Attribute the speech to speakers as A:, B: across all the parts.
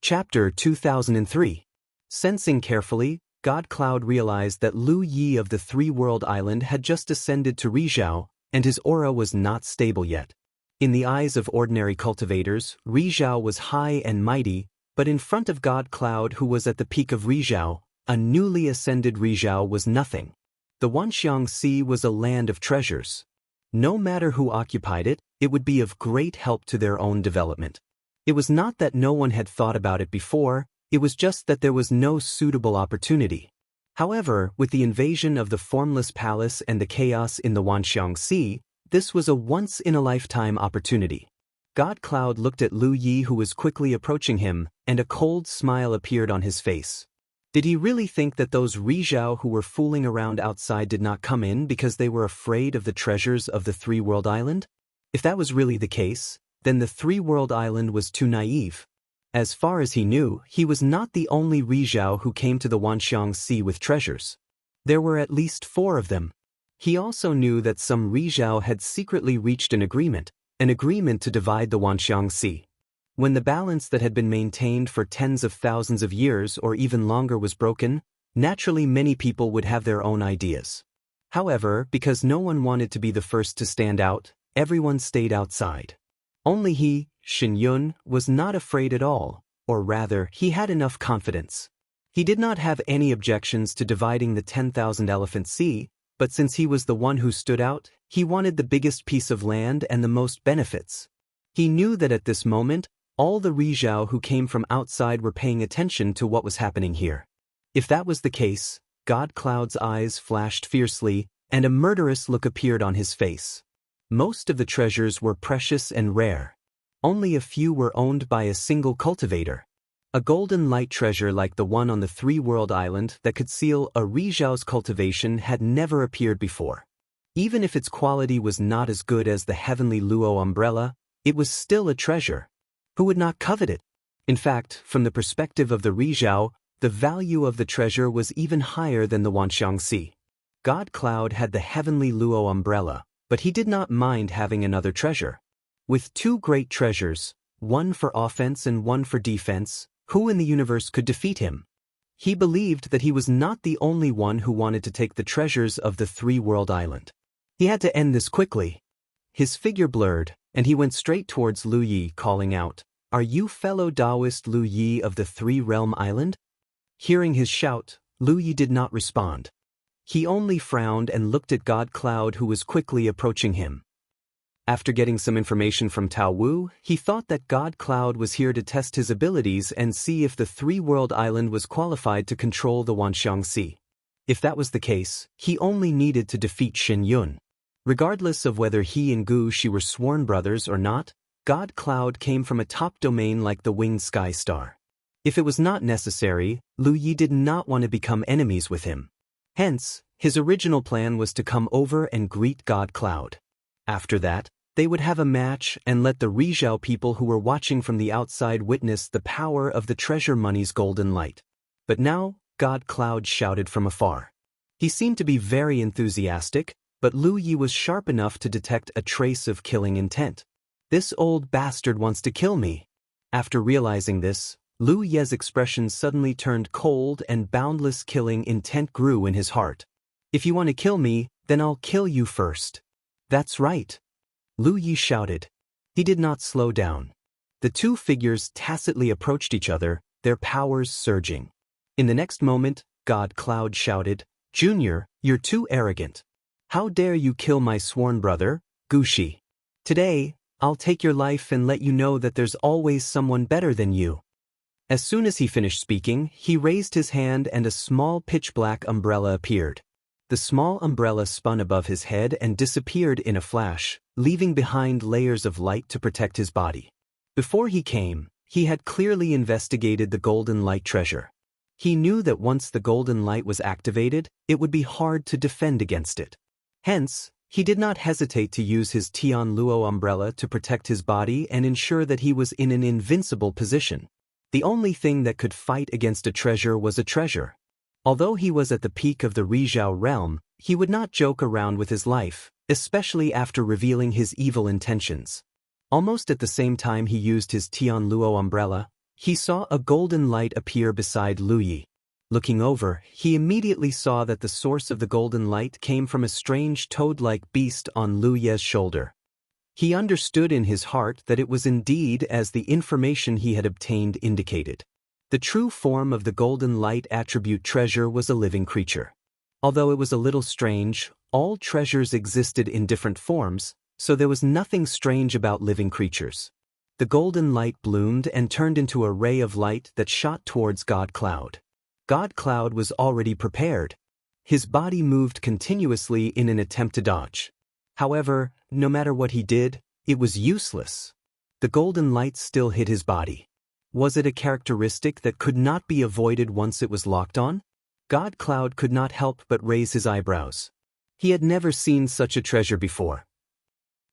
A: Chapter 2003. Sensing carefully, God Cloud realized that Lu Yi of the Three-World Island had just ascended to Rizhao, and his aura was not stable yet. In the eyes of ordinary cultivators, Rizhao was high and mighty, but in front of God Cloud, who was at the peak of Rizhao, a newly ascended Rizhao was nothing. The Wanxiang Sea was a land of treasures. No matter who occupied it, it would be of great help to their own development. It was not that no one had thought about it before, it was just that there was no suitable opportunity. However, with the invasion of the Formless Palace and the chaos in the Wanxiang Sea, this was a once-in-a-lifetime opportunity. God Cloud looked at Lu Yi, who was quickly approaching him, and a cold smile appeared on his face. Did he really think that those Rizhao who were fooling around outside did not come in because they were afraid of the treasures of the Three-World Island? If that was really the case, then the Three-World Island was too naive. As far as he knew, he was not the only Rizhao who came to the Wanxiang Sea with treasures. There were at least 4 of them. He also knew that some Rizhao had secretly reached an agreement to divide the Wanxiang Sea. When the balance that had been maintained for tens of thousands of years or even longer was broken, naturally many people would have their own ideas. However, because no one wanted to be the first to stand out, everyone stayed outside. Only he, Shen Yun, was not afraid at all, or rather, he had enough confidence. He did not have any objections to dividing the 10,000 Elephant Sea, but since he was the one who stood out, he wanted the biggest piece of land and the most benefits. He knew that at this moment, all the Rizhao who came from outside were paying attention to what was happening here. If that was the case, God Cloud's eyes flashed fiercely, and a murderous look appeared on his face. Most of the treasures were precious and rare. Only a few were owned by a single cultivator. A golden light treasure like the one on the Three-World Island that could seal a Rizhao's cultivation had never appeared before. Even if its quality was not as good as the heavenly Luo umbrella, it was still a treasure. Who would not covet it? In fact, from the perspective of the Rizhao, the value of the treasure was even higher than the Wanxiang Sea. God Cloud had the heavenly Luo umbrella, but he did not mind having another treasure. With 2 great treasures, one for offense and one for defense, who in the universe could defeat him? He believed that he was not the only one who wanted to take the treasures of the Three-World Island. He had to end this quickly. His figure blurred, and he went straight towards Lu Yi, calling out, "Are you fellow Taoist Lu Yi of the Three-Realm Island?" Hearing his shout, Lu Yi did not respond. He only frowned and looked at God Cloud, who was quickly approaching him. After getting some information from Tao Wu, he thought that God Cloud was here to test his abilities and see if the Three-World Island was qualified to control the Wanxiang Sea. If that was the case, he only needed to defeat Shen Yun. Regardless of whether he and Gu Shi were sworn brothers or not, God Cloud came from a top domain like the winged sky star. If it was not necessary, Lu Yi did not want to become enemies with him. Hence, his original plan was to come over and greet God Cloud. After that, they would have a match and let the Rizhao people who were watching from the outside witness the power of the treasure money's golden light. But now, God Cloud shouted from afar. He seemed to be very enthusiastic, but Lu Yi was sharp enough to detect a trace of killing intent. "This old bastard wants to kill me." After realizing this, Lu Yi's expression suddenly turned cold and boundless killing intent grew in his heart. "If you want to kill me, then I'll kill you first." "That's right," Lu Yi shouted. He did not slow down. The 2 figures tacitly approached each other, their powers surging. In the next moment, God Cloud shouted, "Junior, you're too arrogant. How dare you kill my sworn brother, Gu Shi? Today, I'll take your life and let you know that there's always someone better than you." As soon as he finished speaking, he raised his hand and a small pitch-black umbrella appeared. The small umbrella spun above his head and disappeared in a flash, leaving behind layers of light to protect his body. Before he came, he had clearly investigated the golden light treasure. He knew that once the golden light was activated, it would be hard to defend against it. Hence, he did not hesitate to use his Tian Luo umbrella to protect his body and ensure that he was in an invincible position. The only thing that could fight against a treasure was a treasure. Although he was at the peak of the Rizhao realm, he would not joke around with his life, especially after revealing his evil intentions. Almost at the same time he used his Tian Luo umbrella, He saw a golden light appear beside Lu Yi. Looking over, he immediately saw that the source of the golden light came from a strange toad-like beast on Lu Ye's shoulder. He understood in his heart that it was indeed as the information he had obtained indicated. The true form of the golden light attribute treasure was a living creature. Although it was a little strange, all treasures existed in different forms, so there was nothing strange about living creatures. The golden light bloomed and turned into a ray of light that shot towards God Cloud. God Cloud was already prepared. His body moved continuously in an attempt to dodge. However, no matter what he did, it was useless. The golden light still hit his body. Was it a characteristic that could not be avoided once it was locked on? God Cloud could not help but raise his eyebrows. He had never seen such a treasure before.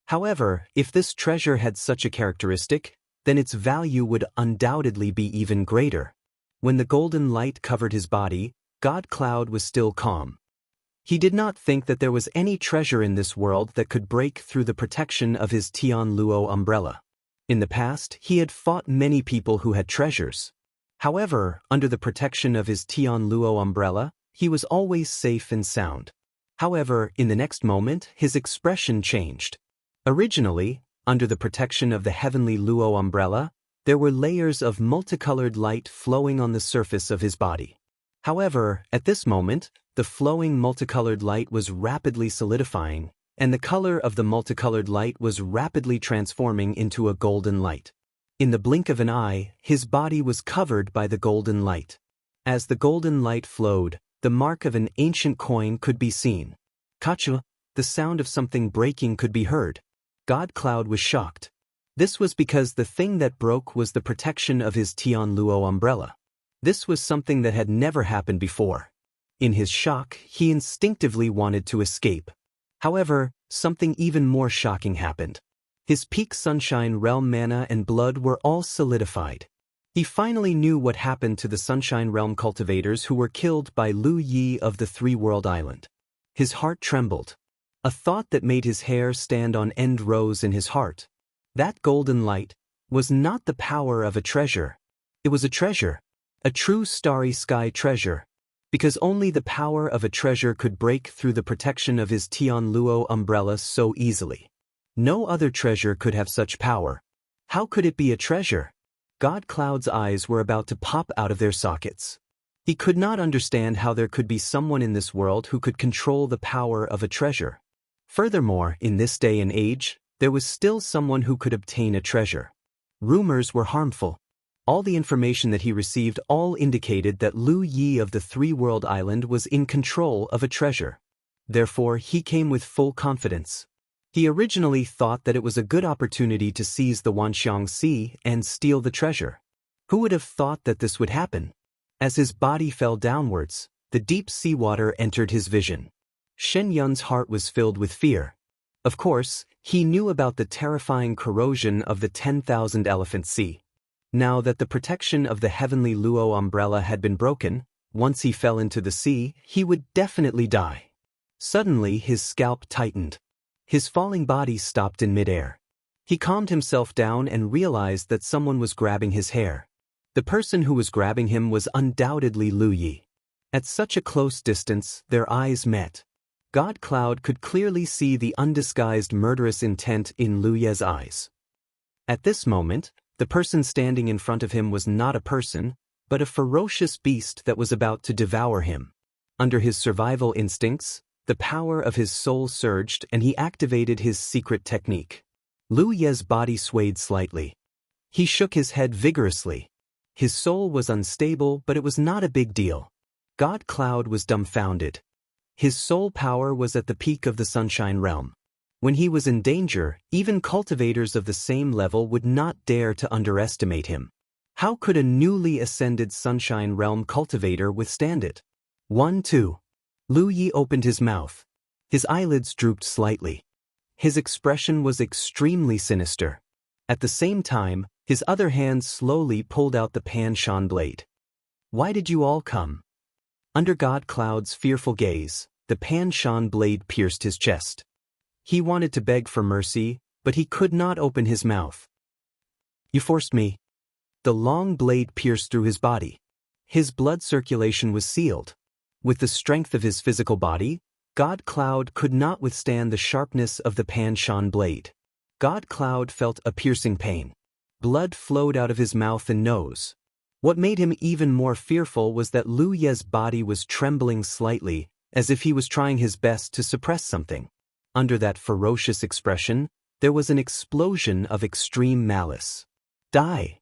A: However, if this treasure had such a characteristic, then its value would undoubtedly be even greater. When the golden light covered his body, God Cloud was still calm. He did not think that there was any treasure in this world that could break through the protection of his Tian Luo umbrella. In the past, he had fought many people who had treasures. However, under the protection of his Tian Luo umbrella, he was always safe and sound. However, in the next moment, his expression changed. Originally, under the protection of the heavenly Luo umbrella, there were layers of multicolored light flowing on the surface of his body. However, at this moment, the flowing multicolored light was rapidly solidifying, and the color of the multicolored light was rapidly transforming into a golden light. In the blink of an eye, his body was covered by the golden light. As the golden light flowed, the mark of an ancient coin could be seen. Kacha, the sound of something breaking could be heard. God Cloud was shocked. This was because the thing that broke was the protection of his Tian Luo umbrella. This was something that had never happened before. In his shock, he instinctively wanted to escape. However, something even more shocking happened. His peak Sunshine Realm mana and blood were all solidified. He finally knew what happened to the Sunshine Realm cultivators who were killed by Lu Yi of the Three-World Island. His heart trembled. A thought that made his hair stand on end rose in his heart. That golden light was not the power of a treasure. It was a treasure, a true starry sky treasure, because only the power of a treasure could break through the protection of his Tian Luo umbrella so easily. No other treasure could have such power. How could it be a treasure? God Cloud's eyes were about to pop out of their sockets. He could not understand how there could be someone in this world who could control the power of a treasure. Furthermore, in this day and age, there was still someone who could obtain a treasure. Rumors were harmful. All the information that he received all indicated that Lu Yi of the Three-World Island was in control of a treasure. Therefore, he came with full confidence. He originally thought that it was a good opportunity to seize the Wanxiang Sea and steal the treasure. Who would have thought that this would happen? As his body fell downwards, the deep seawater entered his vision. Shen Yun's heart was filled with fear. Of course, he knew about the terrifying corrosion of the 10,000 Elephant Sea. Now that the protection of the heavenly Luo umbrella had been broken, once he fell into the sea, he would definitely die. Suddenly his scalp tightened. His falling body stopped in midair. He calmed himself down and realized that someone was grabbing his hair. The person who was grabbing him was undoubtedly Lu Yi. At such a close distance, their eyes met. God Cloud could clearly see the undisguised murderous intent in Lu Ye's eyes. At this moment, the person standing in front of him was not a person, but a ferocious beast that was about to devour him. Under his survival instincts, the power of his soul surged and he activated his secret technique. Lu Ye's body swayed slightly. He shook his head vigorously. His soul was unstable, but it was not a big deal. God Cloud was dumbfounded. His soul power was at the peak of the Sunshine Realm. When he was in danger, even cultivators of the same level would not dare to underestimate him. How could a newly ascended Sunshine Realm cultivator withstand it? 1-2. Lu Yi opened his mouth. His eyelids drooped slightly. His expression was extremely sinister. At the same time, his other hand slowly pulled out the Pan Shan blade. Why did you all come? Under God Cloud's fearful gaze, the Pan Shan blade pierced his chest. He wanted to beg for mercy, but he could not open his mouth. You forced me. The long blade pierced through his body. His blood circulation was sealed. With the strength of his physical body, God Cloud could not withstand the sharpness of the Pan-Shan blade. God Cloud felt a piercing pain. Blood flowed out of his mouth and nose. What made him even more fearful was that Lu Ye's body was trembling slightly, as if he was trying his best to suppress something. Under that ferocious expression, there was an explosion of extreme malice. Die!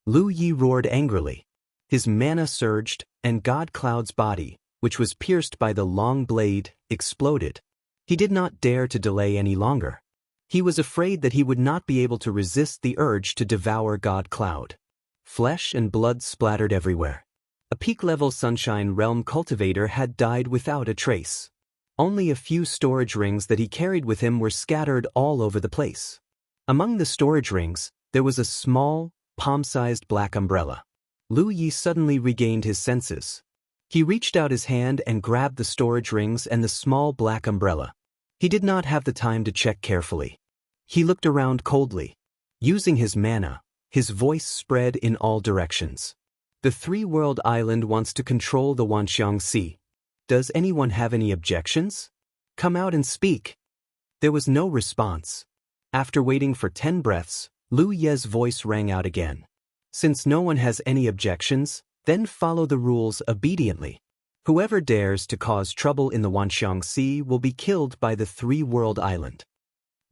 A: Lu Yi roared angrily. His mana surged, and God Cloud's body, which was pierced by the long blade, exploded. He did not dare to delay any longer. He was afraid that he would not be able to resist the urge to devour God Cloud. Flesh and blood splattered everywhere. A peak-level Sunshine Realm cultivator had died without a trace. Only a few storage rings that he carried with him were scattered all over the place. Among the storage rings, there was a small, palm-sized black umbrella. Lu Yi suddenly regained his senses. He reached out his hand and grabbed the storage rings and the small black umbrella. He did not have the time to check carefully. He looked around coldly. Using his mana, his voice spread in all directions. The three-world island wants to control the Wanxiang Sea. Does anyone have any objections? Come out and speak. There was no response. After waiting for 10 breaths, Lu Ye's voice rang out again. Since no one has any objections, then follow the rules obediently. Whoever dares to cause trouble in the Wanxiang Sea will be killed by the three-world island.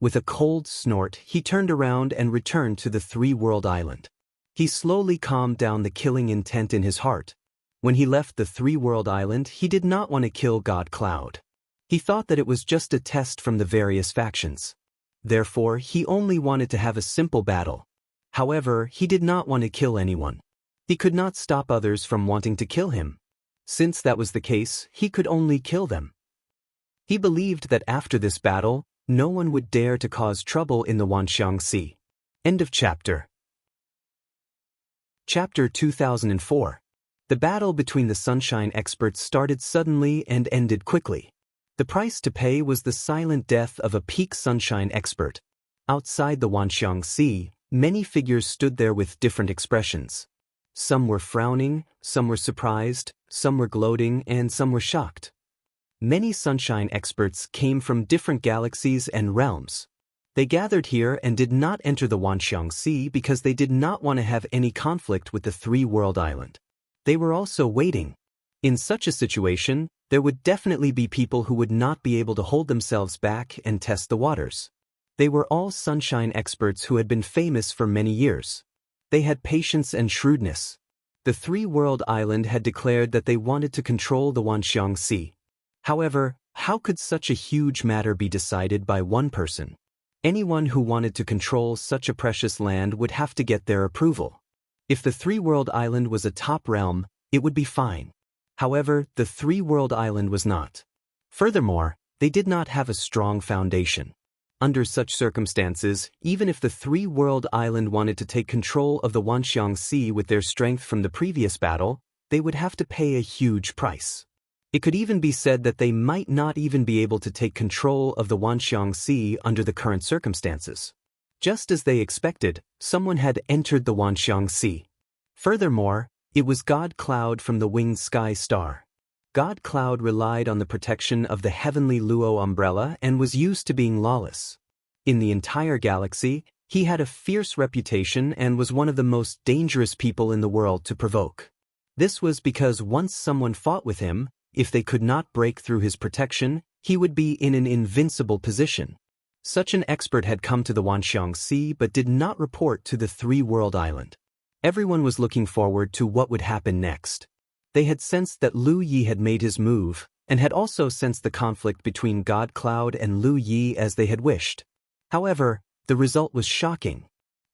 A: With a cold snort, he turned around and returned to the three-world island. He slowly calmed down the killing intent in his heart. When he left the three-world island, he did not want to kill God Cloud. He thought that it was just a test from the various factions. Therefore, he only wanted to have a simple battle. However, he did not want to kill anyone. He could not stop others from wanting to kill him. Since that was the case, he could only kill them. He believed that after this battle, no one would dare to cause trouble in the Wanxiang Sea. End of chapter. Chapter 2004. The battle between the Sunshine experts started suddenly and ended quickly. The price to pay was the silent death of a peak Sunshine expert. Outside the Wanxiang Sea, many figures stood there with different expressions. Some were frowning, some were surprised, some were gloating, and some were shocked. Many Sunshine experts came from different galaxies and realms. They gathered here and did not enter the Wanxiang Sea because they did not want to have any conflict with the three-world island. They were also waiting. In such a situation, there would definitely be people who would not be able to hold themselves back and test the waters. They were all Sunshine experts who had been famous for many years. They had patience and shrewdness. The three-world island had declared that they wanted to control the Wanxiang Sea. However, how could such a huge matter be decided by one person? Anyone who wanted to control such a precious land would have to get their approval. If the three-world island was a top realm, it would be fine. However, the three-world island was not. Furthermore, they did not have a strong foundation. Under such circumstances, even if the three-world island wanted to take control of the Wanxiang Sea with their strength from the previous battle, they would have to pay a huge price. It could even be said that they might not even be able to take control of the Wanxiang Sea under the current circumstances. Just as they expected, someone had entered the Wanxiang Sea. Furthermore, it was God Cloud from the Winged Sky Star. God Cloud relied on the protection of the heavenly Luo umbrella and was used to being lawless. In the entire galaxy, he had a fierce reputation and was one of the most dangerous people in the world to provoke. This was because once someone fought with him, if they could not break through his protection, he would be in an invincible position. Such an expert had come to the Wanxiang Sea but did not report to the three-world island. Everyone was looking forward to what would happen next. They had sensed that Lu Yi had made his move, and had also sensed the conflict between God Cloud and Lu Yi as they had wished. However, the result was shocking.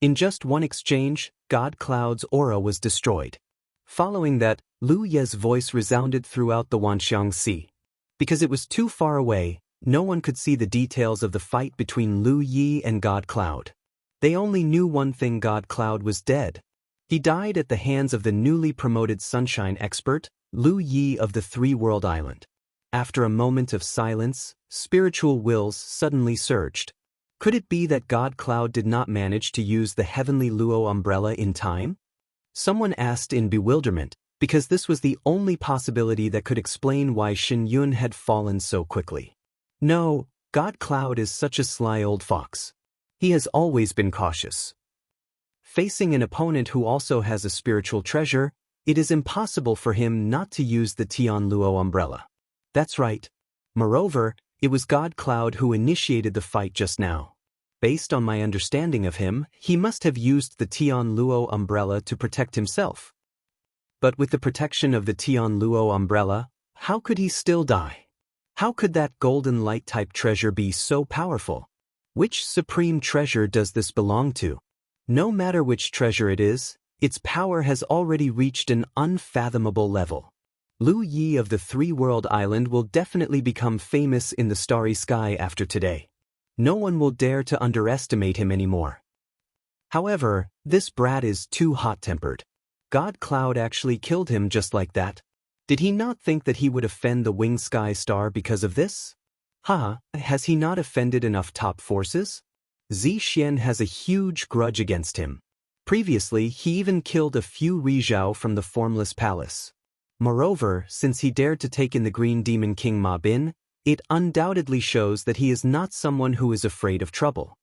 A: In just one exchange, God Cloud's aura was destroyed. Following that, Lu Ye's voice resounded throughout the Wanxiang Sea. Because it was too far away, no one could see the details of the fight between Lu Yi and God Cloud. They only knew one thing: God Cloud was dead. He died at the hands of the newly promoted Sunshine expert, Lu Yi of the three-world island. After a moment of silence, spiritual wills suddenly surged. Could it be that God Cloud did not manage to use the heavenly Luo umbrella in time? Someone asked in bewilderment, because this was the only possibility that could explain why Shen Yun had fallen so quickly. No, God Cloud is such a sly old fox. He has always been cautious. Facing an opponent who also has a spiritual treasure, it is impossible for him not to use the Tian Luo umbrella. That's right. Moreover, it was God Cloud who initiated the fight just now. Based on my understanding of him, he must have used the Tian Luo umbrella to protect himself. But with the protection of the Tian Luo umbrella, how could he still die? How could that golden light-type treasure be so powerful? Which supreme treasure does this belong to? No matter which treasure it is, its power has already reached an unfathomable level. Lu Yi of the Three-World Island will definitely become famous in the starry sky after today. No one will dare to underestimate him anymore. However, this brat is too hot-tempered. God Cloud actually killed him just like that. Did he not think that he would offend the Winged Sky Star because of this? Has he not offended enough top forces? Zi Xian has a huge grudge against him. Previously, he even killed a few Rizhao from the Formless Palace. Moreover, since he dared to take in the Green Demon King Ma Bin, it undoubtedly shows that he is not someone who is afraid of trouble.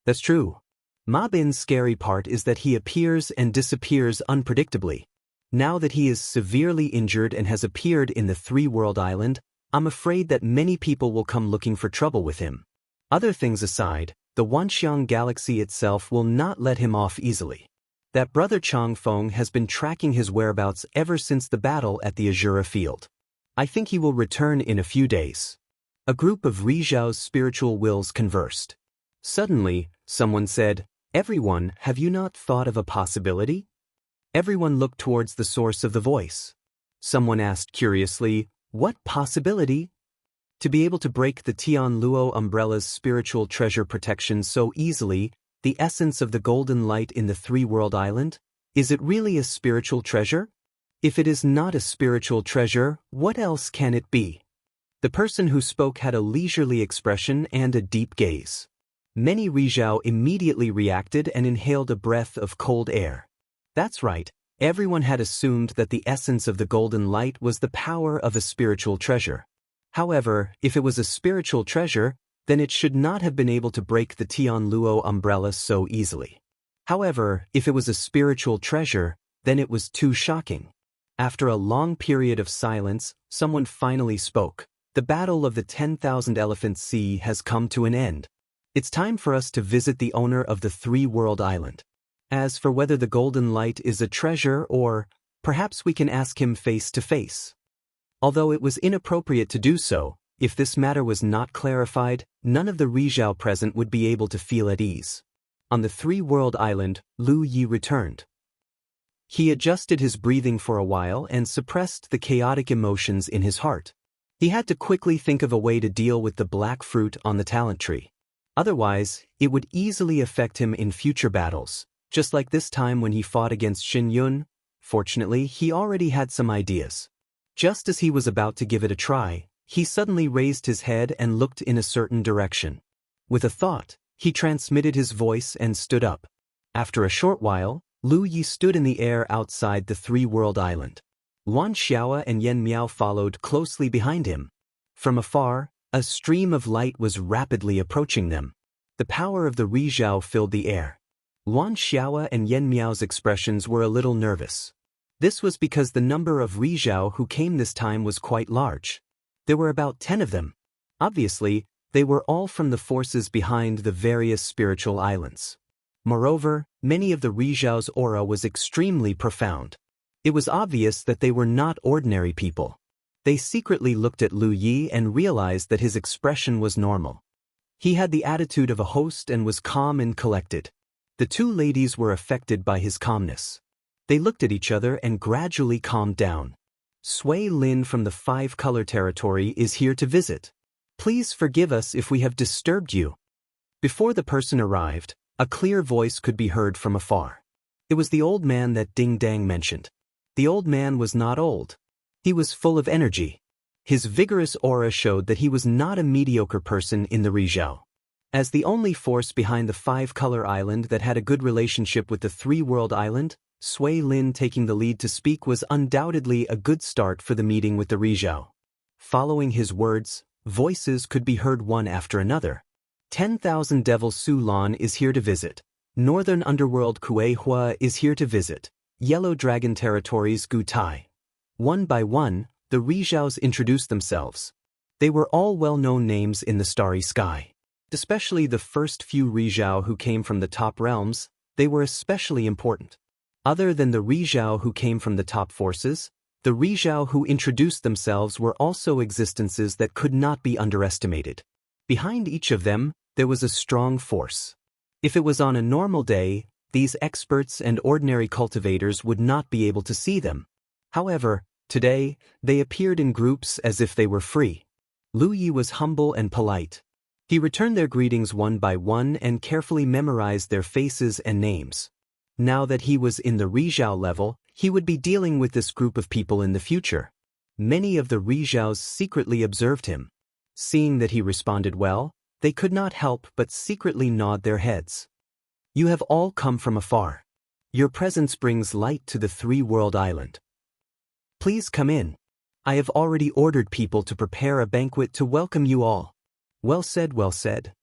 A: That's true. Ma Bin's scary part is that he appears and disappears unpredictably. Now that he is severely injured and has appeared in the Three-World Island, I'm afraid that many people will come looking for trouble with him. Other things aside, the Wanxiang Galaxy itself will not let him off easily. That brother Chang Feng has been tracking his whereabouts ever since the battle at the Azura Field. I think he will return in a few days. A group of Rizhao's spiritual wills conversed. Suddenly, someone said, "Everyone, have you not thought of a possibility?" Everyone looked towards the source of the voice. Someone asked curiously, "What possibility?" To be able to break the Tian Luo umbrella's spiritual treasure protection so easily, the essence of the golden light in the Three-World Island? Is it really a spiritual treasure? If it is not a spiritual treasure, what else can it be? The person who spoke had a leisurely expression and a deep gaze. Many Rizhao immediately reacted and inhaled a breath of cold air. That's right, everyone had assumed that the essence of the golden light was the power of a spiritual treasure. However, if it was a spiritual treasure, then it should not have been able to break the Tian Luo umbrella so easily. However, if it was a spiritual treasure, then it was too shocking. After a long period of silence, someone finally spoke. The battle of the 10,000 Elephant Sea has come to an end. It's time for us to visit the owner of the Three-World Island. As for whether the golden light is a treasure or, perhaps we can ask him face to face. Although it was inappropriate to do so, if this matter was not clarified, none of the Rizhao present would be able to feel at ease. On the Three-World Island, Lu Yi returned. He adjusted his breathing for a while and suppressed the chaotic emotions in his heart. He had to quickly think of a way to deal with the black fruit on the talent tree. Otherwise, it would easily affect him in future battles, just like this time when he fought against Shen Yun. Fortunately, he already had some ideas. Just as he was about to give it a try, he suddenly raised his head and looked in a certain direction. With a thought, he transmitted his voice and stood up. After a short while, Lu Yi stood in the air outside the Three-World Island. Luan Xiao and Yen Miao followed closely behind him. From afar, a stream of light was rapidly approaching them. The power of the Rizhao filled the air. Luan Xiao and Yen Miao's expressions were a little nervous. This was because the number of Rizhao who came this time was quite large. There were about 10 of them. Obviously, they were all from the forces behind the various spiritual islands. Moreover, many of the Rizhao's aura was extremely profound. It was obvious that they were not ordinary people. They secretly looked at Lu Yi and realized that his expression was normal. He had the attitude of a host and was calm and collected. The two ladies were affected by his calmness. They looked at each other and gradually calmed down. Sui Lin from the Five-Color Territory is here to visit. Please forgive us if we have disturbed you. Before the person arrived, a clear voice could be heard from afar. It was the old man that Ding Dang mentioned. The old man was not old. He was full of energy. His vigorous aura showed that he was not a mediocre person in the Rizhao. As the only force behind the Five-Color Island that had a good relationship with the Three-World Island, Sui Lin taking the lead to speak was undoubtedly a good start for the meeting with the Rizhao. Following his words, voices could be heard one after another. 10,000 Devil Su Lan is here to visit. Northern Underworld Kuei Hua is here to visit. Yellow Dragon Territories Gu Tai. One by one, the Rizhaos introduced themselves. They were all well-known names in the starry sky. Especially the first few Rizhao who came from the top realms, they were especially important. Other than the Rizhao who came from the top forces, the Rizhao who introduced themselves were also existences that could not be underestimated. Behind each of them, there was a strong force. If it was on a normal day, these experts and ordinary cultivators would not be able to see them. However, today, they appeared in groups as if they were free. Lu Yi was humble and polite. He returned their greetings one by one and carefully memorized their faces and names. Now that he was in the Rizhao level, he would be dealing with this group of people in the future. Many of the Rizhaos secretly observed him. Seeing that he responded well, they could not help but secretly nod their heads. You have all come from afar. Your presence brings light to the three-world island. Please come in. I have already ordered people to prepare a banquet to welcome you all. Well said, well said.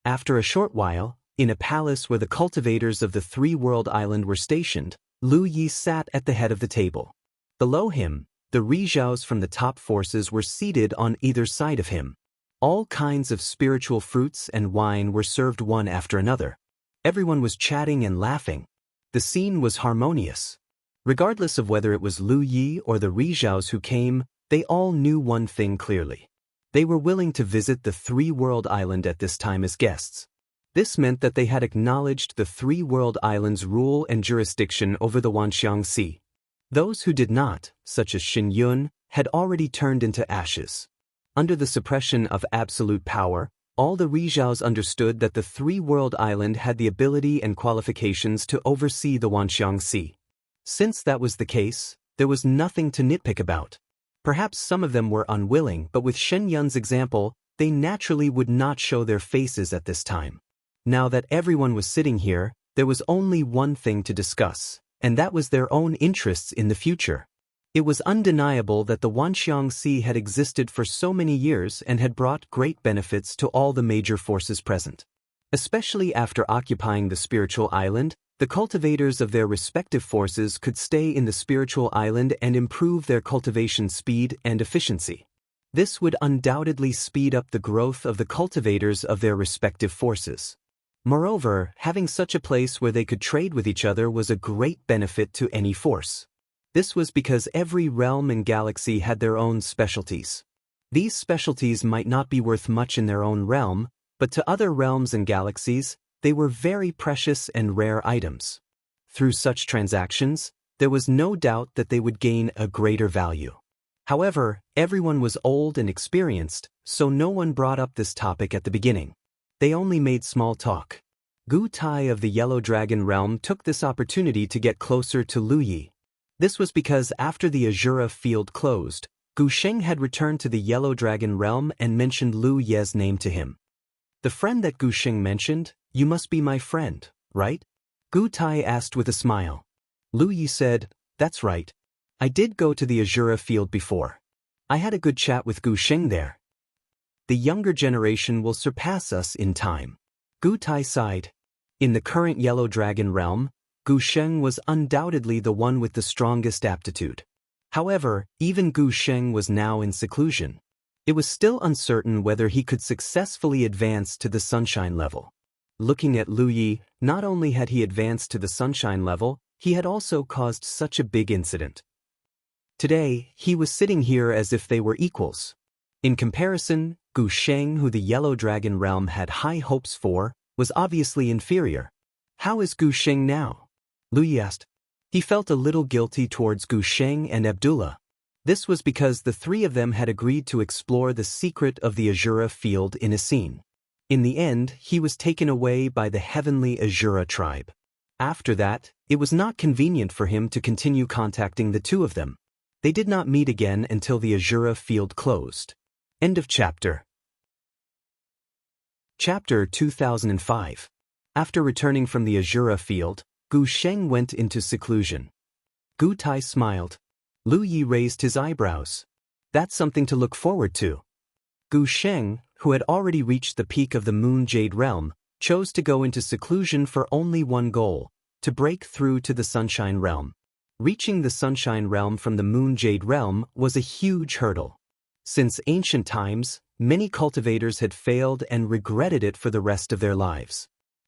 A: After a short while, in a palace where the cultivators of the three-world island were stationed, Lu Yi sat at the head of the table. Below him, the Rizhaos from the top forces were seated on either side of him. All kinds of spiritual fruits and wine were served one after another. Everyone was chatting and laughing. The scene was harmonious. Regardless of whether it was Lu Yi or the Rizhaos who came, they all knew one thing clearly. They were willing to visit the three-world island at this time as guests. This meant that they had acknowledged the three-world island's rule and jurisdiction over the Wanxiang Sea. Those who did not, such as Xin Yun, had already turned into ashes. Under the suppression of absolute power, all the Rizhaos understood that the three-world island had the ability and qualifications to oversee the Wanxiang Sea. Since that was the case, there was nothing to nitpick about. Perhaps some of them were unwilling, but with Shen Yun's example, they naturally would not show their faces at this time. Now that everyone was sitting here, there was only one thing to discuss, and that was their own interests in the future. It was undeniable that the Wanxiang Sea had existed for so many years and had brought great benefits to all the major forces present. Especially after occupying the spiritual island, the cultivators of their respective forces could stay in the spiritual island and improve their cultivation speed and efficiency. This would undoubtedly speed up the growth of the cultivators of their respective forces. Moreover, having such a place where they could trade with each other was a great benefit to any force. This was because every realm and galaxy had their own specialties. These specialties might not be worth much in their own realm, but to other realms and galaxies, they were very precious and rare items. Through such transactions, there was no doubt that they would gain a greater value. However, everyone was old and experienced, so no one brought up this topic at the beginning. They only made small talk. Gu Tai of the Yellow Dragon realm took this opportunity to get closer to Lu Yi. This was because after the Azura field closed, Gu Sheng had returned to the Yellow Dragon realm and mentioned Lu Ye's name to him. The friend that Gu Sheng mentioned, you must be my friend, right? Gu Tai asked with a smile. Lu Yi said, that's right. I did go to the Azura field before. I had a good chat with Gu Sheng there. The younger generation will surpass us in time. Gu Tai sighed. In the current Yellow Dragon realm, Gu Sheng was undoubtedly the one with the strongest aptitude. However, even Gu Sheng was now in seclusion. It was still uncertain whether he could successfully advance to the Sunshine level. Looking at Lu Yi, not only had he advanced to the Sunshine level, he had also caused such a big incident. Today, he was sitting here as if they were equals. In comparison, Gu Sheng, who the Yellow Dragon realm had high hopes for, was obviously inferior. How is Gu Sheng now? Lu Yi asked. He felt a little guilty towards Gu Sheng and Abdullah. This was because the three of them had agreed to explore the secret of the Azura field in a scene. In the end, he was taken away by the heavenly Azura tribe. After that, it was not convenient for him to continue contacting the two of them. They did not meet again until the Azura field closed. End of chapter. Chapter 2005. After returning from the Azura field, Gu Sheng went into seclusion. Gu Tai smiled. Lu Yi raised his eyebrows. That's something to look forward to. Gu Sheng, who had already reached the peak of the Moon Jade Realm, chose to go into seclusion for only one goal: to break through to the Sunshine Realm. Reaching the Sunshine Realm from the Moon Jade Realm was a huge hurdle. Since ancient times, many cultivators had failed and regretted it for the rest of their lives.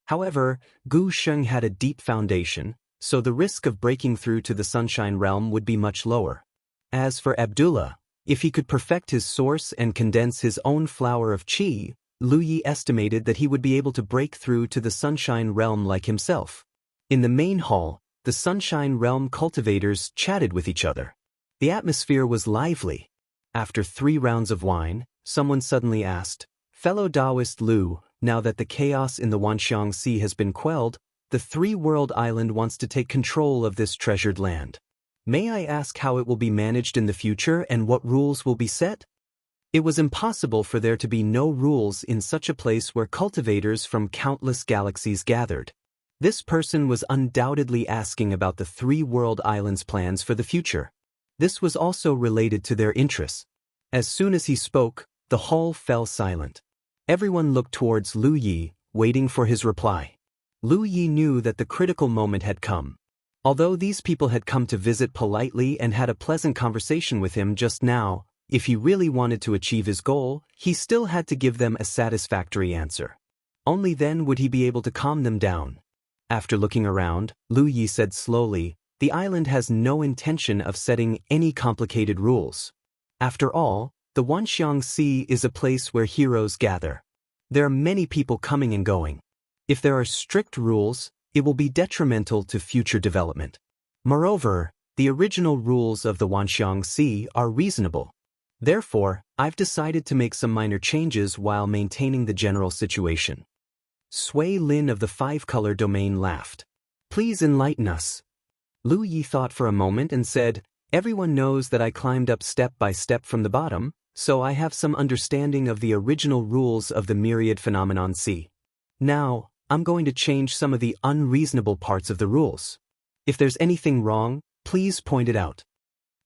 A: However, Gu Sheng had a deep foundation, so the risk of breaking through to the Sunshine Realm would be much lower. As for Abdullah, if he could perfect his source and condense his own flower of qi, Lu Yi estimated that he would be able to break through to the Sunshine Realm like himself. In the main hall, the Sunshine Realm cultivators chatted with each other. The atmosphere was lively. After 3 rounds of wine, someone suddenly asked, "Fellow Taoist Lu, now that the chaos in the Wanxiang Sea has been quelled, the 3-world island wants to take control of this treasured land. May I ask how it will be managed in the future and what rules will be set?" It was impossible for there to be no rules in such a place where cultivators from countless galaxies gathered. This person was undoubtedly asking about the 3-world islands' plans for the future. This was also related to their interests. As soon as he spoke, the hall fell silent. Everyone looked towards Lu Yi, waiting for his reply. Lu Yi knew that the critical moment had come. Although these people had come to visit politely and had a pleasant conversation with him just now, if he really wanted to achieve his goal, he still had to give them a satisfactory answer. Only then would he be able to calm them down. After looking around, Lu Yi said slowly, "The island has no intention of setting any complicated rules. After all, the Wanxiang Sea is a place where heroes gather. There are many people coming and going. If there are strict rules, it will be detrimental to future development. Moreover, the original rules of the Wanxiang Sea are reasonable. Therefore, I've decided to make some minor changes while maintaining the general situation." Sui Lin of the 5-color domain laughed. "Please enlighten us." Lu Yi thought for a moment and said, "Everyone knows that I climbed up step by step from the bottom, so I have some understanding of the original rules of the myriad phenomenon sea. Now, I'm going to change some of the unreasonable parts of the rules. If there's anything wrong, please point it out."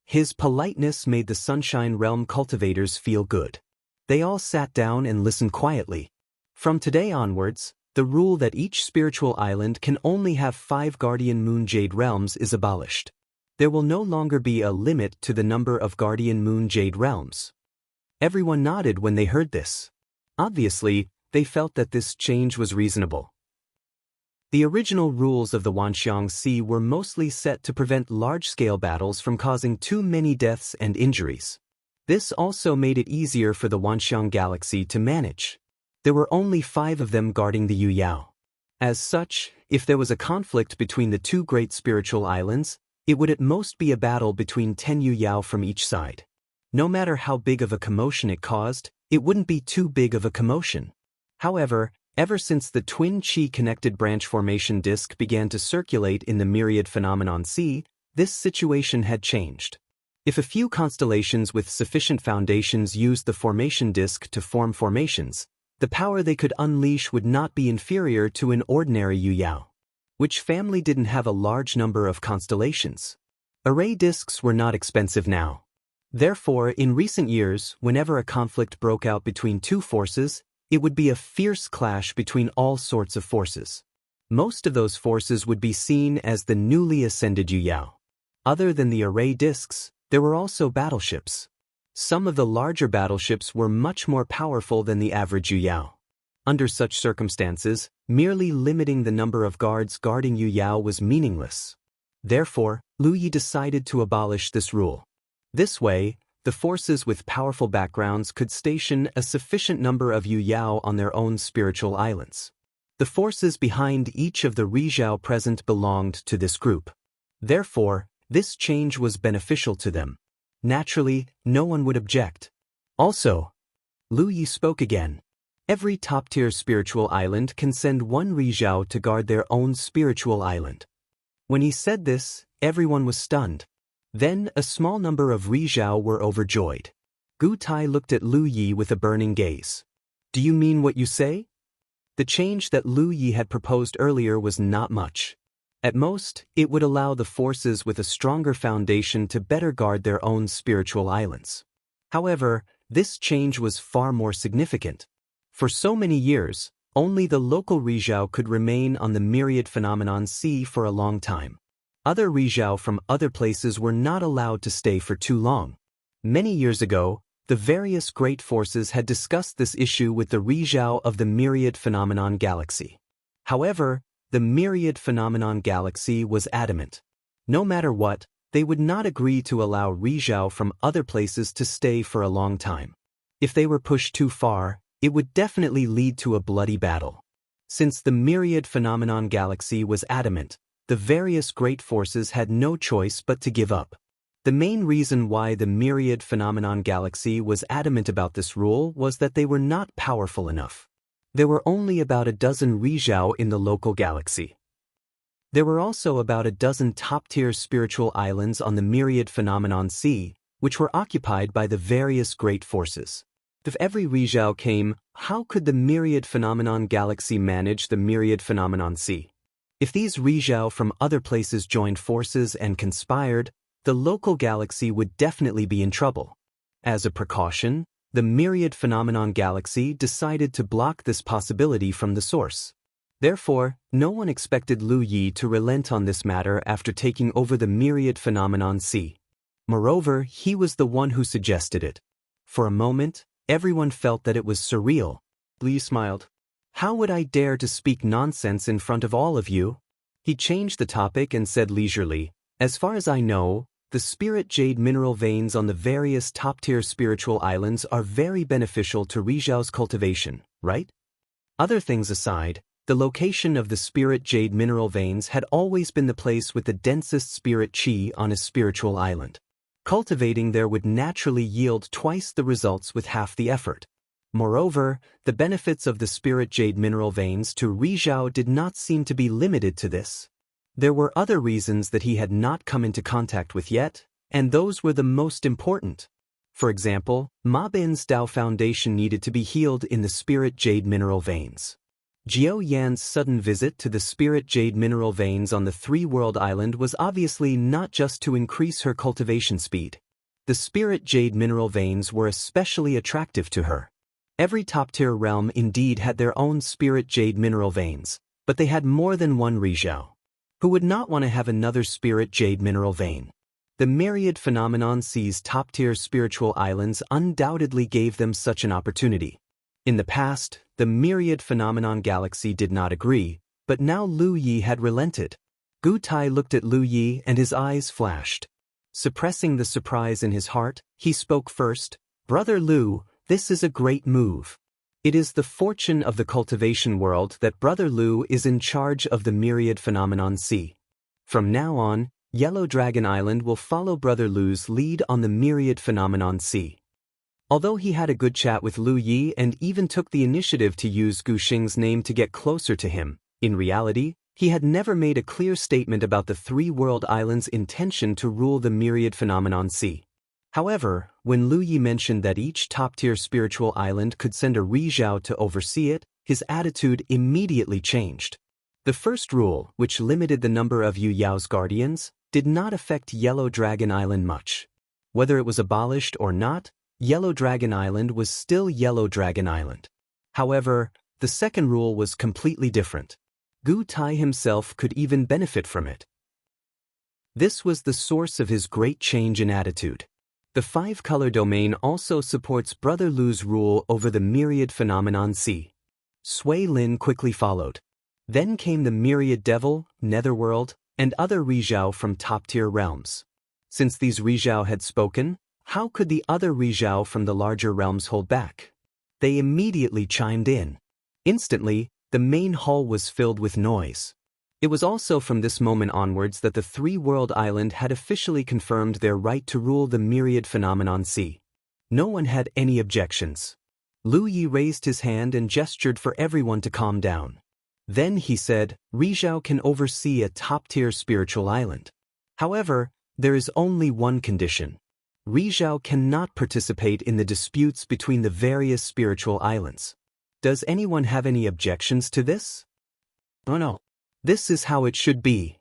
A: His politeness made the Sunshine Realm cultivators feel good. They all sat down and listened quietly. From today onwards, the rule that each spiritual island can only have 5 guardian Moon Jade realms is abolished. There will no longer be a limit to the number of guardian Moon Jade realms. Everyone nodded when they heard this. Obviously, they felt that this change was reasonable. The original rules of the Wanxiang Sea were mostly set to prevent large-scale battles from causing too many deaths and injuries. This also made it easier for the Wanxiang Galaxy to manage. There were only 5 of them guarding the Yuyao. As such, if there was a conflict between the 2 great spiritual islands, it would at most be a battle between 10 Yuyao from each side. No matter how big of a commotion it caused, it wouldn't be too big of a commotion. However, ever since the twin Qi-connected branch formation disk began to circulate in the myriad phenomenon sea, this situation had changed. If a few constellations with sufficient foundations used the formation disk to form formations, the power they could unleash would not be inferior to an ordinary Yuyao. Which family didn't have a large number of constellations? Array disks were not expensive now. Therefore, in recent years, whenever a conflict broke out between 2 forces, it would be a fierce clash between all sorts of forces. Most of those forces would be seen as the newly ascended Yuyao. Other than the array disks, there were also battleships. Some of the larger battleships were much more powerful than the average Yuyao. Under such circumstances, merely limiting the number of guards guarding Yuyao was meaningless. Therefore, Lu Yi decided to abolish this rule. This way, the forces with powerful backgrounds could station a sufficient number of Yuyao on their own spiritual islands. The forces behind each of the Rizhao present belonged to this group. Therefore, this change was beneficial to them. Naturally, no one would object. Also, Lu Yi spoke again. Every top-tier spiritual island can send 1 Rizhao to guard their own spiritual island. When he said this, everyone was stunned. Then a small number of Rizhao were overjoyed. Gu Tai looked at Lu Yi with a burning gaze. "Do you mean what you say?" The change that Lu Yi had proposed earlier was not much. At most, it would allow the forces with a stronger foundation to better guard their own spiritual islands. However, this change was far more significant. For so many years, only the local Rizhao could remain on the myriad phenomenon sea for a long time. Other Rizhao from other places were not allowed to stay for too long. Many years ago, the various great forces had discussed this issue with the Rizhao of the myriad phenomenon galaxy. However, the myriad phenomenon galaxy was adamant. No matter what, they would not agree to allow Rizhao from other places to stay for a long time. If they were pushed too far, it would definitely lead to a bloody battle. Since the myriad phenomenon galaxy was adamant, the various great forces had no choice but to give up. The main reason why the myriad phenomenon galaxy was adamant about this rule was that they were not powerful enough. There were only about a dozen Rizhao in the local galaxy. There were also about a dozen top-tier spiritual islands on the myriad phenomenon sea, which were occupied by the various great forces. If every Rizhao came, how could the myriad phenomenon galaxy manage the myriad phenomenon sea? If these Rizhao from other places joined forces and conspired, the local galaxy would definitely be in trouble. As a precaution, the myriad phenomenon galaxy decided to block this possibility from the source. Therefore, no one expected Lu Yi to relent on this matter after taking over the myriad phenomenon sea. Moreover, he was the one who suggested it. For a moment, everyone felt that it was surreal. Li smiled. How would I dare to speak nonsense in front of all of you? He changed the topic and said leisurely, as far as I know, the spirit jade mineral veins on the various top-tier spiritual islands are very beneficial to Rizhao's cultivation, right? Other things aside, the location of the spirit jade mineral veins had always been the place with the densest spirit qi on a spiritual island. Cultivating there would naturally yield twice the results with half the effort. Moreover, the benefits of the spirit jade mineral veins to Rizhao did not seem to be limited to this. There were other reasons that he had not come into contact with yet, and those were the most important. For example, Ma Bin's Dao Foundation needed to be healed in the spirit jade mineral veins. Jiao Yan's sudden visit to the spirit jade mineral veins on the three-world island was obviously not just to increase her cultivation speed. The spirit jade mineral veins were especially attractive to her. Every top-tier realm indeed had their own spirit jade mineral veins, but they had more than one Rizhao. Who would not want to have another spirit jade mineral vein? The myriad phenomenon sea's top-tier spiritual islands undoubtedly gave them such an opportunity. In the past, the myriad phenomenon galaxy did not agree, but now Lu Yi had relented. Gu Tai looked at Lu Yi and his eyes flashed. Suppressing the surprise in his heart, he spoke first, "Brother Lu, this is a great move. It is the fortune of the cultivation world that Brother Lu is in charge of the myriad phenomenon sea. From now on, Yellow Dragon Island will follow Brother Lu's lead on the myriad phenomenon sea." Although he had a good chat with Lu Yi and even took the initiative to use Gu Xing's name to get closer to him, in reality, he had never made a clear statement about the three-world island's intention to rule the myriad phenomenon sea. However, when Lu Yi mentioned that each top-tier spiritual island could send a Rizhao to oversee it, his attitude immediately changed. The first rule, which limited the number of Yu Yao's guardians, did not affect Yellow Dragon Island much. Whether it was abolished or not, Yellow Dragon Island was still Yellow Dragon Island. However, the second rule was completely different. Gu Tai himself could even benefit from it. This was the source of his great change in attitude. The five-color domain also supports Brother Lu's rule over the myriad phenomenon sea. Sui Lin quickly followed. Then came the myriad devil, netherworld, and other Rizhao from top-tier realms. Since these Rizhao had spoken, how could the other Rizhao from the larger realms hold back? They immediately chimed in. Instantly, the main hall was filled with noise. It was also from this moment onwards that the three-world island had officially confirmed their right to rule the myriad phenomenon sea. No one had any objections. Lu Yi raised his hand and gestured for everyone to calm down. Then he said, "Rizhao can oversee a top-tier spiritual island. However, there is only one condition. Rizhao cannot participate in the disputes between the various spiritual islands. Does anyone have any objections to this?" "Oh no. This is how it should be."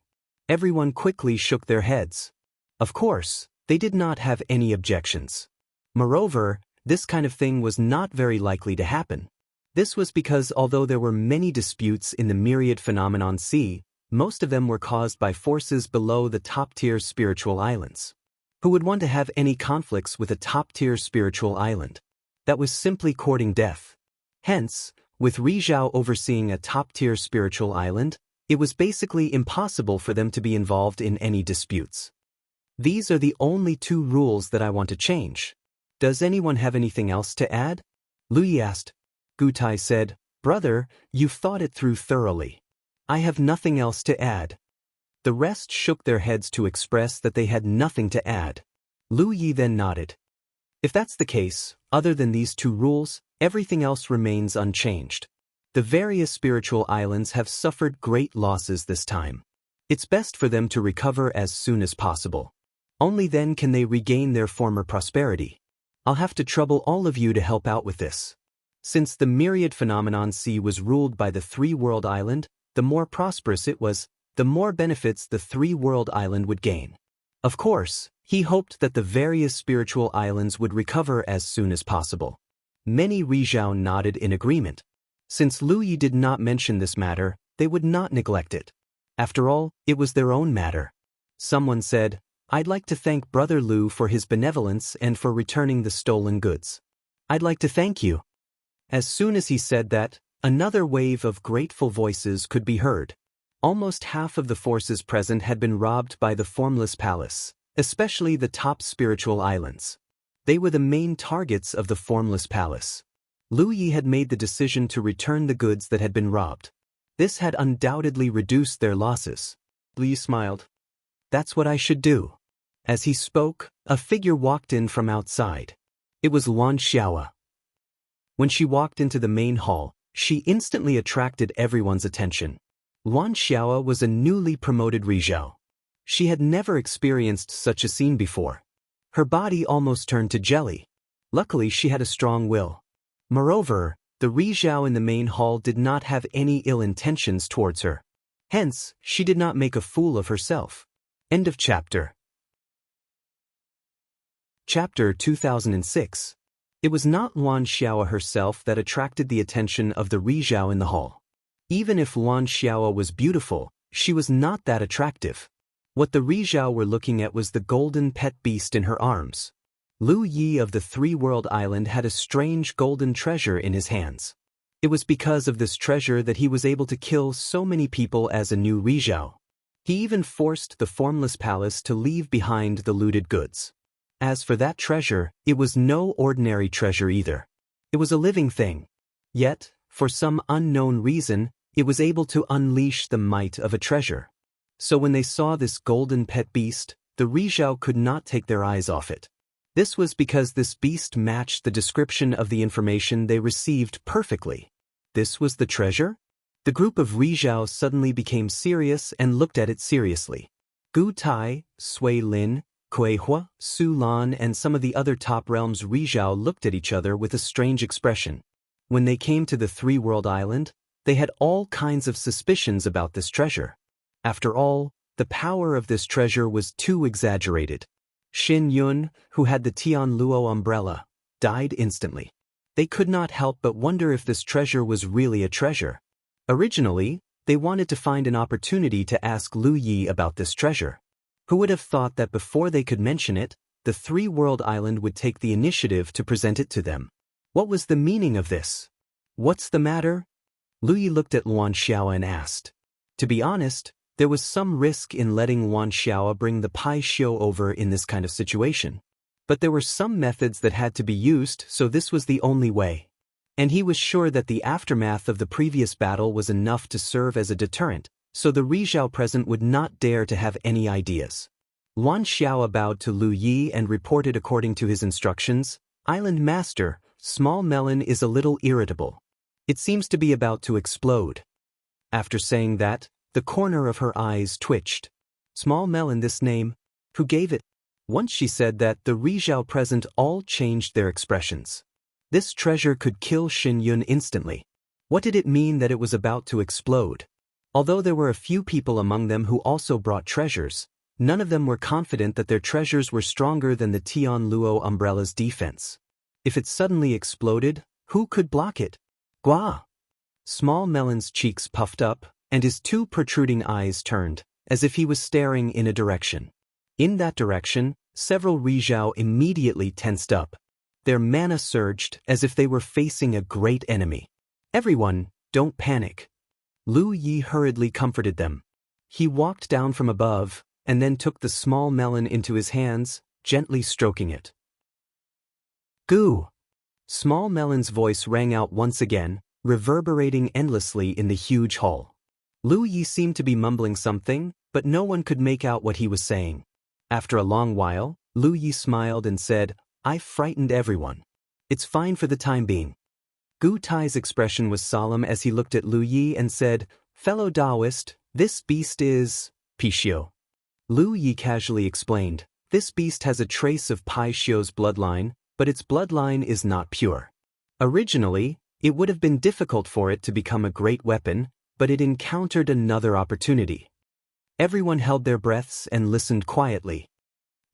A: Everyone quickly shook their heads. Of course, they did not have any objections. Moreover, this kind of thing was not very likely to happen. This was because although there were many disputes in the myriad phenomenon sea, most of them were caused by forces below the top-tier spiritual islands. Who would want to have any conflicts with a top-tier spiritual island? That was simply courting death. Hence, with Rizhao overseeing a top-tier spiritual island, it was basically impossible for them to be involved in any disputes. These are the only 2 rules that I want to change. Does anyone have anything else to add? Lu Yi asked. Gutai said, Brother, you've thought it through thoroughly. I have nothing else to add. The rest shook their heads to express that they had nothing to add. Lu Yi then nodded. If that's the case, other than these 2 rules, everything else remains unchanged. The various spiritual islands have suffered great losses this time. It's best for them to recover as soon as possible. Only then can they regain their former prosperity. I'll have to trouble all of you to help out with this. Since the myriad phenomenon sea was ruled by the 3-world island, the more prosperous it was, the more benefits the 3-world island would gain. Of course, he hoped that the various spiritual islands would recover as soon as possible. Many Rizhao nodded in agreement. Since Lu Yi did not mention this matter, they would not neglect it. After all, it was their own matter. Someone said, I'd like to thank Brother Lu for his benevolence and for returning the stolen goods. I'd like to thank you. As soon as he said that, another wave of grateful voices could be heard. Almost half of the forces present had been robbed by the Formless Palace, especially the top spiritual islands. They were the main targets of the Formless Palace. Lu Yi had made the decision to return the goods that had been robbed. This had undoubtedly reduced their losses. Lu Yi smiled. That's what I should do. As he spoke, a figure walked in from outside. It was Luan Xiaoa. When she walked into the main hall, she instantly attracted everyone's attention. Luan Xiaoa was a newly promoted Rizhao. She had never experienced such a scene before. Her body almost turned to jelly. Luckily, she had a strong will. Moreover, the Rizhao in the main hall did not have any ill intentions towards her. Hence, she did not make a fool of herself. End of chapter. Chapter 2006. It was not Luan Xiaoa herself that attracted the attention of the Rizhao in the hall. Even if Luan Xiaoa was beautiful, she was not that attractive. What the Rizhao were looking at was the golden pet beast in her arms. Lu Yi of the 3-world island had a strange golden treasure in his hands. It was because of this treasure that he was able to kill so many people as a new Rizhao. He even forced the Formless Palace to leave behind the looted goods. As for that treasure, it was no ordinary treasure either. It was a living thing. Yet, for some unknown reason, it was able to unleash the might of a treasure. So when they saw this golden pet beast, the Rizhao could not take their eyes off it. This was because this beast matched the description of the information they received perfectly. This was the treasure? The group of Rizhao suddenly became serious and looked at it seriously. Gu Tai, Sui Lin, Kuei Hua, Su Lan and some of the other top realms Rizhao looked at each other with a strange expression. When they came to the 3-world island, they had all kinds of suspicions about this treasure. After all, the power of this treasure was too exaggerated. Xin Yun, who had the Tian Luo umbrella, died instantly. They could not help but wonder if this treasure was really a treasure. Originally, they wanted to find an opportunity to ask Lu Yi about this treasure. Who would have thought that before they could mention it, the 3-world island would take the initiative to present it to them? What was the meaning of this? What's the matter? Lu Yi looked at Luan Xiaoa and asked. To be honest, there was some risk in letting Luan Xiaoa bring the Pai Xiu over in this kind of situation. But there were some methods that had to be used, so this was the only way. And he was sure that the aftermath of the previous battle was enough to serve as a deterrent, so the Rizhao present would not dare to have any ideas. Luan Xiaoa bowed to Lu Yi and reported according to his instructions, Island Master, Small Melon is a little irritable. It seems to be about to explode. After saying that, the corner of her eyes twitched. Small Melon, this name? Who gave it? Once she said that, the Rizhao present all changed their expressions. This treasure could kill Xin Yun instantly. What did it mean that it was about to explode? Although there were a few people among them who also brought treasures, none of them were confident that their treasures were stronger than the Tian Luo umbrella's defense. If it suddenly exploded, who could block it? Gua! Small Melon's cheeks puffed up, and his two protruding eyes turned, as if he was staring in a direction. In that direction, several Rizhao immediately tensed up. Their mana surged as if they were facing a great enemy. Everyone, don't panic. Lu Yi hurriedly comforted them. He walked down from above, and then took the small melon into his hands, gently stroking it. Goo! Small Melon's voice rang out once again, reverberating endlessly in the huge hall. Lu Yi seemed to be mumbling something, but no one could make out what he was saying. After a long while, Lu Yi smiled and said, "I've frightened everyone. It's fine for the time being." Gu Tai's expression was solemn as he looked at Lu Yi and said, "Fellow Taoist, this beast is Pi Xiu." Lu Yi casually explained, "This beast has a trace of Pi Xiu's bloodline, but its bloodline is not pure. Originally, it would have been difficult for it to become a great weapon, but it encountered another opportunity." Everyone held their breaths and listened quietly.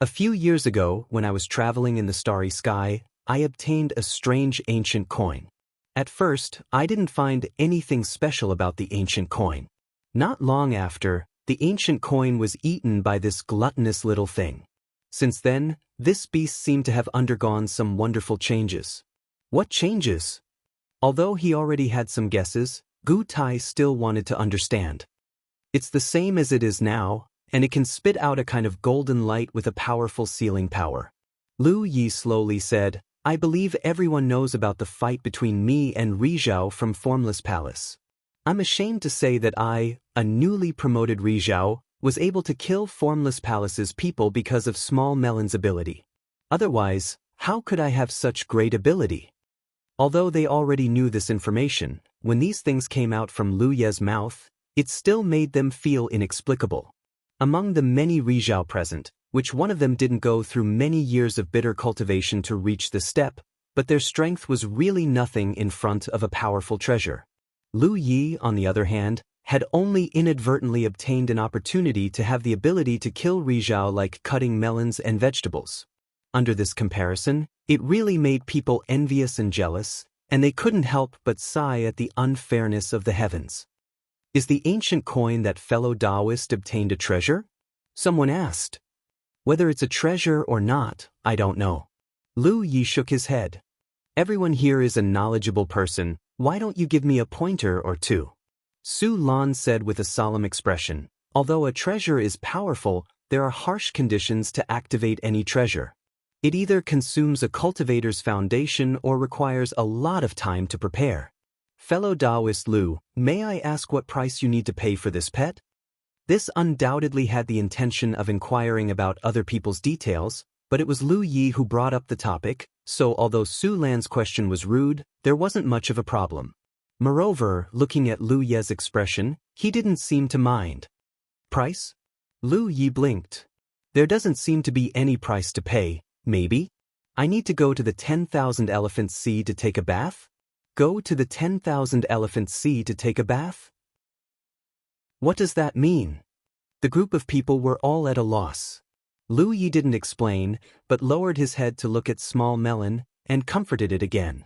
A: A few years ago, when I was traveling in the starry sky, I obtained a strange ancient coin. At first, I didn't find anything special about the ancient coin. Not long after, the ancient coin was eaten by this gluttonous little thing. Since then, this beast seemed to have undergone some wonderful changes. What changes? Although he already had some guesses, Gu Tai still wanted to understand. It's the same as it is now, and it can spit out a kind of golden light with a powerful sealing power. Lu Yi slowly said, "I believe everyone knows about the fight between me and Rizhao from Formless Palace. I'm ashamed to say that I, a newly promoted Rizhao, was able to kill Formless Palace's people because of Small Melon's ability. Otherwise, how could I have such great ability?" Although they already knew this information, when these things came out from Lu Ye's mouth, it still made them feel inexplicable. Among the many Rizhao present, which one of them didn't go through many years of bitter cultivation to reach this step, but their strength was really nothing in front of a powerful treasure. Lu Yi, on the other hand, had only inadvertently obtained an opportunity to have the ability to kill Rizhao like cutting melons and vegetables. Under this comparison, it really made people envious and jealous, and they couldn't help but sigh at the unfairness of the heavens. "Is the ancient coin that fellow Taoist obtained a treasure?" someone asked. "Whether it's a treasure or not, I don't know." Lu Yi shook his head. "Everyone here is a knowledgeable person, why don't you give me a pointer or two?" Su Lan said with a solemn expression, "Although a treasure is powerful, there are harsh conditions to activate any treasure. It either consumes a cultivator's foundation or requires a lot of time to prepare. Fellow Taoist Lu, may I ask what price you need to pay for this pet?" This undoubtedly had the intention of inquiring about other people's details, but it was Lu Yi who brought up the topic, so although Su Lan's question was rude, there wasn't much of a problem. Moreover, looking at Lu Ye's expression, he didn't seem to mind. "Price?" Lu Yi blinked. "There doesn't seem to be any price to pay, maybe? I need to go to the 10,000 Elephant Sea to take a bath? Go to the 10,000 Elephant Sea to take a bath? What does that mean?" The group of people were all at a loss. Lu Yi didn't explain, but lowered his head to look at Small Melon, and comforted it again.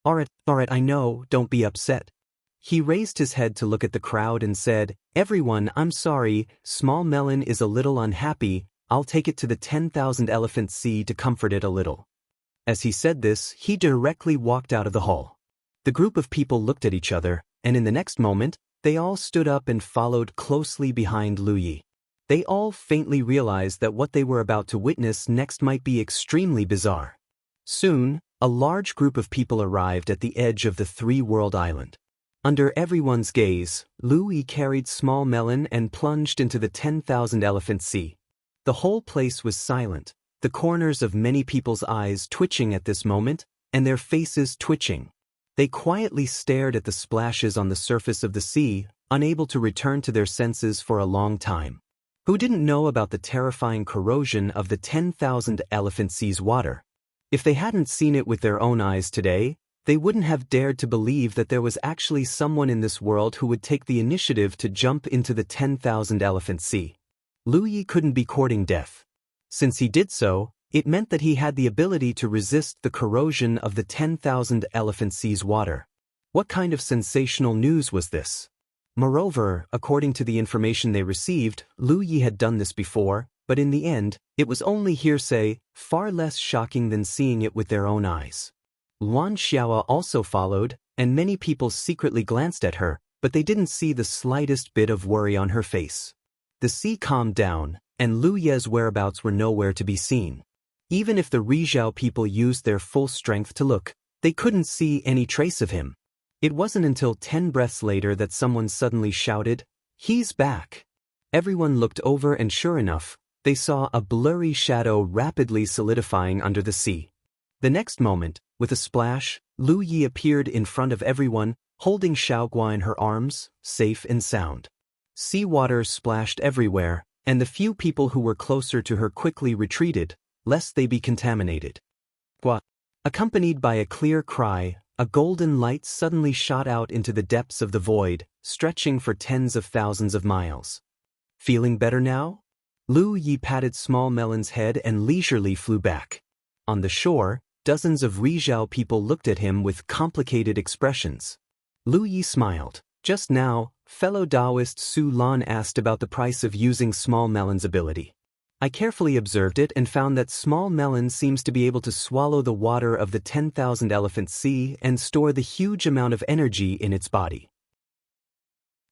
A: Alright, I know, don't be upset." He raised his head to look at the crowd and said, "Everyone, I'm sorry, Small Melon is a little unhappy, I'll take it to the 10,000 Elephant Sea to comfort it a little." As he said this, he directly walked out of the hall. The group of people looked at each other, and in the next moment, they all stood up and followed closely behind Lu Yi. They all faintly realized that what they were about to witness next might be extremely bizarre. Soon, a large group of people arrived at the edge of the three-world island. Under everyone's gaze, Lu Yi carried Small Melon and plunged into the 10,000 Elephant Sea. The whole place was silent, the corners of many people's eyes twitching at this moment, and their faces twitching. They quietly stared at the splashes on the surface of the sea, unable to return to their senses for a long time. Who didn't know about the terrifying corrosion of the 10,000 Elephant Sea's water? If they hadn't seen it with their own eyes today, They wouldn't have dared to believe that there was actually someone in this world who would take the initiative to jump into the 10,000 Elephant Sea. Lu Yi couldn't be courting death. Since he did so, it meant that he had the ability to resist the corrosion of the 10,000 Elephant Sea's water. What kind of sensational news was this? Moreover, according to the information they received, Lu Yi had done this before, but in the end, it was only hearsay, far less shocking than seeing it with their own eyes. Luan Xiaoa also followed, and many people secretly glanced at her, but they didn't see the slightest bit of worry on her face. The sea calmed down, and Lu Ye's whereabouts were nowhere to be seen. Even if the Rizhao people used their full strength to look, they couldn't see any trace of him. It wasn't until 10 breaths later that someone suddenly shouted, "He's back!" Everyone looked over and sure enough, they saw a blurry shadow rapidly solidifying under the sea. The next moment, with a splash, Lu Yi appeared in front of everyone, holding Xiaoguo in her arms, safe and sound. Seawater splashed everywhere, and the few people who were closer to her quickly retreated, lest they be contaminated. Accompanied by a clear cry, a golden light suddenly shot out into the depths of the void, stretching for tens of thousands of miles. Feeling better now? Lu Yi patted Small Melon's head and leisurely flew back. On the shore, dozens of Rizhao people looked at him with complicated expressions. Lu Yi smiled. Just now, fellow Taoist Su Lan asked about the price of using Small Melon's ability. I carefully observed it and found that Small Melon seems to be able to swallow the water of the 10,000 Elephant Sea and store the huge amount of energy in its body.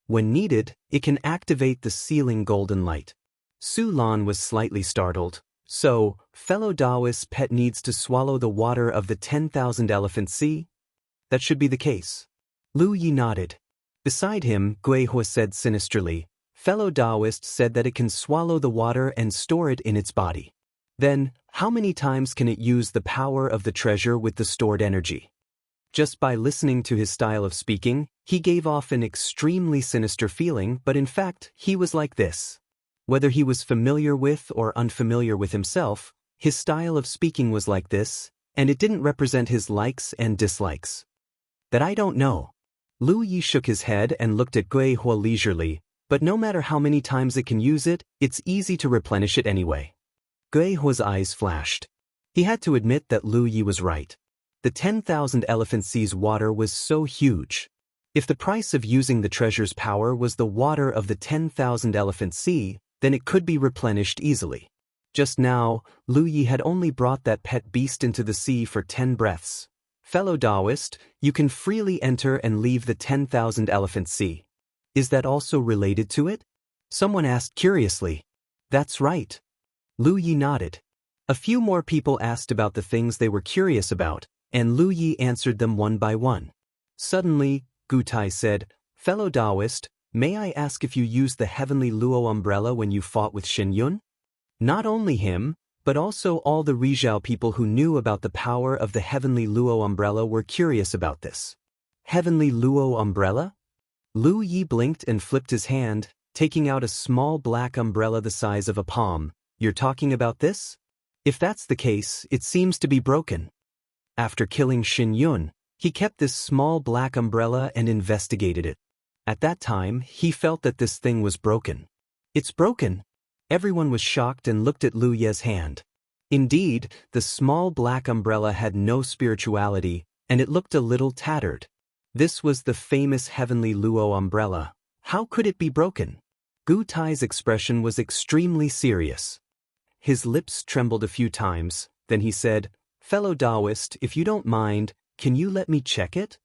A: When needed, it can activate the sealing golden light. Su Lan was slightly startled. So, fellow Taoist's pet needs to swallow the water of the 10,000 Elephant Sea? That should be the case. Lu Yi nodded. Beside him, Gui Hua said sinisterly, fellow Taoist said that it can swallow the water and store it in its body. Then, how many times can it use the power of the treasure with the stored energy? Just by listening to his style of speaking, he gave off an extremely sinister feeling, but in fact, he was like this. Whether he was familiar with or unfamiliar with himself, his style of speaking was like this, and it didn't represent his likes and dislikes. That I don't know. Lu Yi shook his head and looked at Gui Hua leisurely, but no matter how many times it can use it, it's easy to replenish it anyway. Gui Hua's eyes flashed. He had to admit that Lu Yi was right. The 10,000 Elephant Sea's water was so huge. If the price of using the treasure's power was the water of the 10,000 Elephant Sea, then it could be replenished easily. Just now, Lu Yi had only brought that pet beast into the sea for 10 breaths. Fellow Taoist, you can freely enter and leave the 10,000 Elephant Sea. Is that also related to it? Someone asked curiously. That's right. Lu Yi nodded. A few more people asked about the things they were curious about, and Lu Yi answered them one by one. Suddenly, Gu Tai said, fellow Taoist, may I ask if you used the heavenly Luo umbrella when you fought with Shen Yun? Not only him, but also all the Rizhao people who knew about the power of the heavenly Luo umbrella were curious about this. Heavenly Luo umbrella? Lu Yi blinked and flipped his hand, taking out a small black umbrella the size of a palm. You're talking about this? If that's the case, it seems to be broken. After killing Shen Yun, he kept this small black umbrella and investigated it. At that time, he felt that this thing was broken. It's broken. Everyone was shocked and looked at Lu Ye's hand. Indeed, the small black umbrella had no spirituality, and it looked a little tattered. This was the famous heavenly Luo umbrella. How could it be broken? Gu Tai's expression was extremely serious. His lips trembled a few times, then he said, fellow Taoist, if you don't mind, can you let me check it?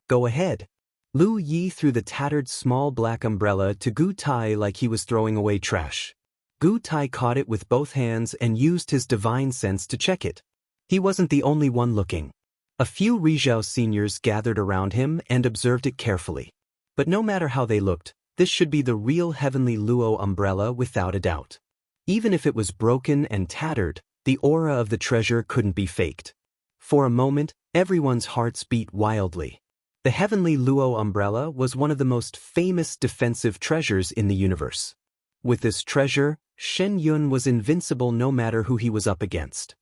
A: Go ahead. Lu Yi threw the tattered small black umbrella to Gu Tai like he was throwing away trash. Gu Tai caught it with both hands and used his divine sense to check it. He wasn't the only one looking. A few Rizhao seniors gathered around him and observed it carefully. But no matter how they looked, this should be the real heavenly Luo umbrella without a doubt. Even if it was broken and tattered, the aura of the treasure couldn't be faked. For a moment, everyone's hearts beat wildly. The heavenly Luo umbrella was one of the most famous defensive treasures in the universe. With this treasure, Shen Yun was invincible no matter who he was up against.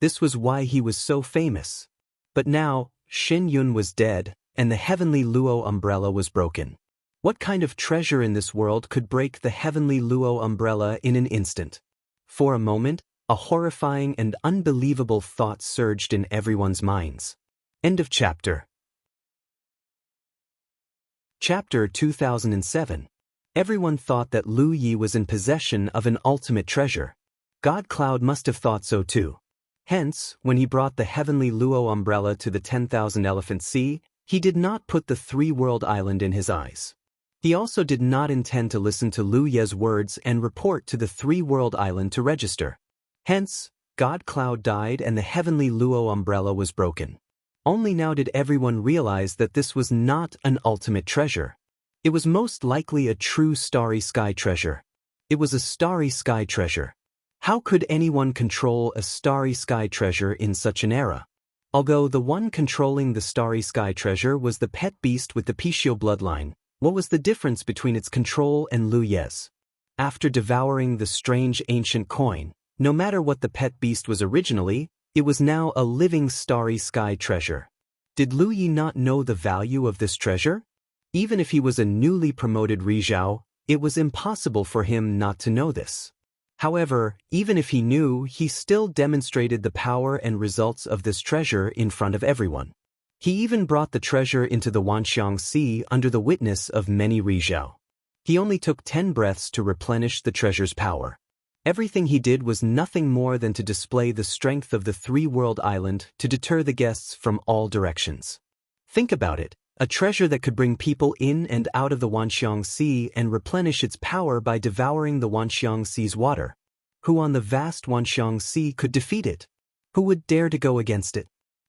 A: This was why he was so famous. But now, Shin Yun was dead, and the heavenly Luo umbrella was broken. What kind of treasure in this world could break the heavenly Luo umbrella in an instant? For a moment, a horrifying and unbelievable thought surged in everyone's minds. End of chapter. Chapter 2007. Everyone thought that Lu Yi was in possession of an ultimate treasure. God Cloud must have thought so too. Hence, when he brought the heavenly Luo umbrella to the 10,000 Elephant Sea, he did not put the three-world island in his eyes. He also did not intend to listen to Lu Ye's words and report to the three-world island to register. Hence, God Cloud died and the heavenly Luo umbrella was broken. Only now did everyone realize that this was not an ultimate treasure. It was most likely a true starry sky treasure. It was a starry sky treasure. How could anyone control a starry sky treasure in such an era? Although the one controlling the starry sky treasure was the pet beast with the Pishio bloodline, what was the difference between its control and Lu Ye's? After devouring the strange ancient coin, no matter what the pet beast was originally, it was now a living starry sky treasure. Did Lu Yi not know the value of this treasure? Even if he was a newly promoted Rizhao, it was impossible for him not to know this. However, even if he knew, he still demonstrated the power and results of this treasure in front of everyone. He even brought the treasure into the Wanxiang Sea under the witness of many Rizhao. He only took 10 breaths to replenish the treasure's power. Everything he did was nothing more than to display the strength of the three-world island to deter the guests from all directions. Think about it, a treasure that could bring people in and out of the Wanxiang Sea and replenish its power by devouring the Wanxiang Sea's water. Who on the vast Wanxiang Sea could defeat it? Who would dare to go against it?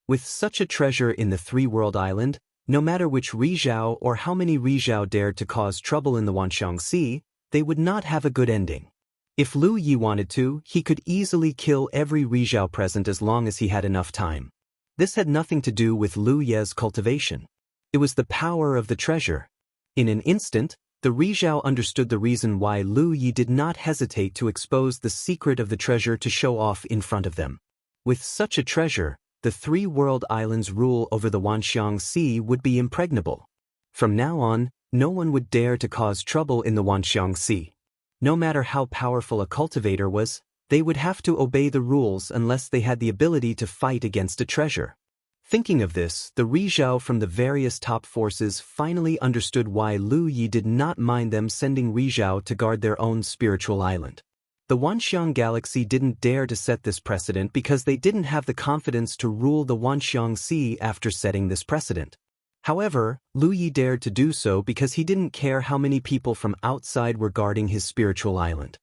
A: With such a treasure in the three-world island, no matter which Rizhao or how many Rizhao dared to cause trouble in the Wanxiang Sea, they would not have a good ending. If Lu Yi wanted to, he could easily kill every Rizhao present as long as he had enough time. This had nothing to do with Lu Ye's cultivation. It was the power of the treasure. In an instant, the Rizhao understood the reason why Lu Yi did not hesitate to expose the secret of the treasure to show off in front of them. With such a treasure, the three-world island's rule over the Wanxiang Sea would be impregnable. From now on, no one would dare to cause trouble in the Wanxiang Sea. No matter how powerful a cultivator was, they would have to obey the rules unless they had the ability to fight against a treasure. Thinking of this, the Rizhao from the various top forces finally understood why Lu Yi did not mind them sending Rizhao to guard their own spiritual island. The Wanxiang Galaxy didn't dare to set this precedent because they didn't have the confidence to rule the Wanxiang Sea after setting this precedent. However, Lu Yi dared to do so because he didn't care how many people from outside were guarding his spiritual island.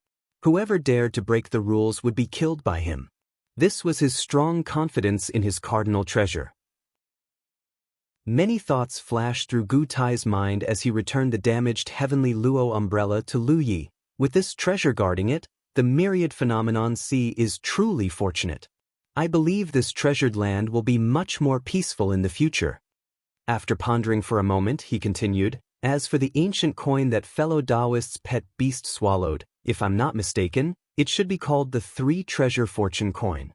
A: Whoever dared to break the rules would be killed by him. This was his strong confidence in his cardinal treasure. Many thoughts flashed through Gu Tai's mind as he returned the damaged heavenly Luo umbrella to Lu Yi. With this treasure guarding it, the myriad phenomenon sea is truly fortunate. I believe this treasured land will be much more peaceful in the future. After pondering for a moment, he continued, as for the ancient coin that fellow Taoist's pet beast swallowed, if I'm not mistaken, it should be called the three-treasure fortune coin.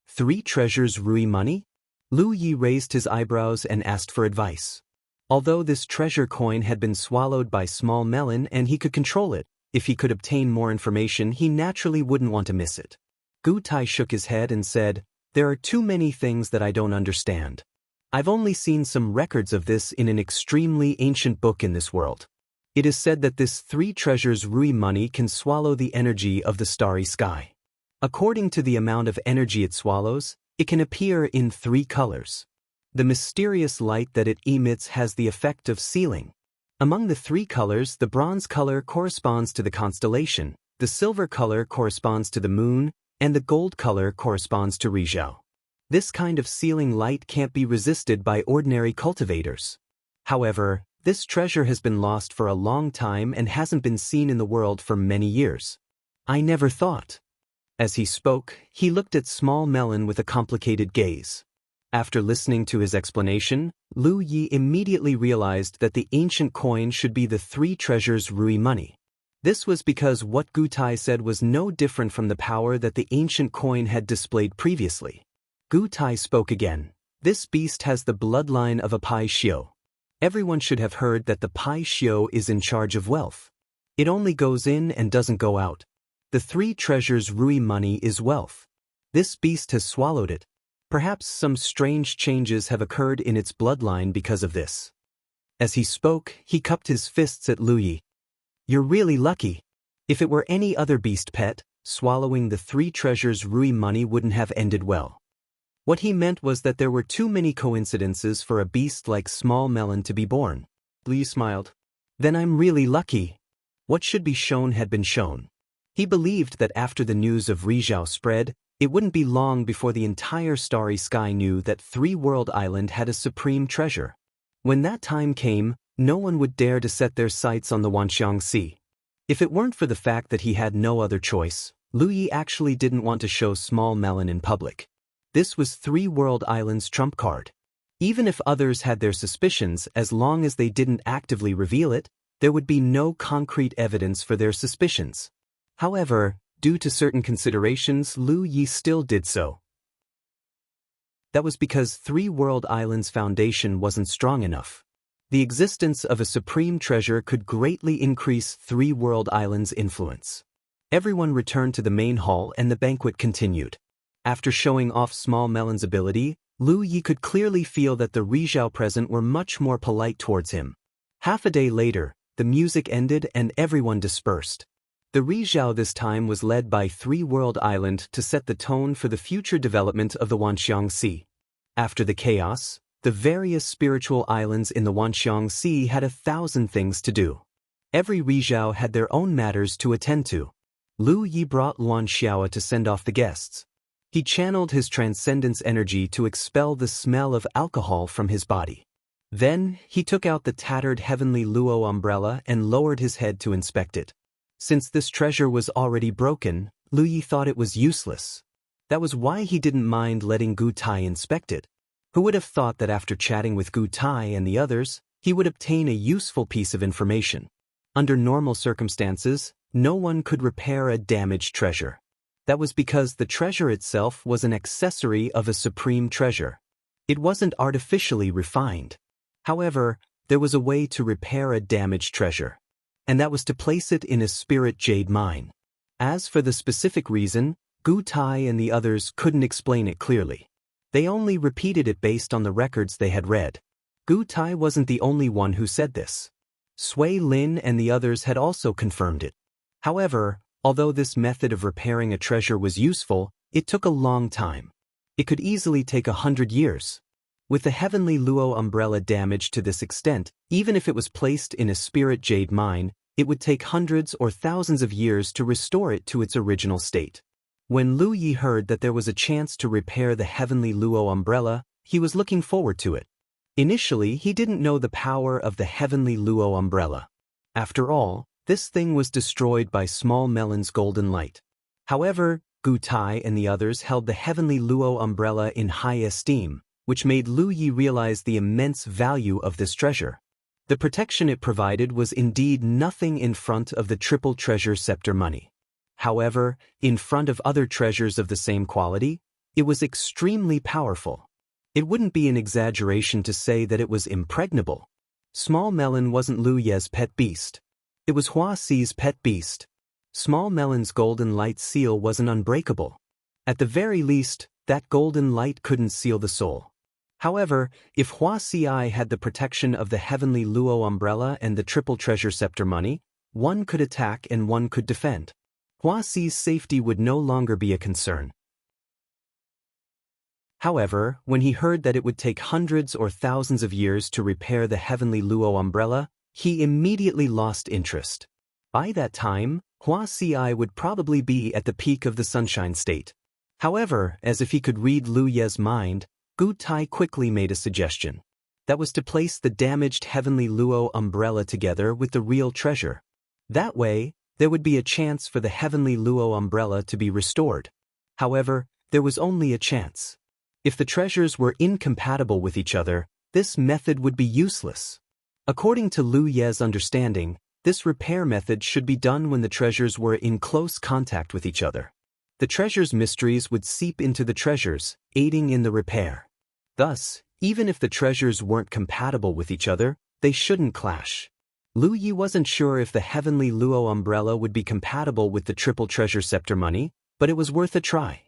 A: 3 treasures Rui money? Lu Yi raised his eyebrows and asked for advice. Although this treasure coin had been swallowed by Small Melon and he could control it, if he could obtain more information he naturally wouldn't want to miss it. Gu Tai shook his head and said, there are too many things that I don't understand. I've only seen some records of this in an extremely ancient book in this world. It is said that this 3 treasures Rui money can swallow the energy of the starry sky. According to the amount of energy it swallows, it can appear in 3 colors. The mysterious light that it emits has the effect of sealing. Among the 3 colors, the bronze color corresponds to the constellation, the silver color corresponds to the moon, and the gold color corresponds to Rizhao. This kind of sealing light can't be resisted by ordinary cultivators. However, this treasure has been lost for a long time and hasn't been seen in the world for many years. I never thought. As he spoke, he looked at Small Melon with a complicated gaze. After listening to his explanation, Lu Yi immediately realized that the ancient coin should be the 3 treasures Rui money. This was because what Gu Tai said was no different from the power that the ancient coin had displayed previously. Gu Tai spoke again. This beast has the bloodline of a Pai Xiu. Everyone should have heard that the Pai Xiu is in charge of wealth. It only goes in and doesn't go out. The 3 treasures Rui money is wealth. This beast has swallowed it. Perhaps some strange changes have occurred in its bloodline because of this. As he spoke, he cupped his fists at Lu Yi. You're really lucky. If it were any other beast pet, swallowing the 3 treasures Rui money wouldn't have ended well. What he meant was that there were too many coincidences for a beast like Small Melon to be born. Lu Yi smiled. Then I'm really lucky. What should be shown had been shown. He believed that after the news of Rizhao spread, it wouldn't be long before the entire starry sky knew that 3 World Island had a supreme treasure. When that time came, no one would dare to set their sights on the Wanxiang Sea. If it weren't for the fact that he had no other choice, Lu Yi actually didn't want to show Small Melon in public. This was 3 World Islands' trump card. Even if others had their suspicions, as long as they didn't actively reveal it, there would be no concrete evidence for their suspicions. However, due to certain considerations, Lu Yi still did so. That was because 3 World Islands' foundation wasn't strong enough. The existence of a supreme treasure could greatly increase 3 World Islands' influence. Everyone returned to the main hall and the banquet continued. After showing off Small Melon's ability, Lu Yi could clearly feel that the Rizhao present were much more polite towards him. Half a day later, the music ended and everyone dispersed. The Rizhao this time was led by 3 World Island to set the tone for the future development of the Wanxiang Sea. After the chaos, the various spiritual islands in the Wanxiang Sea had 1,000 things to do. Every Rizhao had their own matters to attend to. Lu Yi brought Luan Xiao to send off the guests. He channeled his transcendence energy to expel the smell of alcohol from his body. Then, he took out the tattered heavenly Luo umbrella and lowered his head to inspect it. Since this treasure was already broken, Lu Yi thought it was useless. That was why he didn't mind letting Gu Tai inspect it. Who would have thought that after chatting with Gu Tai and the others, he would obtain a useful piece of information? Under normal circumstances, no one could repair a damaged treasure. That was because the treasure itself was an accessory of a supreme treasure. It wasn't artificially refined. However, there was a way to repair a damaged treasure, and that was to place it in a spirit jade mine. As for the specific reason, Gu Tai and the others couldn't explain it clearly. They only repeated it based on the records they had read. Gu Tai wasn't the only one who said this. Sui Lin and the others had also confirmed it. However, although this method of repairing a treasure was useful, it took a long time. It could easily take 100 years. With the heavenly Luo umbrella damaged to this extent, even if it was placed in a spirit jade mine, it would take hundreds or thousands of years to restore it to its original state. When Lu Yi heard that there was a chance to repair the heavenly Luo umbrella, he was looking forward to it. Initially, he didn't know the power of the heavenly Luo umbrella. After all, this thing was destroyed by Small Melon's golden light. However, Gu Tai and the others held the heavenly Luo umbrella in high esteem, which made Lu Yi realize the immense value of this treasure. The protection it provided was indeed nothing in front of the triple treasure scepter money. However, in front of other treasures of the same quality, it was extremely powerful. It wouldn't be an exaggeration to say that it was impregnable. Small Melon wasn't Lu Ye's pet beast. It was Hua Xi's pet beast. Small Melon's golden light seal wasn't unbreakable. At the very least, that golden light couldn't seal the soul. However, if Hua Xi had the protection of the heavenly Luo umbrella and the triple treasure scepter money, one could attack and one could defend. Hua Xi's safety would no longer be a concern. However, when he heard that it would take hundreds or thousands of years to repair the heavenly Luo umbrella, he immediately lost interest. By that time, Hua Xi would probably be at the peak of the sunshine state. However, as if he could read Lu Ye's mind, Gu Tai quickly made a suggestion. That was to place the damaged heavenly Luo umbrella together with the real treasure. That way, there would be a chance for the heavenly Luo umbrella to be restored. However, there was only a chance. If the treasures were incompatible with each other, this method would be useless. According to Lu Ye's understanding, this repair method should be done when the treasures were in close contact with each other. The treasure's mysteries would seep into the treasures, aiding in the repair. Thus, even if the treasures weren't compatible with each other, they shouldn't clash. Lu Yi wasn't sure if the heavenly Luo umbrella would be compatible with the triple treasure scepter money, but it was worth a try.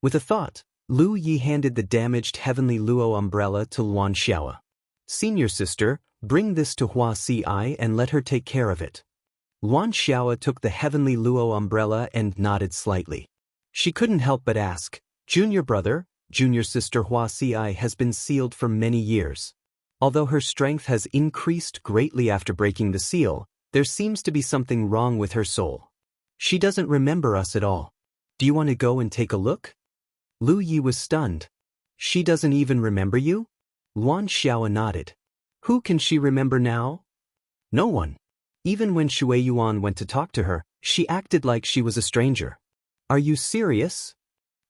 A: With a thought, Lu Yi handed the damaged heavenly Luo umbrella to Luan Xiaoa. "Senior sister, bring this to Hua Si and let her take care of it." Luan Xiaoa took the heavenly Luo umbrella and nodded slightly. She couldn't help but ask, "Junior brother, junior sister Hua Si has been sealed for many years. Although her strength has increased greatly after breaking the seal, there seems to be something wrong with her soul. She doesn't remember us at all. Do you want to go and take a look?" Lu Yi was stunned. "She doesn't even remember you?" Luan Xiaoa nodded. "Who can she remember now?" "No one. Even when Shui Yuan went to talk to her, she acted like she was a stranger." "Are you serious?"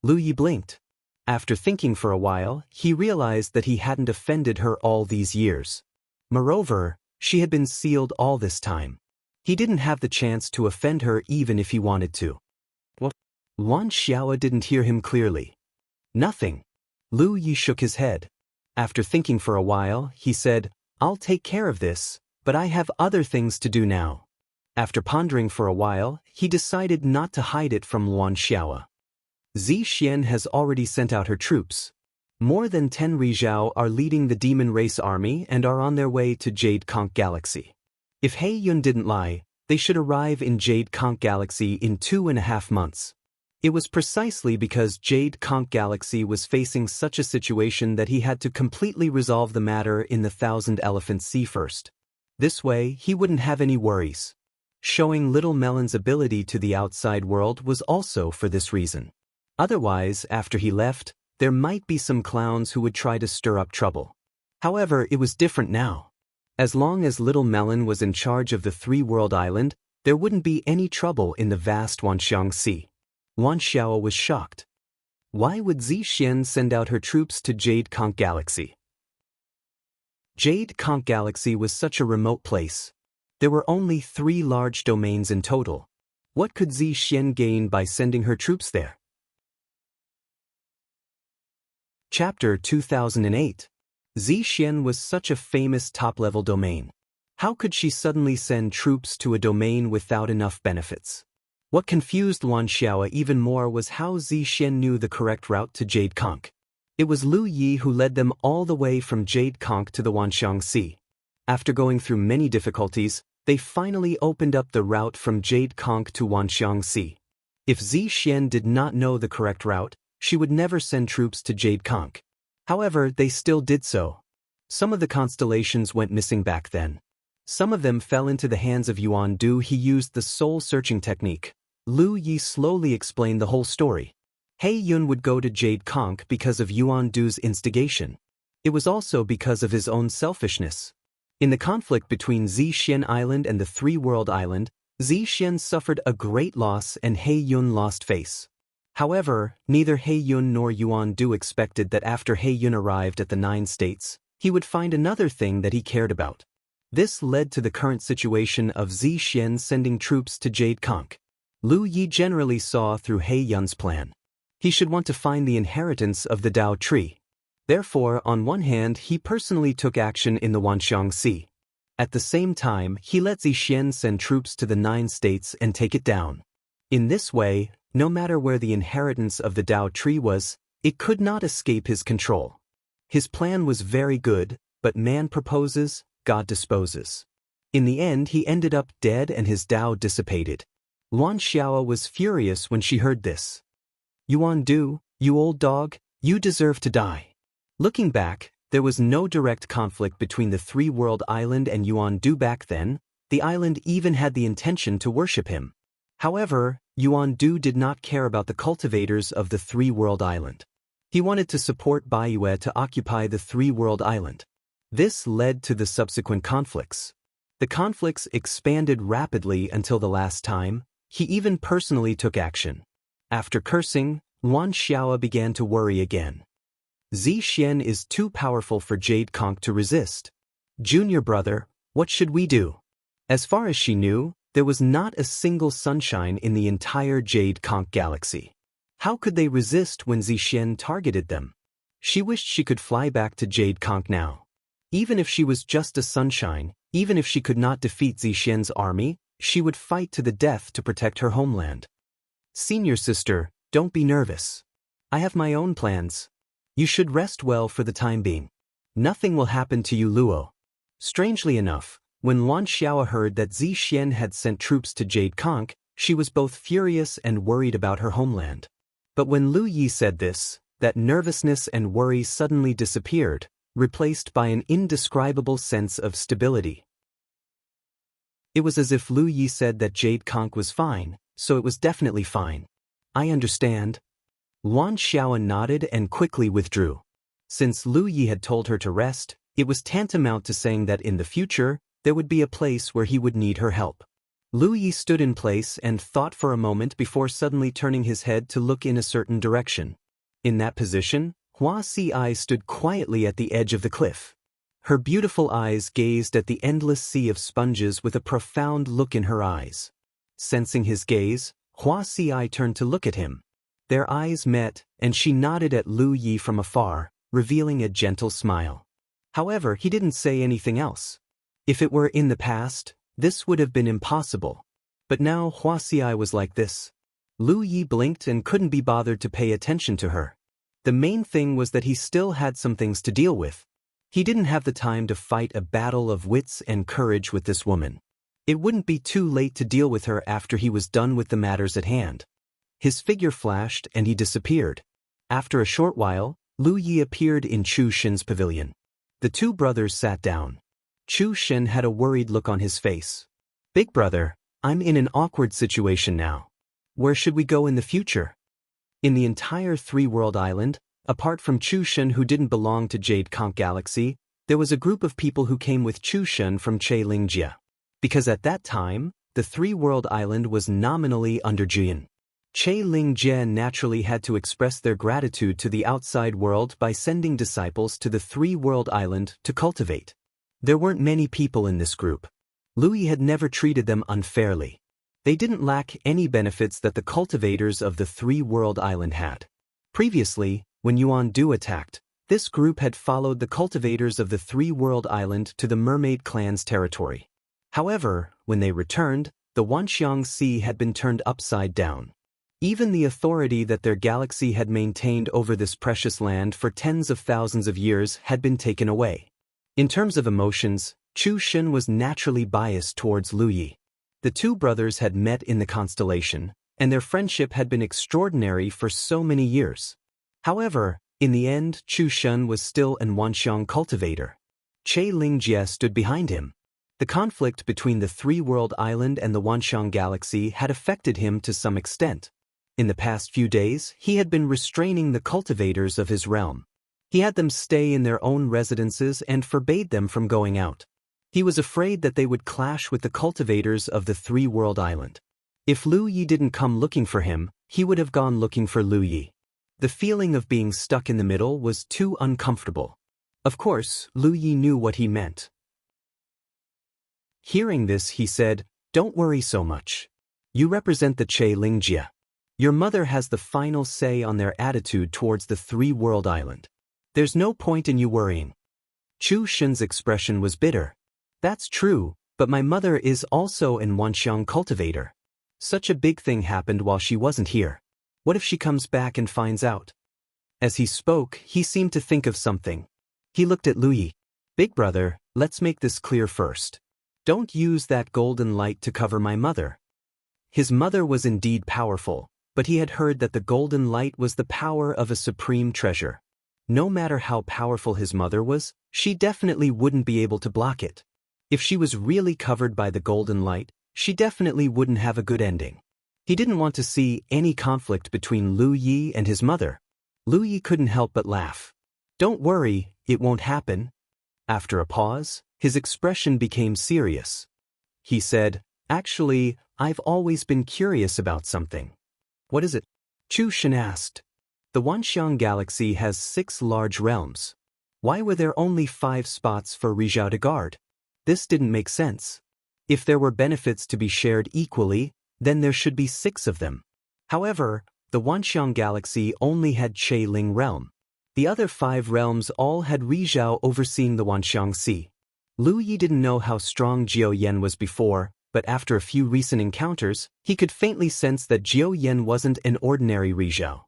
A: Lu Yi blinked. After thinking for a while, he realized that he hadn't offended her all these years. Moreover, she had been sealed all this time. He didn't have the chance to offend her even if he wanted to. What? Luan Xiaoa didn't hear him clearly. "Nothing." Lu Yi shook his head. After thinking for a while, he said, "I'll take care of this, but I have other things to do now." After pondering for a while, he decided not to hide it from Luan Xiaoa. Zi Xian has already sent out her troops. More than 10 Rizhao are leading the demon race army and are on their way to Jade Conch Galaxy. If He Yun didn't lie, they should arrive in Jade Conch Galaxy in 2.5 months. It was precisely because Jade Conch Galaxy was facing such a situation that he had to completely resolve the matter in the Thousand Elephant Sea first. This way, he wouldn't have any worries. Showing Little Melon's ability to the outside world was also for this reason. Otherwise, after he left, there might be some clowns who would try to stir up trouble. However, it was different now. As long as Little Melon was in charge of the Three-World Island, there wouldn't be any trouble in the vast Wanxiang Sea. Luan Xiaoa was shocked. Why would Zi Xian send out her troops to Jade Conch Galaxy? Jade Conch Galaxy was such a remote place. There were only 3 large domains in total. What could Zi Xian gain by sending her troops there? Chapter 2008. Zi Xian was such a famous top-level domain. How could she suddenly send troops to a domain without enough benefits? What confused Luan Xiaoa even more was how Zi Xian knew the correct route to Jade Conch. It was Lu Yi who led them all the way from Jade Conch to the Wanxiang Sea. After going through many difficulties, they finally opened up the route from Jade Conch to Wanxiang Sea. If Zi Xian did not know the correct route, she would never send troops to Jade Conch. However, they still did so. Some of the constellations went missing back then. Some of them fell into the hands of Yuan Du. He used the soul-searching technique. Lu Yi slowly explained the whole story. He Yun would go to Jade Conch because of Yuan Du's instigation. It was also because of his own selfishness. In the conflict between Zi Xian Island and the Three-World Island, Zi Xian suffered a great loss and He Yun lost face. However, neither He Yun nor Yuan Du expected that after He Yun arrived at the 9 states, he would find another thing that he cared about. This led to the current situation of Zi Xian sending troops to Jade Conch. Lu Yi generally saw through He Yun's plan. He should want to find the inheritance of the Dao tree. Therefore, on one hand, he personally took action in the Wanxiang Sea. At the same time, he let Zi Xian send troops to the 9 states and take it down. In this way, no matter where the inheritance of the Dao tree was, it could not escape his control. His plan was very good, but man proposes, God disposes. In the end, he ended up dead and his Dao dissipated. Luan Xiaoa was furious when she heard this. Yuan Du, you old dog, you deserve to die. Looking back, there was no direct conflict between the Three-World Island and Yuan Du back then. The island even had the intention to worship him. However, Yuan Du did not care about the cultivators of the Three-World Island. He wanted to support Baiyue to occupy the Three-World Island. This led to the subsequent conflicts. The conflicts expanded rapidly until the last time. He even personally took action. After cursing, Luan Xiaoa began to worry again. Zi Xian is too powerful for Jade Conch to resist. Junior brother, what should we do? As far as she knew, there was not a single sunshine in the entire Jade Conch Galaxy. How could they resist when Zi Xian targeted them? She wished she could fly back to Jade Conch now. Even if she was just a sunshine, even if she could not defeat Zixian's army, she would fight to the death to protect her homeland. Senior sister, don't be nervous. I have my own plans. You should rest well for the time being. Nothing will happen to you, Luo. Strangely enough, when Luan Xiao heard that Zixian had sent troops to Jade Conch, she was both furious and worried about her homeland. But when Lu Yi said this, that nervousness and worry suddenly disappeared, replaced by an indescribable sense of stability. It was as if Lu Yi said that Jade Conch was fine, so it was definitely fine. I understand. Luan Xiao nodded and quickly withdrew. Since Lu Yi had told her to rest, it was tantamount to saying that in the future, there would be a place where he would need her help. Lu Yi stood in place and thought for a moment before suddenly turning his head to look in a certain direction. In that position, Hua Si stood quietly at the edge of the cliff. Her beautiful eyes gazed at the endless sea of sponges with a profound look in her eyes. Sensing his gaze, Hua Si turned to look at him. Their eyes met, and she nodded at Lu Yi from afar, revealing a gentle smile. However, he didn't say anything else. If it were in the past, this would have been impossible. But now Hua Si was like this. Lu Yi blinked and couldn't be bothered to pay attention to her. The main thing was that he still had some things to deal with. He didn't have the time to fight a battle of wits and courage with this woman. It wouldn't be too late to deal with her after he was done with the matters at hand. His figure flashed and he disappeared. After a short while, Lu Yi appeared in Chu Shen's pavilion. The two brothers sat down. Chu Shen had a worried look on his face. Big brother, I'm in an awkward situation now. Where should we go in the future? In the entire three-world island, apart from Chu Shen who didn't belong to Jade Conch Galaxy, there was a group of people who came with Chu Shen from Lingzhia. Because at that time, the three-world island was nominally under Jian. Lingzhia naturally had to express their gratitude to the outside world by sending disciples to the three-world island to cultivate. There weren't many people in this group. Lu Yi had never treated them unfairly. They didn't lack any benefits that the cultivators of the three-world island had. Previously, when Yuan Du attacked, this group had followed the cultivators of the three-world island to the Mermaid Clan's territory. However, when they returned, the Wanxiang Sea had been turned upside down. Even the authority that their galaxy had maintained over this precious land for tens of thousands of years had been taken away. In terms of emotions, Chu Shen was naturally biased towards Lu Yi. The two brothers had met in the constellation, and their friendship had been extraordinary for so many years. However, in the end, Chu Shen was still an Wanxiang cultivator. Lingzhia stood behind him. The conflict between the three-world island and the Wanxiang galaxy had affected him to some extent. In the past few days, he had been restraining the cultivators of his realm. He had them stay in their own residences and forbade them from going out. He was afraid that they would clash with the cultivators of the three-world island. If Lu Yi didn't come looking for him, he would have gone looking for Lu Yi. The feeling of being stuck in the middle was too uncomfortable. Of course, Lu Yi knew what he meant. Hearing this, he said, "Don't worry so much. You represent the Lingzhia. Your mother has the final say on their attitude towards the three-world island. There's no point in you worrying." Chu Shen's expression was bitter. "That's true, but my mother is also an Wanxiang cultivator. Such a big thing happened while she wasn't here. What if she comes back and finds out?" As he spoke, he seemed to think of something. He looked at Lu Yi. "Big brother, let's make this clear first. Don't use that golden light to cover my mother." His mother was indeed powerful, but he had heard that the golden light was the power of a supreme treasure. No matter how powerful his mother was, she definitely wouldn't be able to block it. If she was really covered by the golden light, she definitely wouldn't have a good ending. He didn't want to see any conflict between Lu Yi and his mother. Lu Yi couldn't help but laugh. "Don't worry, it won't happen." After a pause, his expression became serious. He said, "Actually, I've always been curious about something." "What is it?" Chu Shen asked. "The Wanxiang galaxy has 6 large realms. Why were there only 5 spots for Rizhao to guard? This didn't make sense. If there were benefits to be shared equally, then there should be 6 of them. However, the Wanxiang galaxy only had Ling realm. The other 5 realms all had Rizhao overseeing the Wanxiang Sea. Lu Yi didn't know how strong Jiao Yan was before, but after a few recent encounters, he could faintly sense that Jiao Yan wasn't an ordinary Rizhao.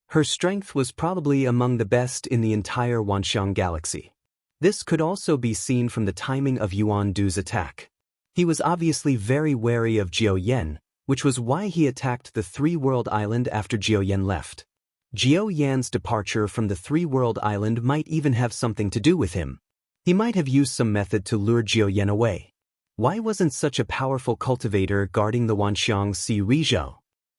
A: Her strength was probably among the best in the entire Wanxiang galaxy. This could also be seen from the timing of Yuan Du's attack. He was obviously very wary of Jiao Yan, which was why he attacked the Three-World Island after Jiao Yan left. Jiao Yan's departure from the Three-World Island might even have something to do with him. He might have used some method to lure Jiao Yan away. Why wasn't such a powerful cultivator guarding the Wanxiang Sea Rizhao?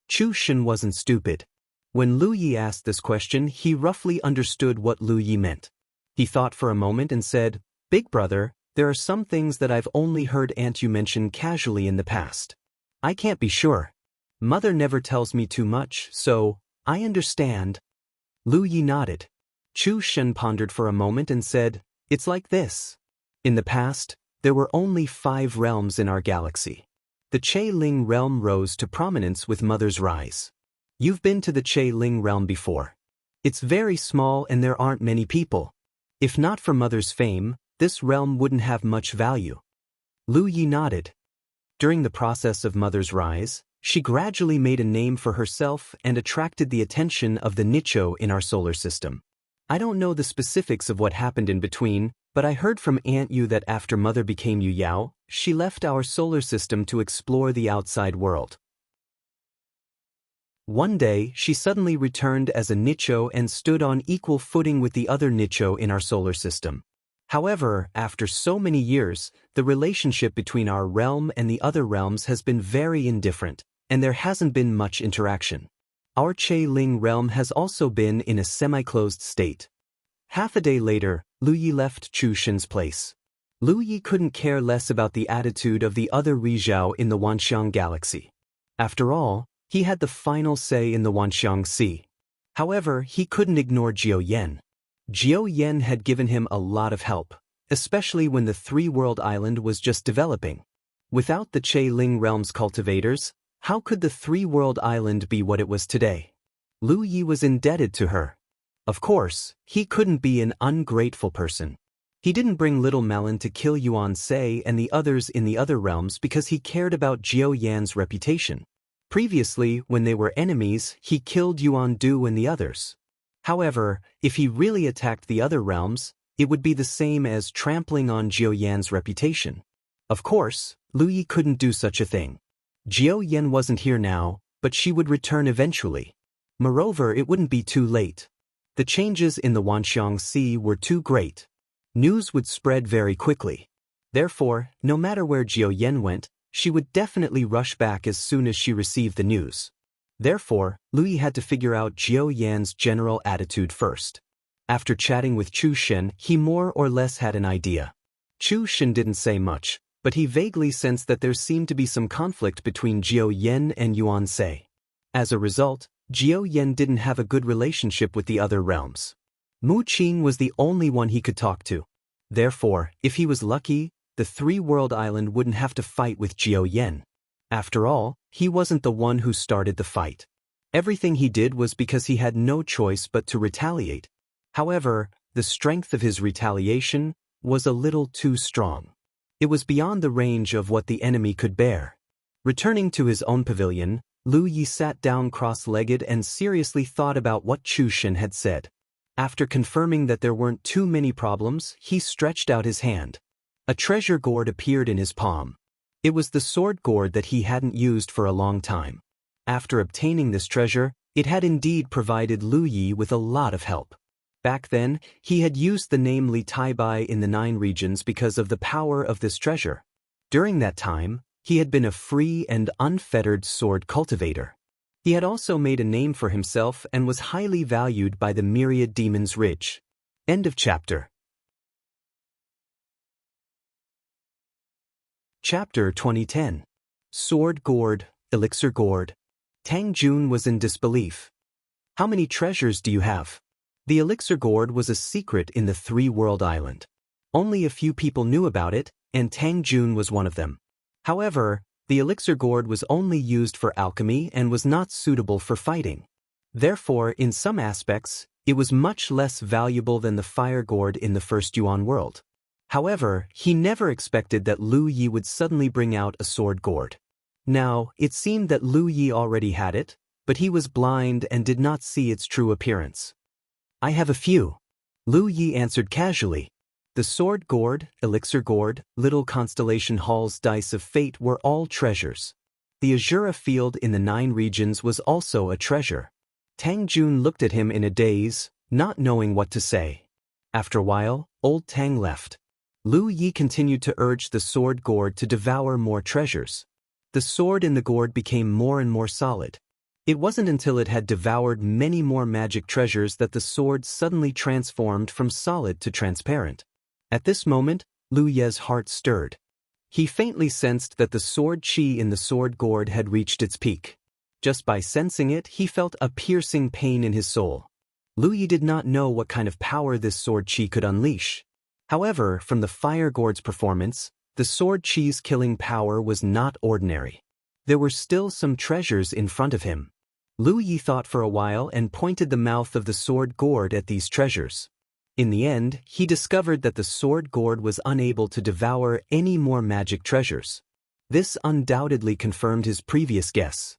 A: Chu Shen wasn't stupid. When Lu Yi asked this question, he roughly understood what Lu Yi meant. He thought for a moment and said, "Big brother, there are some things that I've only heard Aunt you mention casually in the past. I can't be sure. Mother never tells me too much, so I understand." Lu Yi nodded. Chu Shen pondered for a moment and said, "It's like this. In the past, there were only 5 realms in our galaxy. The Che Ling realm rose to prominence with Mother's rise. You've been to the Che Ling realm before. It's very small and there aren't many people. If not for Mother's fame, this realm wouldn't have much value." Lu Yi nodded. During the process of Mother's rise, she gradually made a name for herself and attracted the attention of the Nicho in our solar system. I don't know the specifics of what happened in between, but I heard from Aunt Yu that after Mother became Yu Yao, she left our solar system to explore the outside world. One day, she suddenly returned as a Nicho and stood on equal footing with the other Nicho in our solar system. However, after so many years, the relationship between our realm and the other realms has been very indifferent, and there hasn't been much interaction. Our Che Ling realm has also been in a semi-closed state. Half a day later, Lu Yi left Chu Shen's place. Lu Yi couldn't care less about the attitude of the other Rizhao in the Wanxiang galaxy. After all, he had the final say in the Wanxiang Sea. However, he couldn't ignore Jiao Yan. Jiao Yan had given him a lot of help, especially when the Three-World Island was just developing. Without the Che Ling realm's cultivators, how could the Three-World Island be what it was today? Lu Yi was indebted to her. Of course, he couldn't be an ungrateful person. He didn't bring Little Melon to kill Yuan Sei and the others in the other realms because he cared about Jiao Yan's reputation. Previously, when they were enemies, he killed Yuan Du and the others. However, if he really attacked the other realms, it would be the same as trampling on Jiao Yan's reputation. Of course, Lu Yi couldn't do such a thing. Jiao Yan wasn't here now, but she would return eventually. Moreover, it wouldn't be too late. The changes in the Wanxiang Sea were too great. News would spread very quickly. Therefore, no matter where Jiao Yan went, she would definitely rush back as soon as she received the news. Therefore, Lu Yi had to figure out Jiao Yan's general attitude first. After chatting with Chu Shen, he more or less had an idea. Chu Shen didn't say much, but he vaguely sensed that there seemed to be some conflict between Jiao Yan and Yuan Sei. As a result, Jiao Yan didn't have a good relationship with the other realms. Mu Qing was the only one he could talk to. Therefore, if he was lucky, the Three-World Island wouldn't have to fight with Jiao Yan. After all, he wasn't the one who started the fight. Everything he did was because he had no choice but to retaliate. However, the strength of his retaliation was a little too strong. It was beyond the range of what the enemy could bear. Returning to his own pavilion, Lu Yi sat down cross-legged and seriously thought about what Chu Shen had said. After confirming that there weren't too many problems, he stretched out his hand. A treasure gourd appeared in his palm. It was the sword gourd that he hadn't used for a long time. After obtaining this treasure, it had indeed provided Lu Yi with a lot of help. Back then, he had used the name Li Taibai in the 9 regions because of the power of this treasure. During that time, he had been a free and unfettered sword cultivator. He had also made a name for himself and was highly valued by the Myriad Demons Ridge. End of chapter. Chapter 2010. Sword Gourd, Elixir Gourd. Tang Jun was in disbelief. How many treasures do you have? The Elixir Gourd was a secret in the Three-World Island. Only a few people knew about it, and Tang Jun was one of them. However, the Elixir Gourd was only used for alchemy and was not suitable for fighting. Therefore, in some aspects, It was much less valuable than the fire gourd in the first Yuan world. However, he never expected that Lu Yi would suddenly bring out a sword gourd. Now, it seemed that Lu Yi already had it, but he was blind and did not see its true appearance. I have a few. Lu Yi answered casually. The sword gourd, elixir gourd, little constellation hall's dice of fate were all treasures. The Azura field in the 9 regions was also a treasure. Tang Jun looked at him in a daze, not knowing what to say. After a while, old Tang left. Lu Yi continued to urge the sword gourd to devour more treasures. The sword in the gourd became more and more solid. It wasn't until it had devoured many more magic treasures that the sword suddenly transformed from solid to transparent. At this moment, Lu Ye's heart stirred. He faintly sensed that the sword qi in the sword gourd had reached its peak. Just by sensing it, he felt a piercing pain in his soul. Lu Yi did not know what kind of power this sword qi could unleash. However, from the fire gourd's performance, the sword qi's killing power was not ordinary. There were still some treasures in front of him. Lu Yi thought for a while and pointed the mouth of the sword gourd at these treasures. In the end, he discovered that the sword gourd was unable to devour any more magic treasures. This undoubtedly confirmed his previous guess.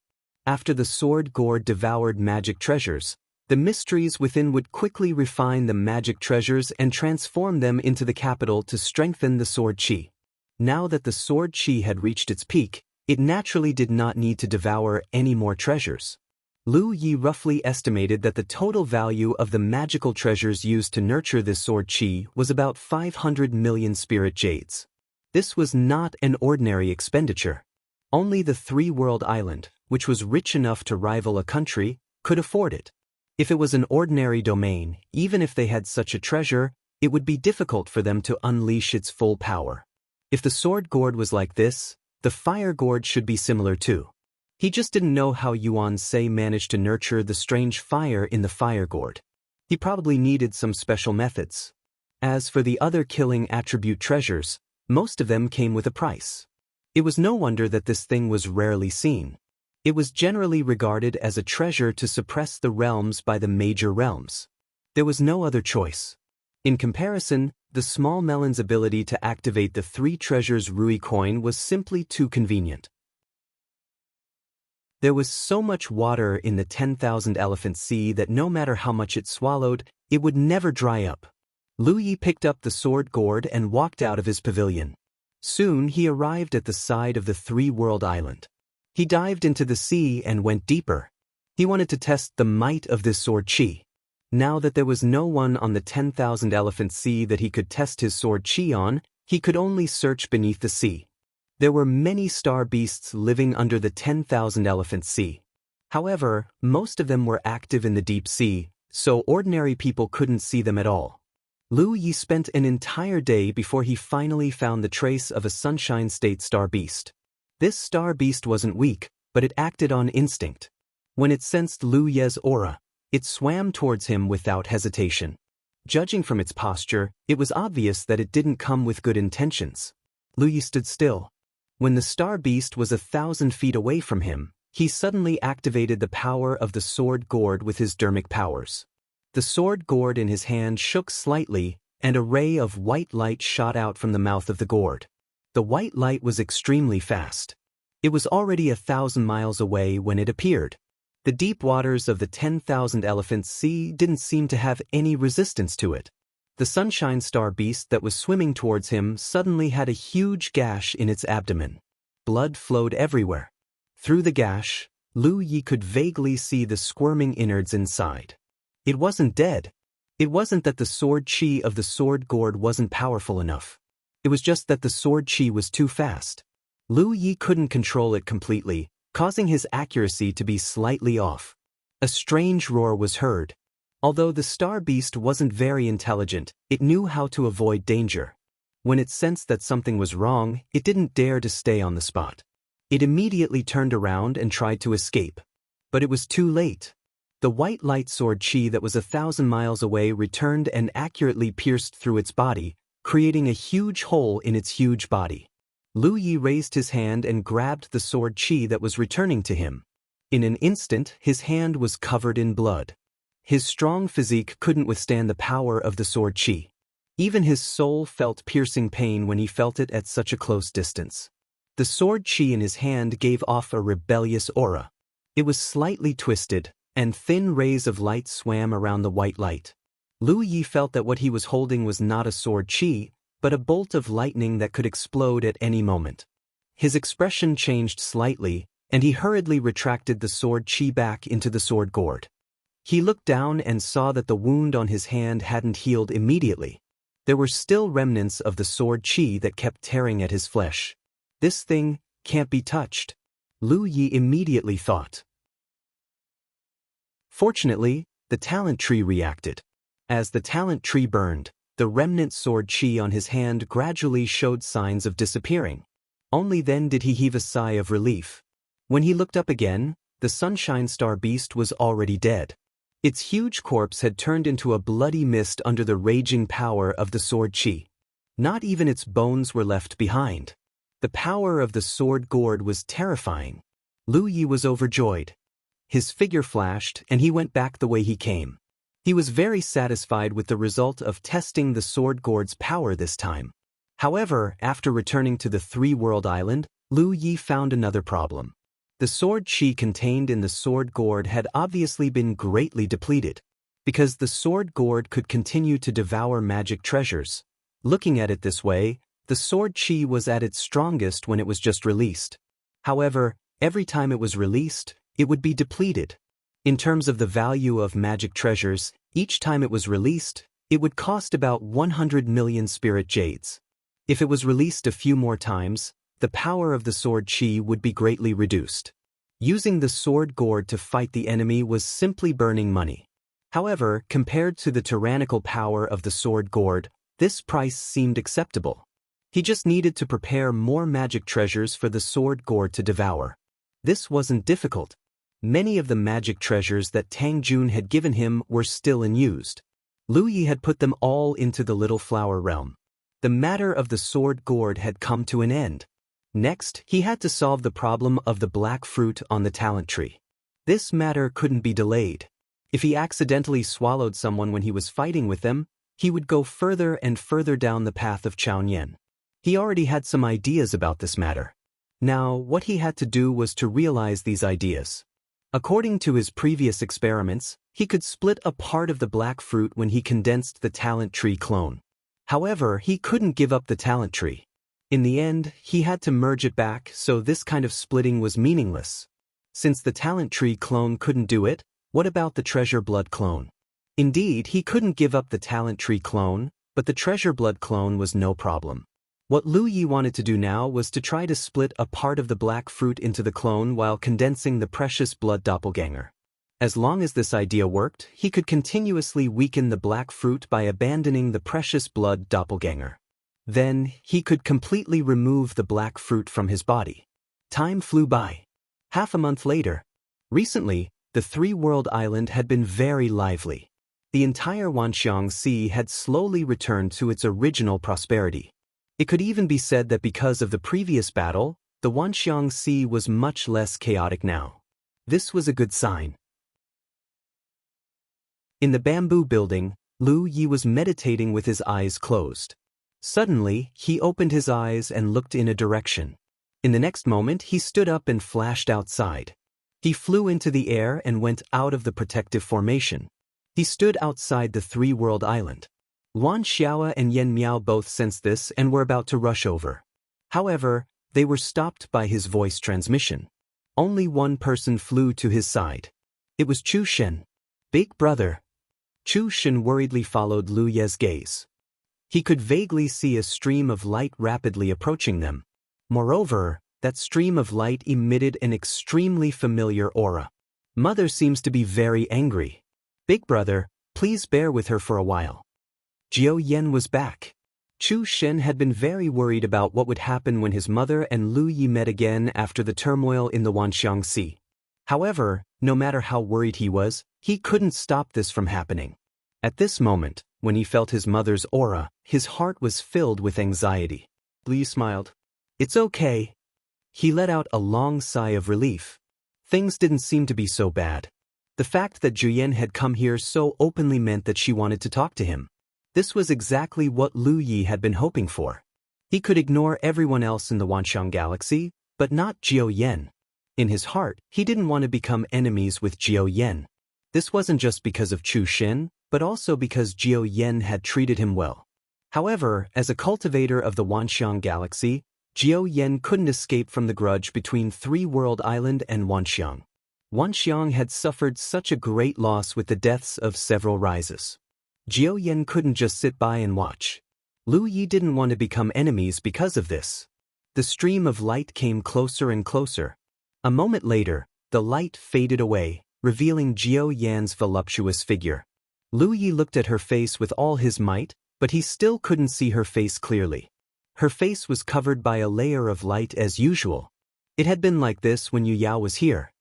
A: After the sword gourd devoured magic treasures, the mysteries within would quickly refine the magic treasures and transform them into the capital to strengthen the sword qi. Now that the sword qi had reached its peak, it naturally did not need to devour any more treasures. Lu Yi roughly estimated that the total value of the magical treasures used to nurture this sword qi was about 500 million spirit jades. This was not an ordinary expenditure. Only the 3-world island, which was rich enough to rival a country, could afford it. If it was an ordinary domain, even if they had such a treasure, it would be difficult for them to unleash its full power. If the sword gourd was like this, the fire gourd should be similar too. He just didn't know how Yuan Sei managed to nurture the strange fire in the fire gourd. He probably needed some special methods. As for the other killing attribute treasures, most of them came with a price. It was no wonder that this thing was rarely seen. It was generally regarded as a treasure to suppress the realms by the major realms. There was no other choice. In comparison, the small melon's ability to activate the 3 treasures Rui coin was simply too convenient. There was so much water in the 10,000 elephant sea that no matter how much it swallowed, it would never dry up. Lu Yi picked up the sword gourd and walked out of his pavilion. Soon he arrived at the side of the 3-world island. He dived into the sea and went deeper. He wanted to test the might of this sword qi. Now that there was no one on the 10,000 elephant sea that he could test his sword qi on, he could only search beneath the sea. There were many star beasts living under the 10,000 elephant sea. However, most of them were active in the deep sea, so ordinary people couldn't see them at all. Lu Yi spent an entire day before he finally found the trace of a sunshine state star beast. This star beast wasn't weak, but it acted on instinct. When it sensed Lu Ye's aura, it swam towards him without hesitation. Judging from its posture, it was obvious that it didn't come with good intentions. Lu Yi stood still. When the star beast was 1,000 feet away from him, he suddenly activated the power of the sword gourd with his dermic powers. The sword gourd in his hand shook slightly, and a ray of white light shot out from the mouth of the gourd. The white light was extremely fast. It was already 1,000 miles away when it appeared. The deep waters of the 10,000 elephant sea didn't seem to have any resistance to it. The sunshine star beast that was swimming towards him suddenly had a huge gash in its abdomen. Blood flowed everywhere. Through the gash, Lu Yi could vaguely see the squirming innards inside. It wasn't dead. It wasn't that the sword qi of the sword gourd wasn't powerful enough. It was just that the sword qi was too fast. Lu Yi couldn't control it completely, causing his accuracy to be slightly off. A strange roar was heard. Although the star beast wasn't very intelligent, it knew how to avoid danger. When it sensed that something was wrong, it didn't dare to stay on the spot. It immediately turned around and tried to escape. But it was too late. The white light sword qi that was 1,000 miles away returned and accurately pierced through its body, creating a huge hole in its huge body. Lu Yi raised his hand and grabbed the sword qi that was returning to him. In an instant, his hand was covered in blood. His strong physique couldn't withstand the power of the sword qi. Even his soul felt piercing pain when he felt it at such a close distance. The sword qi in his hand gave off a rebellious aura. It was slightly twisted, and thin rays of light swam around the white light. Lu Yi felt that what he was holding was not a sword qi, but a bolt of lightning that could explode at any moment. His expression changed slightly, and he hurriedly retracted the sword qi back into the sword gourd. He looked down and saw that the wound on his hand hadn't healed immediately. There were still remnants of the sword qi that kept tearing at his flesh. This thing can't be touched, Lu Yi immediately thought. Fortunately, the talent tree reacted. As the talent tree burned, the remnant sword qi on his hand gradually showed signs of disappearing. Only then did he heave a sigh of relief. When he looked up again, the Sunshine Star Beast was already dead. Its huge corpse had turned into a bloody mist under the raging power of the sword qi. Not even its bones were left behind. The power of the sword gourd was terrifying. Lu Yi was overjoyed. His figure flashed, and he went back the way he came. He was very satisfied with the result of testing the sword gourd's power this time. However, after returning to the three-world island, Lu Yi found another problem. The sword qi contained in the sword gourd had obviously been greatly depleted. Because the sword gourd could continue to devour magic treasures. Looking at it this way, the sword qi was at its strongest when it was just released. However, every time it was released, it would be depleted. In terms of the value of magic treasures, each time it was released, it would cost about 100 million spirit jades. If it was released a few more times, the power of the sword qi would be greatly reduced. Using the sword gourd to fight the enemy was simply burning money. However, compared to the tyrannical power of the sword gourd, this price seemed acceptable. He just needed to prepare more magic treasures for the sword gourd to devour. This wasn't difficult. Many of the magic treasures that Tang Jun had given him were still unused. Lu Yi had put them all into the little flower realm. The matter of the sword gourd had come to an end. Next, he had to solve the problem of the black fruit on the talent tree. This matter couldn't be delayed. If he accidentally swallowed someone when he was fighting with them, he would go further and further down the path of Chaonian. He already had some ideas about this matter. Now, what he had to do was to realize these ideas. According to his previous experiments, he could split a part of the black fruit when he condensed the talent tree clone. However, he couldn't give up the talent tree. In the end, he had to merge it back, so this kind of splitting was meaningless. Since the talent tree clone couldn't do it, what about the treasure blood clone? Indeed, he couldn't give up the talent tree clone, but the treasure blood clone was no problem. What Lu Yi wanted to do now was to try to split a part of the black fruit into the clone while condensing the precious blood doppelganger. As long as this idea worked, he could continuously weaken the black fruit by abandoning the precious blood doppelganger. Then, he could completely remove the black fruit from his body. Time flew by. Half a month later. Recently, the three-world island had been very lively. The entire Wanxiang Sea had slowly returned to its original prosperity. It could even be said that because of the previous battle, the Wanxiang Sea was much less chaotic now. This was a good sign. In the bamboo building, Lu Yi was meditating with his eyes closed. Suddenly, he opened his eyes and looked in a direction. In the next moment, he stood up and flashed outside. He flew into the air and went out of the protective formation. He stood outside the three-world island. Wan Xiaoa and Yen Miao both sensed this and were about to rush over. However, they were stopped by his voice transmission. Only one person flew to his side. It was Chu Shen. Big brother. Chu Shen worriedly followed Lu Ye's gaze. He could vaguely see a stream of light rapidly approaching them. Moreover, that stream of light emitted an extremely familiar aura. Mother seems to be very angry. Big brother, please bear with her for a while. Jiao Yen was back. Chu Shen had been very worried about what would happen when his mother and Lu Yi met again after the turmoil in the Wanxiang Sea. However, no matter how worried he was, he couldn't stop this from happening. At this moment, when he felt his mother's aura, his heart was filled with anxiety. Lu Yi smiled. It's okay. He let out a long sigh of relief. Things didn't seem to be so bad. The fact that Juyen had come here so openly meant that she wanted to talk to him. This was exactly what Lu Yi had been hoping for. He could ignore everyone else in the Wanxiang galaxy, but not Jiao Yan. In his heart, he didn't want to become enemies with Jiao Yan. This wasn't just because of Chu Xin, but also because Jiao Yan had treated him well. However, as a cultivator of the Wanxiang galaxy, Jiao Yan couldn't escape from the grudge between Three World Island and Wanxiang. Wanxiang had suffered such a great loss with the deaths of several rises. Jiao Yan couldn't just sit by and watch. Lu Yi didn't want to become enemies because of this. The stream of light came closer and closer. A moment later, the light faded away, revealing Jiao Yan's voluptuous figure. Lu Yi looked at her face with all his might, but he still couldn't see her face clearly. Her face was covered by a layer of light as usual. It had been like this when Yu Yao was here.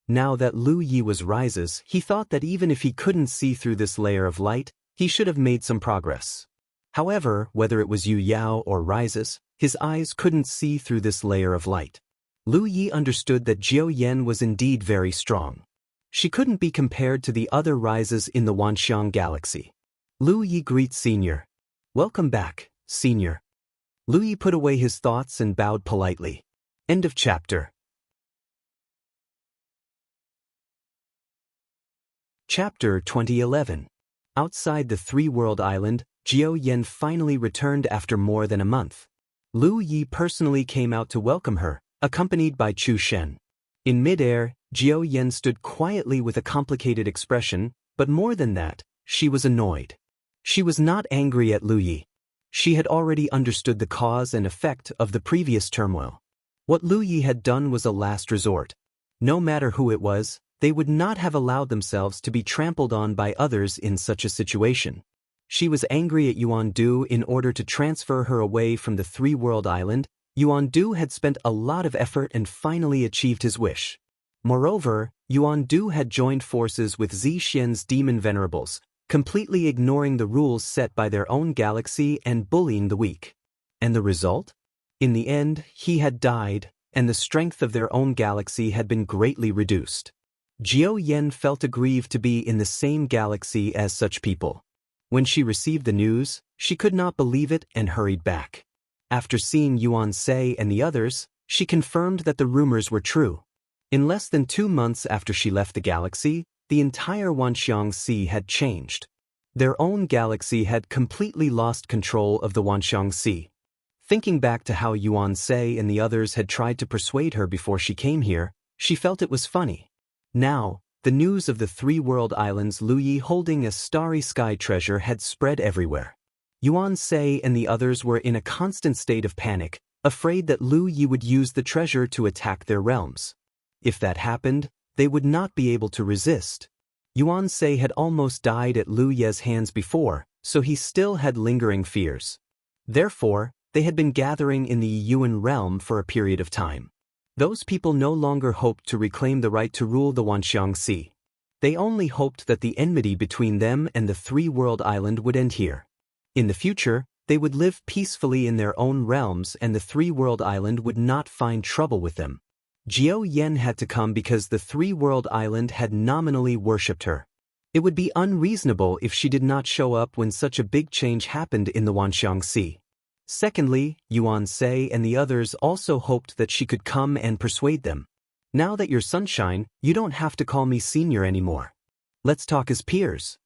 A: Now that Lu Yi was rises, he thought that even if he couldn't see through this layer of light, he should have made some progress. However, whether it was Yu Yao or rises, his eyes couldn't see through this layer of light. Lu Yi understood that Jiao Yan was indeed very strong. She couldn't be compared to the other rises in the Wanxiang galaxy. Lu Yi greets Senior. Welcome back, Senior. Lu Yi put away his thoughts and bowed politely. End of chapter. Chapter 2011. Outside the Three-World Island, Jiao Yan finally returned after more than a month. Lu Yi personally came out to welcome her, accompanied by Chu Shen. In mid-air, Jiao Yan stood quietly with a complicated expression, but more than that, she was annoyed. She was not angry at Lu Yi. She had already understood the cause and effect of the previous turmoil. What Lu Yi had done was a last resort. No matter who it was, they would not have allowed themselves to be trampled on by others in such a situation. She was angry at Yuan Du in order to transfer her away from the Three-World Island. Yuan Du had spent a lot of effort and finally achieved his wish. Moreover, Yuan Du had joined forces with Zi Xian's demon venerables, completely ignoring the rules set by their own galaxy and bullying the weak. And the result? In the end, he had died, and the strength of their own galaxy had been greatly reduced. Jiao Yan felt aggrieved to be in the same galaxy as such people. When she received the news, she could not believe it and hurried back. After seeing Yuan Sei and the others, she confirmed that the rumors were true. In less than 2 months after she left the galaxy, the entire Wanxiang Sea had changed. Their own galaxy had completely lost control of the Wanxiang Sea. Thinking back to how Yuan Sei and the others had tried to persuade her before she came here, she felt it was funny. Now, the news of the Three-World Islands Lu Yi holding a starry sky treasure had spread everywhere. Yuan Sei and the others were in a constant state of panic, afraid that Lu Yi would use the treasure to attack their realms. If that happened, they would not be able to resist. Yuan Sei had almost died at Lu Ye's hands before, so he still had lingering fears. Therefore, they had been gathering in the Yuan realm for a period of time. Those people no longer hoped to reclaim the right to rule the Wanxiang Sea. They only hoped that the enmity between them and the Three-World Island would end here. In the future, they would live peacefully in their own realms and the Three-World Island would not find trouble with them. Jiao Yan had to come because the Three-World Island had nominally worshipped her. It would be unreasonable if she did not show up when such a big change happened in the Wanxiang Sea. Secondly, Yuan Sei and the others also hoped that she could come and persuade them. Now that you're sunshine, you don't have to call me senior anymore. Let's talk as peers.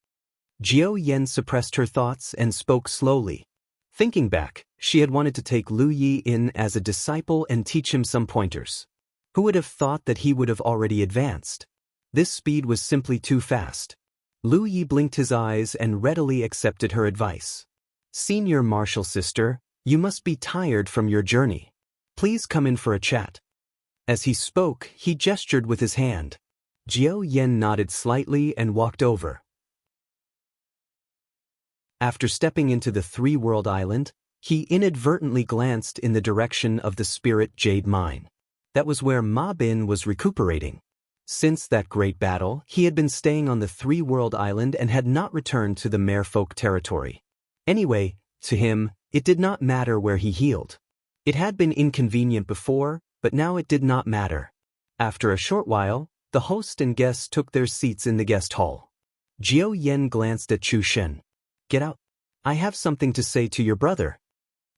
A: Jiao Yan suppressed her thoughts and spoke slowly. Thinking back, she had wanted to take Lu Yi in as a disciple and teach him some pointers. Who would have thought that he would have already advanced? This speed was simply too fast. Lu Yi blinked his eyes and readily accepted her advice. Senior martial sister, you must be tired from your journey. Please come in for a chat. As he spoke, he gestured with his hand. Jiao Yan nodded slightly and walked over. After stepping into the Three-World Island, he inadvertently glanced in the direction of the Spirit Jade Mine. That was where Ma Bin was recuperating. Since that great battle, he had been staying on the Three-World Island and had not returned to the Merfolk territory. Anyway, to him, it did not matter where he healed. It had been inconvenient before, but now it did not matter. After a short while, The host and guests took their seats in the guest hall. Jiao Yan glanced at Chu Shen. Get out. I have something to say to your brother.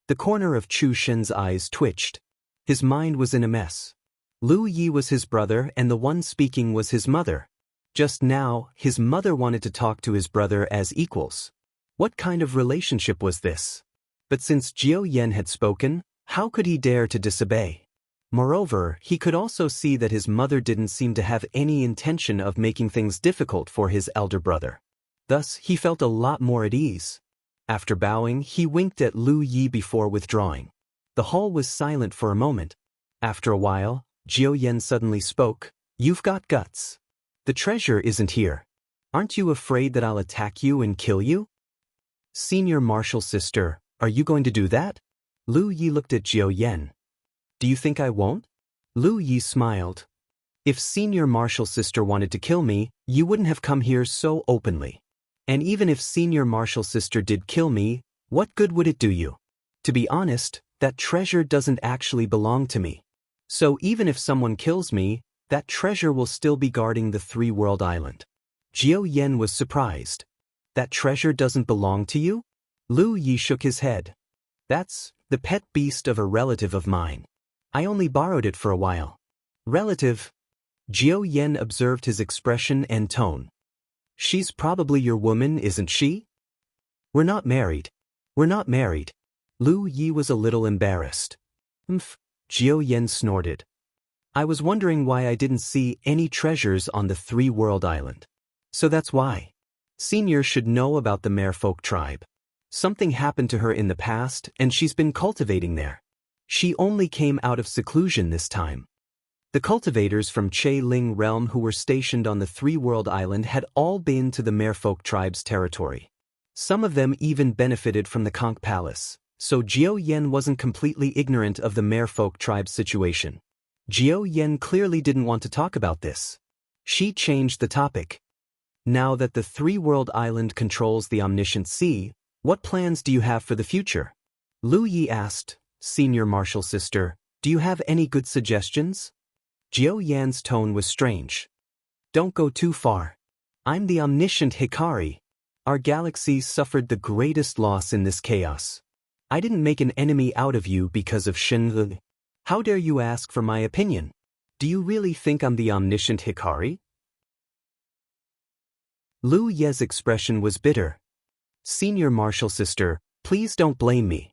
A: The corner of Chu Shen's eyes twitched. His mind was in a mess. Lu Yi was his brother and the one speaking was his mother. Just now, his mother wanted to talk to his brother as equals. What kind of relationship was this? But since Jiao Yan had spoken, how could he dare to disobey? Moreover, he could also see that his mother didn't seem to have any intention of making things difficult for his elder brother. Thus, he felt a lot more at ease. After bowing, he winked at Lu Yi before withdrawing. The hall was silent for a moment. After a while, Jiao Yan suddenly spoke. You've got guts. The treasure isn't here. Aren't you afraid that I'll attack you and kill you? Senior Marshal Sister, are you going to do that? Lu Yi looked at Jiao Yan. Do you think I won't? Lu Yi smiled. If Senior Marshal Sister wanted to kill me, you wouldn't have come here so openly. And even if Senior Marshal Sister did kill me, what good would it do you? To be honest, that treasure doesn't actually belong to me. So even if someone kills me, that treasure will still be guarding the three-world island. Jiao Yan was surprised. That treasure doesn't belong to you? Lu Yi shook his head. That's the pet beast of a relative of mine. I only borrowed it for a while. Relative? Jiao Yan observed his expression and tone. She's probably your woman, isn't she? We're not married. We're not married. Lu Yi was a little embarrassed. Jiao Yan snorted. I was wondering why I didn't see any treasures on the three-world island. So that's why. Senior should know about the Merfolk tribe. Something happened to her in the past and she's been cultivating there. She only came out of seclusion this time. The cultivators from Che Ling realm who were stationed on the three-world island had all been to the Merfolk tribe's territory. Some of them even benefited from the Conch Palace, so Jiao Yan wasn't completely ignorant of the Merfolk tribe's situation. Jiao Yan clearly didn't want to talk about this. She changed the topic. Now that the three-world island controls the omniscient sea, what plans do you have for the future? Lu Yi asked. Senior Marshal Sister, do you have any good suggestions? Jiao Yan's tone was strange. Don't go too far. I'm the omniscient Hikari. Our galaxy suffered the greatest loss in this chaos. I didn't make an enemy out of you because of Shen. How dare you ask for my opinion? Do you really think I'm the omniscient Hikari? Lu Ye's expression was bitter. Senior Marshal Sister, please don't blame me.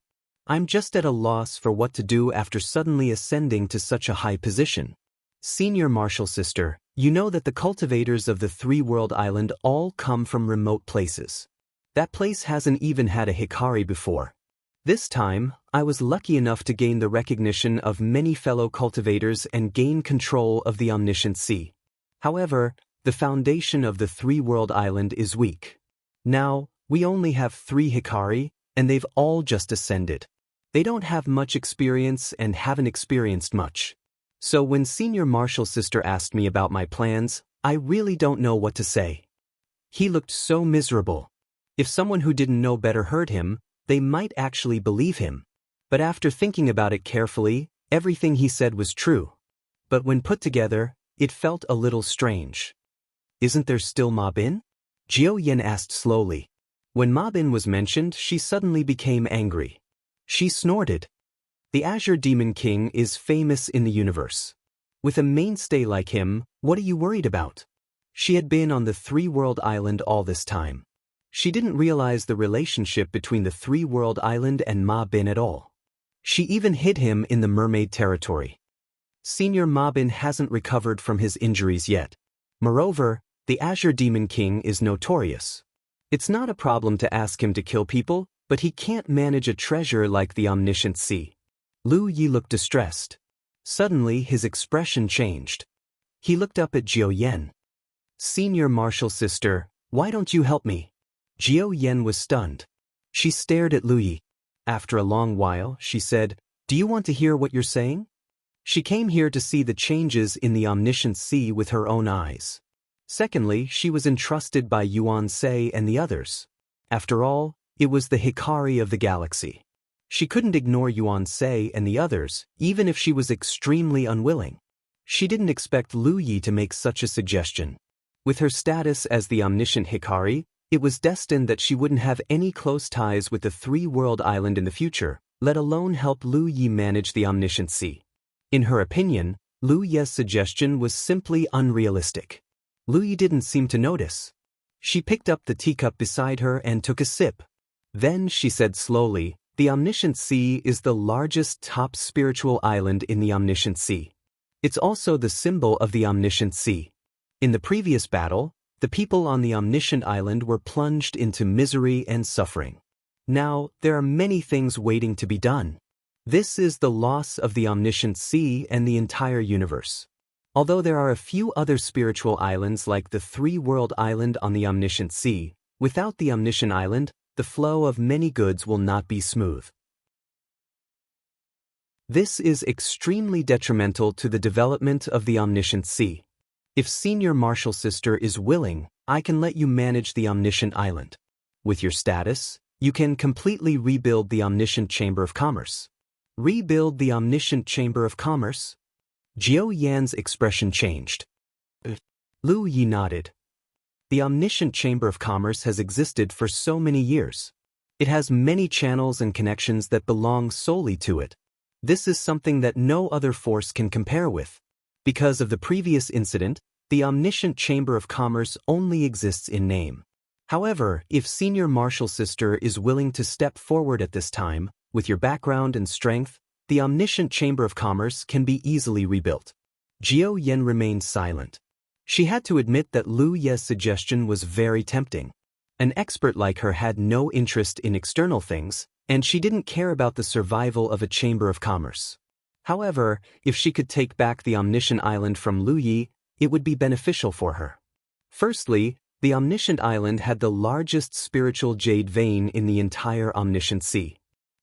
A: I'm just at a loss for what to do after suddenly ascending to such a high position. Senior Marshal Sister, you know that the cultivators of the three-world island all come from remote places. That place hasn't even had a Hikari before. This time, I was lucky enough to gain the recognition of many fellow cultivators and gain control of the omniscient sea. However, the foundation of the three-world island is weak. Now, we only have 3 Hikari, and they've all just ascended. They don't have much experience and haven't experienced much. So when Senior Marshal Sister asked me about my plans, I really don't know what to say. He looked so miserable. If someone who didn't know better heard him, they might actually believe him. But after thinking about it carefully, everything he said was true. But when put together, it felt a little strange. Isn't there still Ma Bin? Jiao Yan asked slowly. When Ma Bin was mentioned, she suddenly became angry. She snorted. The Azure Demon King is famous in the universe. With a mainstay like him, what are you worried about? She had been on the three-world island all this time. She didn't realize the relationship between the three-world island and Ma Bin at all. She even hid him in the mermaid territory. Senior Ma Bin hasn't recovered from his injuries yet. Moreover, the Azure Demon King is notorious. It's not a problem to ask him to kill people, but he can't manage a treasure like the omniscient sea. Lu Yi looked distressed. Suddenly his expression changed. He looked up at Jiao Yan. Senior Marshal Sister, why don't you help me? Jiao Yan was stunned. She stared at Lu Yi. After a long while, she said, Do you want to hear what you're saying? She came here to see the changes in the omniscient sea with her own eyes. Secondly, she was entrusted by Yuan Sei and the others. After all, it was the Hikari of the galaxy. She couldn't ignore Yuan Sei and the others, even if she was extremely unwilling. She didn't expect Lu Yi to make such a suggestion. With her status as the omniscient Hikari, it was destined that she wouldn't have any close ties with the three-world island in the future, let alone help Lu Yi manage the omniscient sea. In her opinion, Lu Yi's suggestion was simply unrealistic. Lu Yi didn't seem to notice. She picked up the teacup beside her and took a sip. Then she said slowly, "The omniscient sea is the largest top spiritual island in the omniscient sea. It's also the symbol of the omniscient sea. In the previous battle, the people on the omniscient island were plunged into misery and suffering. Now, there are many things waiting to be done. This is the loss of the omniscient sea and the entire universe. Although there are a few other spiritual islands like the three-world island on the omniscient sea, without the omniscient island, the flow of many goods will not be smooth. This is extremely detrimental to the development of the omniscient sea. If Senior Marshal Sister is willing, I can let you manage the omniscient island. With your status, you can completely rebuild the omniscient Chamber of Commerce." Rebuild the omniscient Chamber of Commerce? Jiao Yan's expression changed. Lu Yi nodded. The omniscient Chamber of Commerce has existed for so many years. It has many channels and connections that belong solely to it. This is something that no other force can compare with. Because of the previous incident, the omniscient Chamber of Commerce only exists in name. However, if Senior Marshal Sister is willing to step forward at this time, with your background and strength, the omniscient Chamber of Commerce can be easily rebuilt. Jiao Yan remained silent. She had to admit that Lu Yi's suggestion was very tempting. An expert like her had no interest in external things, and she didn't care about the survival of a Chamber of Commerce. However, if she could take back the omniscient island from Lu Yi, it would be beneficial for her. Firstly, the omniscient island had the largest spiritual jade vein in the entire omniscient sea.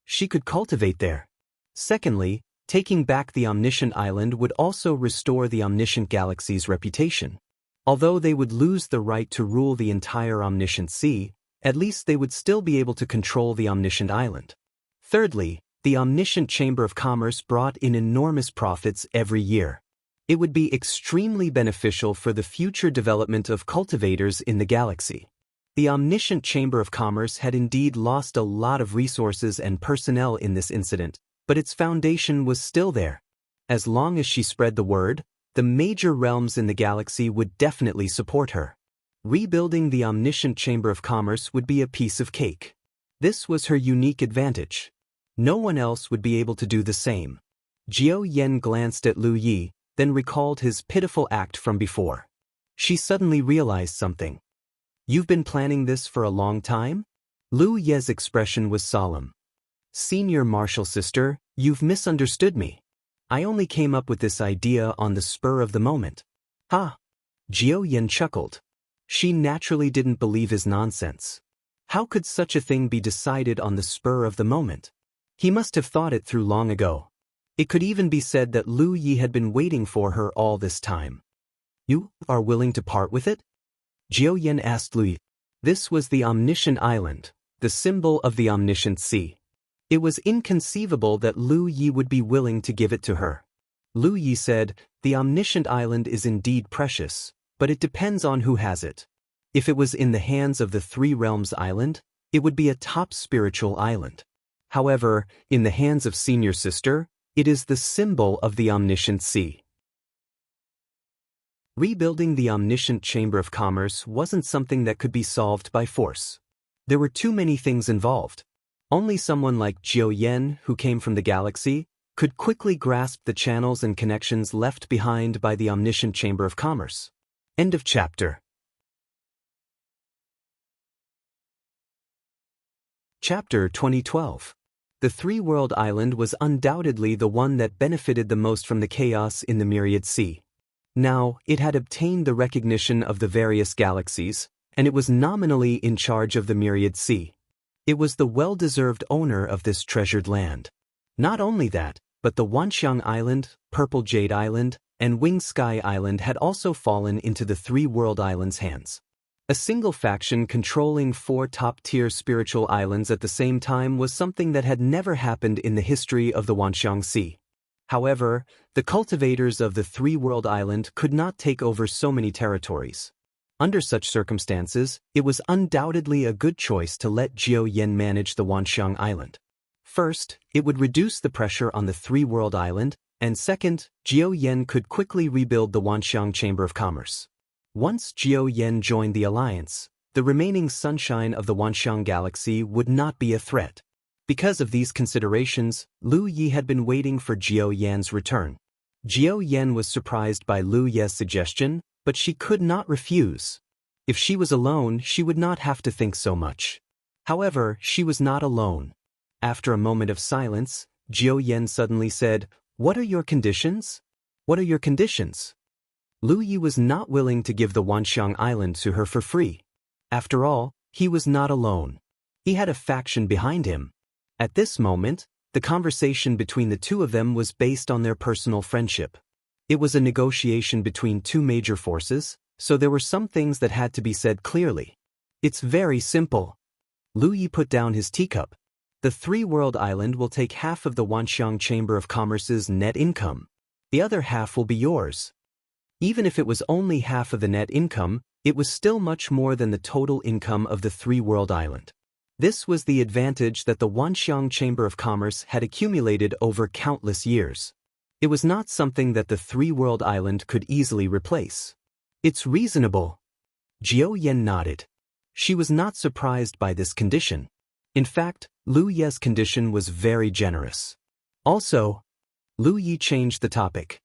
A: She could cultivate there. Secondly, taking back the omniscient island would also restore the omniscient galaxy's reputation. Although they would lose the right to rule the entire omniscient sea, at least they would still be able to control the omniscient island. Thirdly, the omniscient Chamber of Commerce brought in enormous profits every year. It would be extremely beneficial for the future development of cultivators in the galaxy. The omniscient Chamber of Commerce had indeed lost a lot of resources and personnel in this incident, but its foundation was still there. As long as she spread the word, the major realms in the galaxy would definitely support her. Rebuilding the omniscient Chamber of Commerce would be a piece of cake. This was her unique advantage. No one else would be able to do the same. Jiao Yan glanced at Lu Yi, then recalled his pitiful act from before. She suddenly realized something. "You've been planning this for a long time?" Lu Yi's expression was solemn. "Senior Marshal Sister, you've misunderstood me. I only came up with this idea on the spur of the moment." "Ha!" Jiao Yan chuckled. She naturally didn't believe his nonsense. How could such a thing be decided on the spur of the moment? He must have thought it through long ago. It could even be said that Lu Yi had been waiting for her all this time. "You are willing to part with it?" Jiao Yan asked Lu Yi. This was the omniscient island, the symbol of the omniscient sea. It was inconceivable that Lu Yi would be willing to give it to her. Lu Yi said, "The omniscient island is indeed precious, but it depends on who has it. If it was in the hands of the Three Realms Island, it would be a top spiritual island. However, in the hands of Senior Sister, it is the symbol of the omniscient sea." Rebuilding the omniscient Chamber of Commerce wasn't something that could be solved by force. There were too many things involved. Only someone like Jiao Yan, who came from the galaxy, could quickly grasp the channels and connections left behind by the omniscient Chamber of Commerce. End of chapter. Chapter 2012. The Three-World Island was undoubtedly the one that benefited the most from the chaos in the Myriad Sea. Now, it had obtained the recognition of the various galaxies, and it was nominally in charge of the Myriad Sea. It was the well-deserved owner of this treasured land. Not only that, but the Wanxiang Island, Purple Jade Island, and Winged Sky Island had also fallen into the Three-World Islands' hands. A single faction controlling 4 top-tier spiritual islands at the same time was something that had never happened in the history of the Wanxiang Sea. However, the cultivators of the three-world island could not take over so many territories. Under such circumstances, it was undoubtedly a good choice to let Jiao Yan manage the Wanxiang Island. First, it would reduce the pressure on the three-world island, and second, Jiao Yan could quickly rebuild the Wanxiang Chamber of Commerce. Once Jiao Yan joined the alliance, the remaining sunshine of the Wanxiang Galaxy would not be a threat. Because of these considerations, Lu Yi had been waiting for Jiao Yan's return. Jiao Yan was surprised by Lu Ye's suggestion, but she could not refuse. If she was alone, she would not have to think so much. However, she was not alone. After a moment of silence, Jiao Yan suddenly said, "What are your conditions?" "What are your conditions?" Lu Yi was not willing to give the Wanxiang Island to her for free. After all, he was not alone. He had a faction behind him. At this moment, the conversation between the two of them was based on their personal friendship. It was a negotiation between two major forces, so there were some things that had to be said clearly. It's very simple. Lu Yi put down his teacup. The three-world island will take half of the Wanxiang Chamber of Commerce's net income. The other half will be yours. Even if it was only half of the net income, it was still much more than the total income of the three-world island. This was the advantage that the Wanxiang Chamber of Commerce had accumulated over countless years. It was not something that the three-world island could easily replace. It's reasonable. Jiao Yan nodded. She was not surprised by this condition. In fact, Lu Ye's condition was very generous. Also, Lu Yi changed the topic.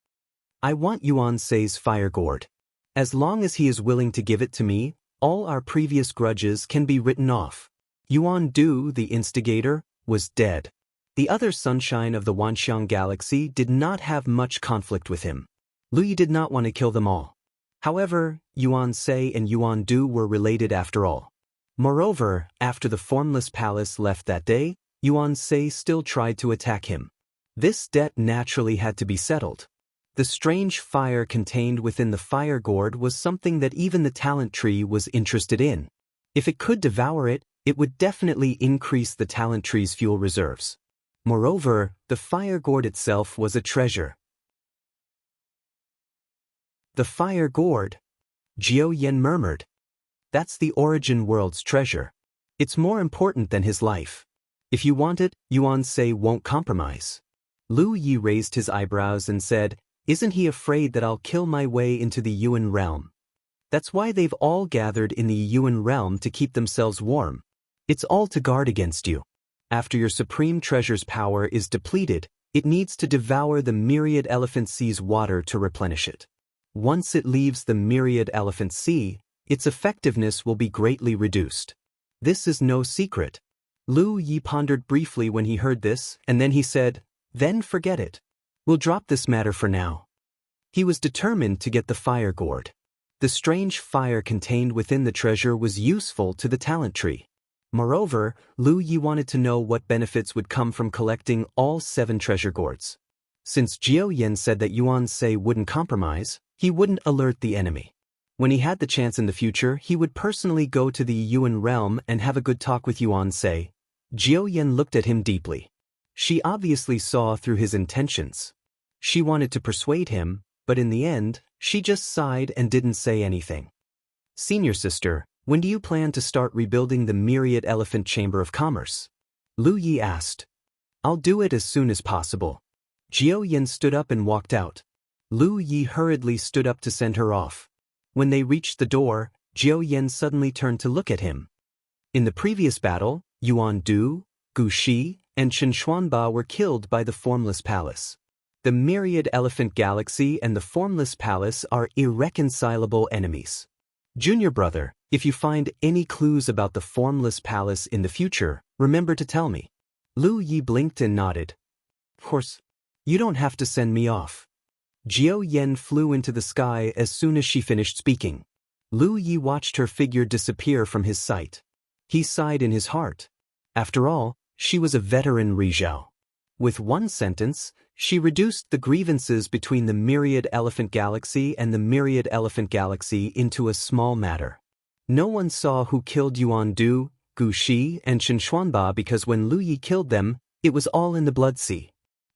A: "I want Yuan Sei's fire gourd. As long as he is willing to give it to me, all our previous grudges can be written off." Yuan Du, the instigator, was dead. The other sunshine of the Wanxiang Galaxy did not have much conflict with him. Lu Yi did not want to kill them all. However, Yuan Sei and Yuan Du were related after all. Moreover, after the Formless Palace left that day, Yuan Sei still tried to attack him. This debt naturally had to be settled. The strange fire contained within the fire gourd was something that even the talent tree was interested in. If it could devour it, it would definitely increase the talent tree's fuel reserves. Moreover, the fire gourd itself was a treasure. "The fire gourd," Jiao Yan murmured. "That's the origin world's treasure. It's more important than his life. If you want it, Yuan Sei won't compromise." Lu Yi raised his eyebrows and said, "Isn't he afraid that I'll kill my way into the Yuan realm? That's why they've all gathered in the Yuan realm to keep themselves warm. It's all to guard against you. After your supreme treasure's power is depleted, it needs to devour the myriad elephant sea's water to replenish it. Once it leaves the myriad elephant sea, its effectiveness will be greatly reduced. This is no secret." Lu Yi pondered briefly when he heard this, and then he said, "Then forget it. We'll drop this matter for now." He was determined to get the fire gourd. The strange fire contained within the treasure was useful to the talent tree. Moreover, Lu Yi wanted to know what benefits would come from collecting all 7 treasure gourds. Since Jiao Yan said that Yuan Sei wouldn't compromise, he wouldn't alert the enemy. When he had the chance in the future, he would personally go to the Yuan realm and have a good talk with Yuan Sei. Jiao Yan looked at him deeply. She obviously saw through his intentions. She wanted to persuade him, but in the end, she just sighed and didn't say anything. "Senior sister, when do you plan to start rebuilding the Myriad Elephant Chamber of Commerce?" Lu Yi asked. "I'll do it as soon as possible." Jiao Yan stood up and walked out. Lu Yi hurriedly stood up to send her off. When they reached the door, Jiao Yan suddenly turned to look at him. In the previous battle, Yuan Du, Gu Shi, and Chen Xuanba were killed by the Formless Palace. The Myriad Elephant Galaxy and the Formless Palace are irreconcilable enemies. Junior brother, if you find any clues about the Formless Palace in the future, remember to tell me. Lu Yi blinked and nodded. "Of course. You don't have to send me off." Jiao Yan flew into the sky as soon as she finished speaking. Lu Yi watched her figure disappear from his sight. He sighed in his heart. After all, she was a veteran Rizhao. With one sentence, she reduced the grievances between the Myriad Elephant Galaxy and the Myriad Elephant Galaxy into a small matter. No one saw who killed Yuan Du, Gu Shi, and Chen Xuanba because when Lu Yi killed them, it was all in the Blood Sea.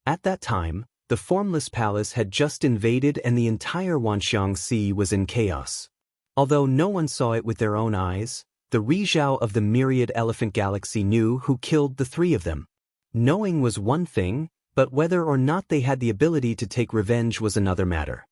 A: At that time, the Formless Palace had just invaded and the entire Wanxiang Sea was in chaos. Although no one saw it with their own eyes, the Rizhao of the Myriad Elephant Galaxy knew who killed the three of them. Knowing was one thing, but whether or not they had the ability to take revenge was another matter.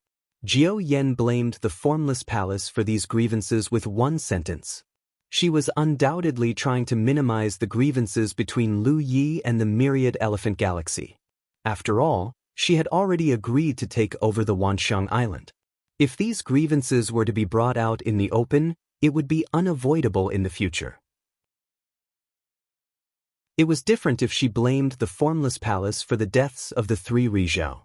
A: Jiao Yen blamed the Formless Palace for these grievances with one sentence. She was undoubtedly trying to minimize the grievances between Lu Yi and the Myriad Elephant Galaxy. After all, she had already agreed to take over the Wanxiang Island. If these grievances were to be brought out in the open, it would be unavoidable in the future. It was different if she blamed the Formless Palace for the deaths of the three Rizhao.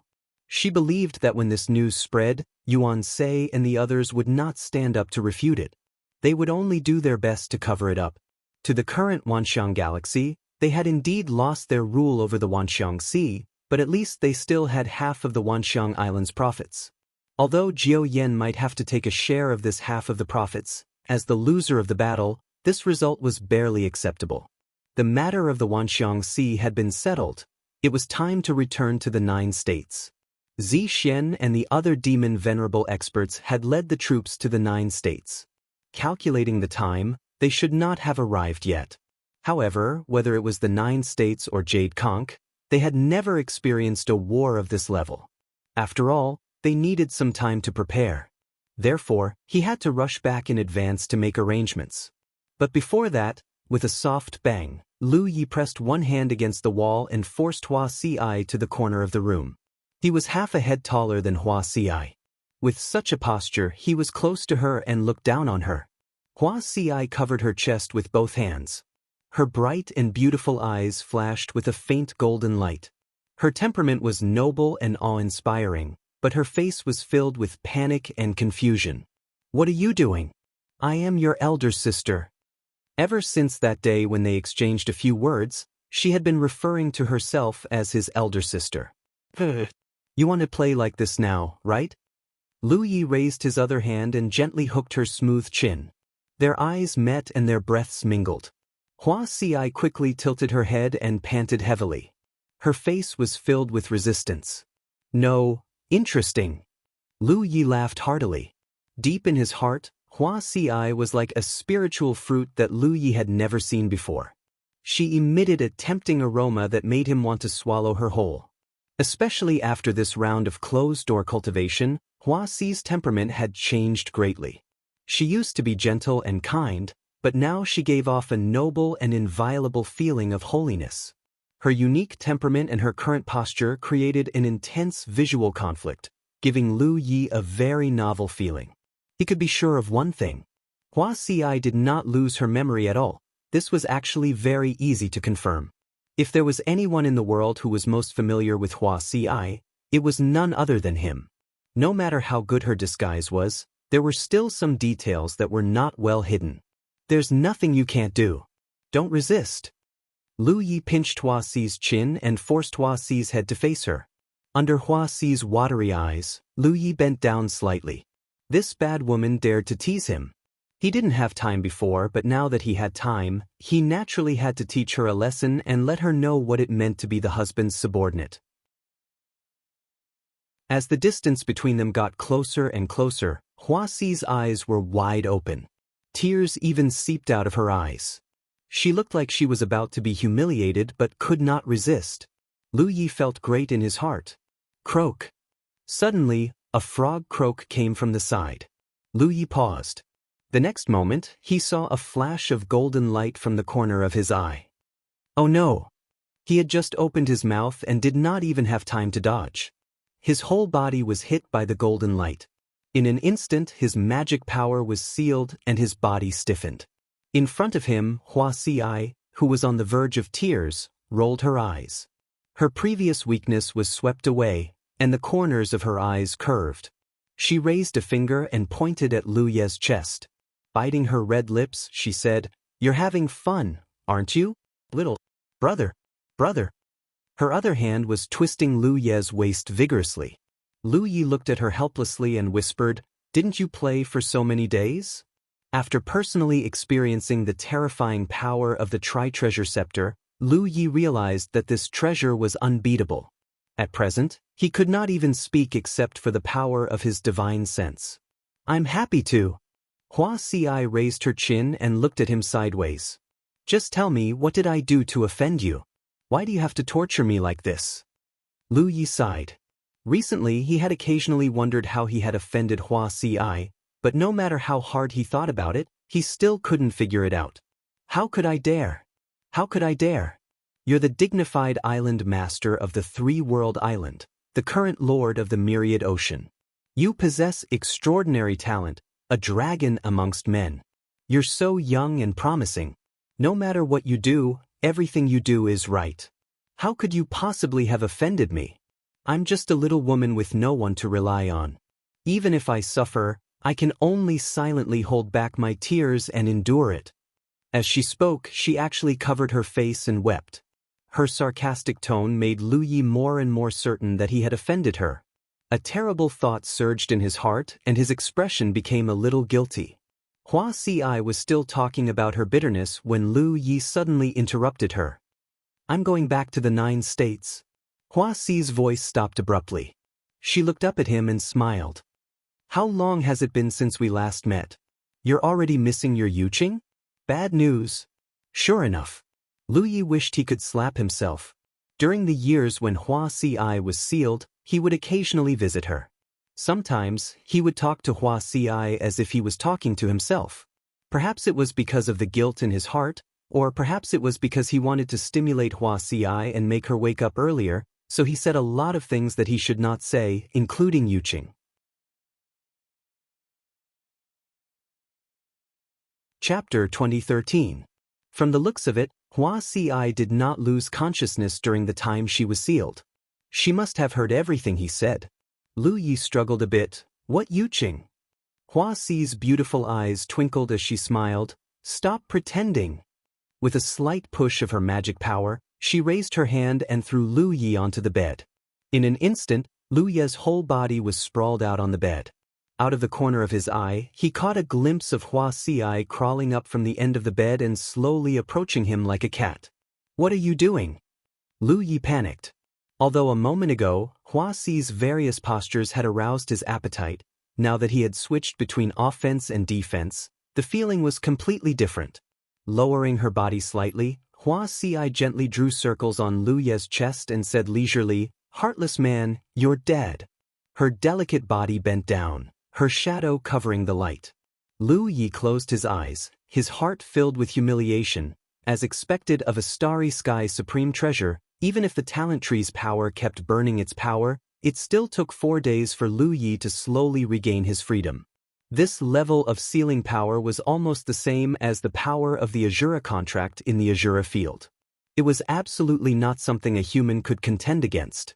A: She believed that when this news spread, Yuan Sei and the others would not stand up to refute it. They would only do their best to cover it up. To the current Wanxiang Galaxy, they had indeed lost their rule over the Wanxiang Sea, but at least they still had half of the Wanxiang Island's profits. Although Jiao Yen might have to take a share of this half of the profits, as the loser of the battle, this result was barely acceptable. The matter of the Wanxiang Sea had been settled. It was time to return to the 9 states. Zi Xian and the other demon venerable experts had led the troops to the 9 states. Calculating the time, they should not have arrived yet. However, whether it was the 9 states or Jade Conch, they had never experienced a war of this level. After all, they needed some time to prepare. Therefore, he had to rush back in advance to make arrangements. But before that, with a soft bang, Lu Yi pressed one hand against the wall and forced Hua Ci to the corner of the room. He was half a head taller than Hua Ci. With such a posture, he was close to her and looked down on her. Hua Ci covered her chest with both hands. Her bright and beautiful eyes flashed with a faint golden light. Her temperament was noble and awe-inspiring, but her face was filled with panic and confusion. "What are you doing?" "I am your elder sister." Ever since that day when they exchanged a few words, she had been referring to herself as his elder sister. "You want to play like this now, right?" Lu Yi raised his other hand and gently hooked her smooth chin. Their eyes met and their breaths mingled. Hua Ci quickly tilted her head and panted heavily. Her face was filled with resistance. "No, interesting." Lu Yi laughed heartily. Deep in his heart, Hua Ci was like a spiritual fruit that Lu Yi had never seen before. She emitted a tempting aroma that made him want to swallow her whole. Especially after this round of closed-door cultivation, Hua Ci's temperament had changed greatly. She used to be gentle and kind, but now she gave off a noble and inviolable feeling of holiness. Her unique temperament and her current posture created an intense visual conflict, giving Lu Yi a very novel feeling. He could be sure of one thing. Hua Ci did not lose her memory at all. This was actually very easy to confirm. If there was anyone in the world who was most familiar with Hua Ci, it was none other than him. No matter how good her disguise was, there were still some details that were not well hidden. "There's nothing you can't do. Don't resist." Lu Yi pinched Hua Ci's chin and forced Hua Ci's head to face her. Under Hua Ci's watery eyes, Lu Yi bent down slightly. This bad woman dared to tease him. He didn't have time before, but now that he had time, he naturally had to teach her a lesson and let her know what it meant to be the husband's subordinate. As the distance between them got closer and closer, Hua Ci's eyes were wide open. Tears even seeped out of her eyes. She looked like she was about to be humiliated but could not resist. Lu Yi felt great in his heart. Croak. Suddenly, a frog croak came from the side. Lu Yi paused. The next moment, he saw a flash of golden light from the corner of his eye. Oh no! He had just opened his mouth and did not even have time to dodge. His whole body was hit by the golden light. In an instant, his magic power was sealed and his body stiffened. In front of him, Hua Ci, who was on the verge of tears, rolled her eyes. Her previous weakness was swept away, and the corners of her eyes curved. She raised a finger and pointed at Lu Ye's chest. Biting her red lips, she said, "You're having fun, aren't you, little brother? Her other hand was twisting Lu Ye's waist vigorously. Lu Yi looked at her helplessly and whispered, "Didn't you play for so many days?" After personally experiencing the terrifying power of the Tri-Treasure Scepter, Lu Yi realized that this treasure was unbeatable. At present, he could not even speak except for the power of his divine sense. I'm happy to. Hua Si raised her chin and looked at him sideways. Just tell me, what did I do to offend you? Why do you have to torture me like this? Lu Yi sighed. Recently he had occasionally wondered how he had offended Hua Si, but no matter how hard he thought about it, he still couldn't figure it out. How could I dare? How could I dare? You're the dignified island master of the three-world island, the current lord of the myriad ocean. You possess extraordinary talent, a dragon amongst men. You're so young and promising. No matter what you do, everything you do is right. How could you possibly have offended me? I'm just a little woman with no one to rely on. Even if I suffer, I can only silently hold back my tears and endure it. As she spoke, she actually covered her face and wept. Her sarcastic tone made Lu Yi more and more certain that he had offended her. A terrible thought surged in his heart, and his expression became a little guilty. Hua Si was still talking about her bitterness when Lu Yi suddenly interrupted her. I'm going back to the 9 states. Hua Si's voice stopped abruptly. She looked up at him and smiled. How long has it been since we last met? You're already missing your Yuqing? Bad news. Sure enough. Lu Yi wished he could slap himself. During the years when Hua Si was sealed, he would occasionally visit her. Sometimes, he would talk to Hua Si as if he was talking to himself. Perhaps it was because of the guilt in his heart, or perhaps it was because he wanted to stimulate Hua Si and make her wake up earlier, so he said a lot of things that he should not say, including Yuqing. Chapter 2013. From the looks of it, Hua Si did not lose consciousness during the time she was sealed. She must have heard everything he said. Lu Yi struggled a bit. What Yuqing? Hua Si's beautiful eyes twinkled as she smiled. Stop pretending. With a slight push of her magic power, she raised her hand and threw Lu Yi onto the bed. In an instant, Lu Yi's whole body was sprawled out on the bed. Out of the corner of his eye, he caught a glimpse of Hua Si crawling up from the end of the bed and slowly approaching him like a cat. What are you doing? Lu Yi panicked. Although a moment ago, Hua Si's various postures had aroused his appetite, now that he had switched between offense and defense, the feeling was completely different. Lowering her body slightly, Hua Si gently drew circles on Lu Yi's chest and said leisurely, Heartless man, you're dead. Her delicate body bent down, her shadow covering the light. Lu Yi closed his eyes, his heart filled with humiliation. As expected of a starry sky supreme treasure, even if the talent tree's power kept burning its power, it still took 4 days for Lu Yi to slowly regain his freedom. This level of sealing power was almost the same as the power of the Azura contract in the Azura field. It was absolutely not something a human could contend against.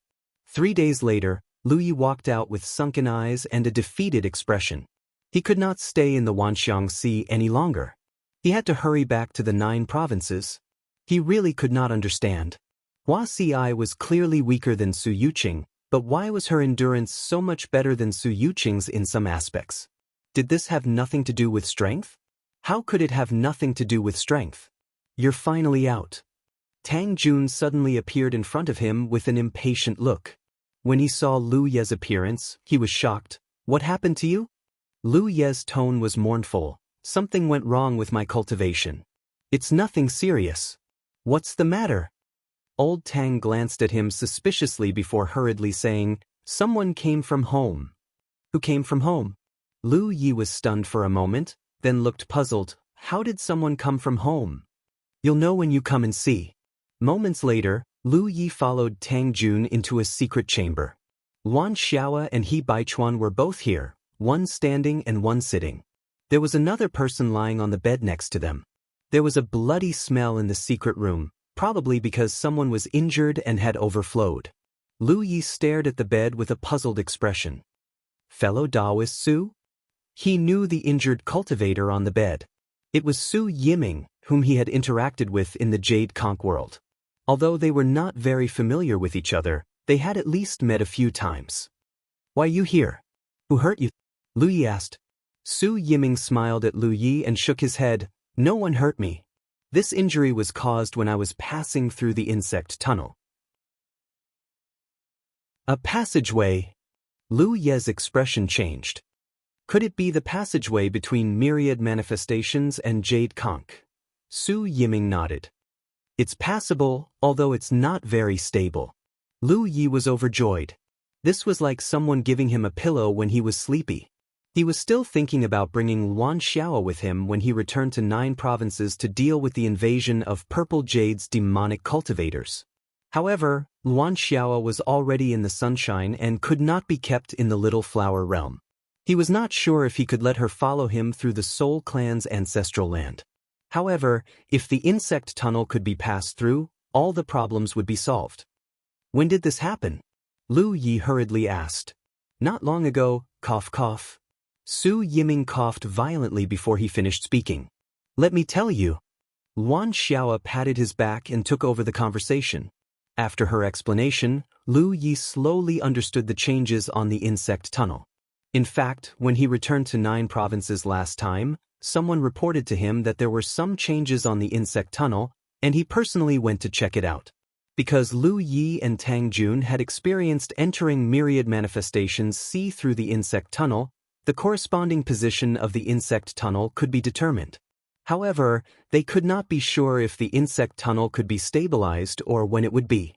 A: 3 days later, Lu Yi walked out with sunken eyes and a defeated expression. He could not stay in the Wanxiang Sea any longer. He had to hurry back to the 9 provinces. He really could not understand. Hua Si was clearly weaker than Su Yuqing, but why was her endurance so much better than Su Yuqing's in some aspects? Did this have nothing to do with strength? How could it have nothing to do with strength? You're finally out. Tang Jun suddenly appeared in front of him with an impatient look. When he saw Lu Ye's appearance, he was shocked. What happened to you? Lu Ye's tone was mournful. Something went wrong with my cultivation. It's nothing serious. What's the matter? Old Tang glanced at him suspiciously before hurriedly saying, Someone came from home. Who came from home? Lu Yi was stunned for a moment, then looked puzzled. How did someone come from home? You'll know when you come and see. Moments later, Lu Yi followed Tang Jun into a secret chamber. Wan Xiaoa and He Baichuan were both here, one standing and one sitting. There was another person lying on the bed next to them. There was a bloody smell in the secret room, probably because someone was injured and had overflowed. Lu Yi stared at the bed with a puzzled expression. Fellow Taoist Su? He knew the injured cultivator on the bed. It was Su Yiming, whom he had interacted with in the Jade Conch world. Although they were not very familiar with each other, they had at least met a few times. Why are you here? Who hurt you? Lu Yi asked. Su Yiming smiled at Lu Yi and shook his head. No one hurt me. This injury was caused when I was passing through the insect tunnel. A passageway. Lu Ye's expression changed. Could it be the passageway between myriad manifestations and Jade Conch? Su Yiming nodded. It's passable, although it's not very stable. Lu Yi was overjoyed. This was like someone giving him a pillow when he was sleepy. He was still thinking about bringing Luan Xiao with him when he returned to 9 provinces to deal with the invasion of Purple Jade's demonic cultivators. However, Luan Xiao was already in the sunshine and could not be kept in the Little Flower realm. He was not sure if he could let her follow him through the Soul Clan's ancestral land. However, if the insect tunnel could be passed through, all the problems would be solved. When did this happen? Lu Yi hurriedly asked. Not long ago, cough cough. Su Yiming coughed violently before he finished speaking. Let me tell you. Luan Xiao patted his back and took over the conversation. After her explanation, Lu Yi slowly understood the changes on the insect tunnel. In fact, when he returned to 9 provinces last time, someone reported to him that there were some changes on the insect tunnel, and he personally went to check it out. Because Lu Yi and Tang Jun had experienced entering myriad manifestations see through the insect tunnel, the corresponding position of the insect tunnel could be determined. However, they could not be sure if the insect tunnel could be stabilized or when it would be.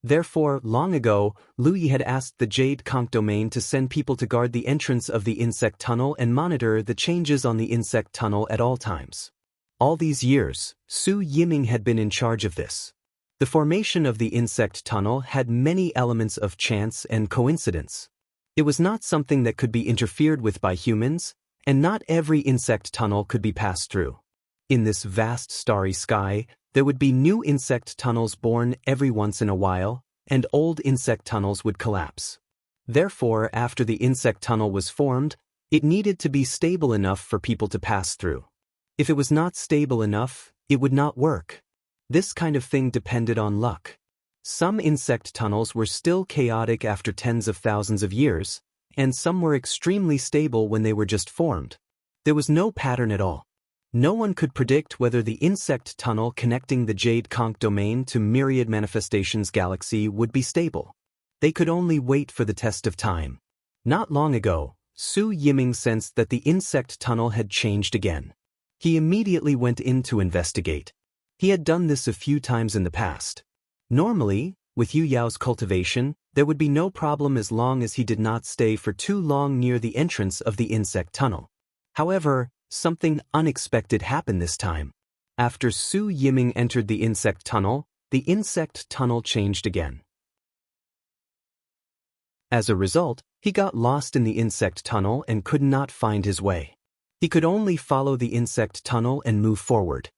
A: Therefore, long ago, Lu Yi had asked the Jade Conch domain to send people to guard the entrance of the insect tunnel and monitor the changes on the insect tunnel at all times. All these years, Su Yiming had been in charge of this. The formation of the insect tunnel had many elements of chance and coincidence. It was not something that could be interfered with by humans, and not every insect tunnel could be passed through. In this vast starry sky, there would be new insect tunnels born every once in a while, and old insect tunnels would collapse. Therefore, after the insect tunnel was formed, it needed to be stable enough for people to pass through. If it was not stable enough, it would not work. This kind of thing depended on luck. Some insect tunnels were still chaotic after tens of thousands of years, and some were extremely stable when they were just formed. There was no pattern at all. No one could predict whether the insect tunnel connecting the Jade Conch domain to Myriad Manifestations Galaxy would be stable. They could only wait for the test of time. Not long ago, Su Yiming sensed that the insect tunnel had changed again. He immediately went in to investigate. He had done this a few times in the past. Normally, with Yu Yao's cultivation, there would be no problem as long as he did not stay for too long near the entrance of the insect tunnel. However, something unexpected happened this time. After Su Yiming entered the insect tunnel changed again. As a result, he got lost in the insect tunnel and could not find his way. He could only follow the insect tunnel and move forward.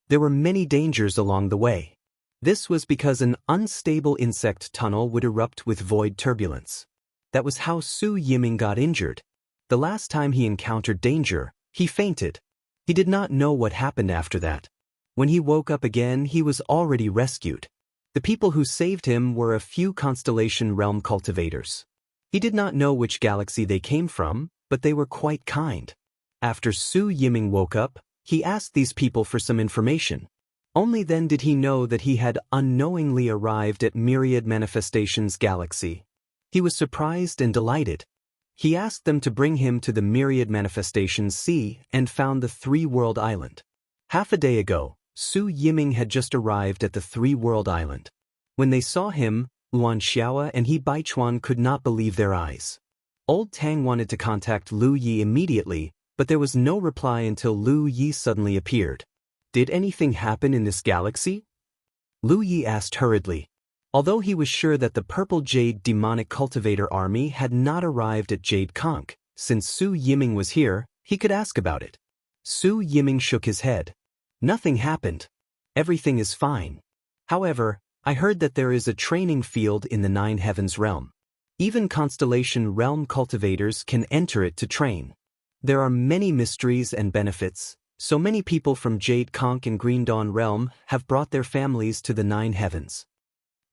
A: There were many dangers along the way. This was because an unstable insect tunnel would erupt with void turbulence. That was how Su Yiming got injured. The last time he encountered danger, he fainted. He did not know what happened after that. When he woke up again, he was already rescued. The people who saved him were a few Constellation Realm cultivators. He did not know which galaxy they came from, but they were quite kind. After Su Yiming woke up, he asked these people for some information. Only then did he know that he had unknowingly arrived at Myriad Manifestations Galaxy. He was surprised and delighted. He asked them to bring him to the Myriad Manifestations Sea and found the 3-World Island. Half a day ago, Su Yiming had just arrived at the 3-World Island. When they saw him, Luan Xiao and He Baichuan could not believe their eyes. Old Tang wanted to contact Lu Yi immediately, but there was no reply until Lu Yi suddenly appeared. Did anything happen in this galaxy? Lu Yi asked hurriedly. Although he was sure that the Purple Jade demonic cultivator army had not arrived at Jade Conch, since Su Yiming was here, he could ask about it. Su Yiming shook his head. Nothing happened. Everything is fine. However, I heard that there is a training field in the 9 Heavens realm. Even Constellation Realm cultivators can enter it to train. There are many mysteries and benefits. So many people from Jade Conch and Green Dawn Realm have brought their families to the 9 Heavens.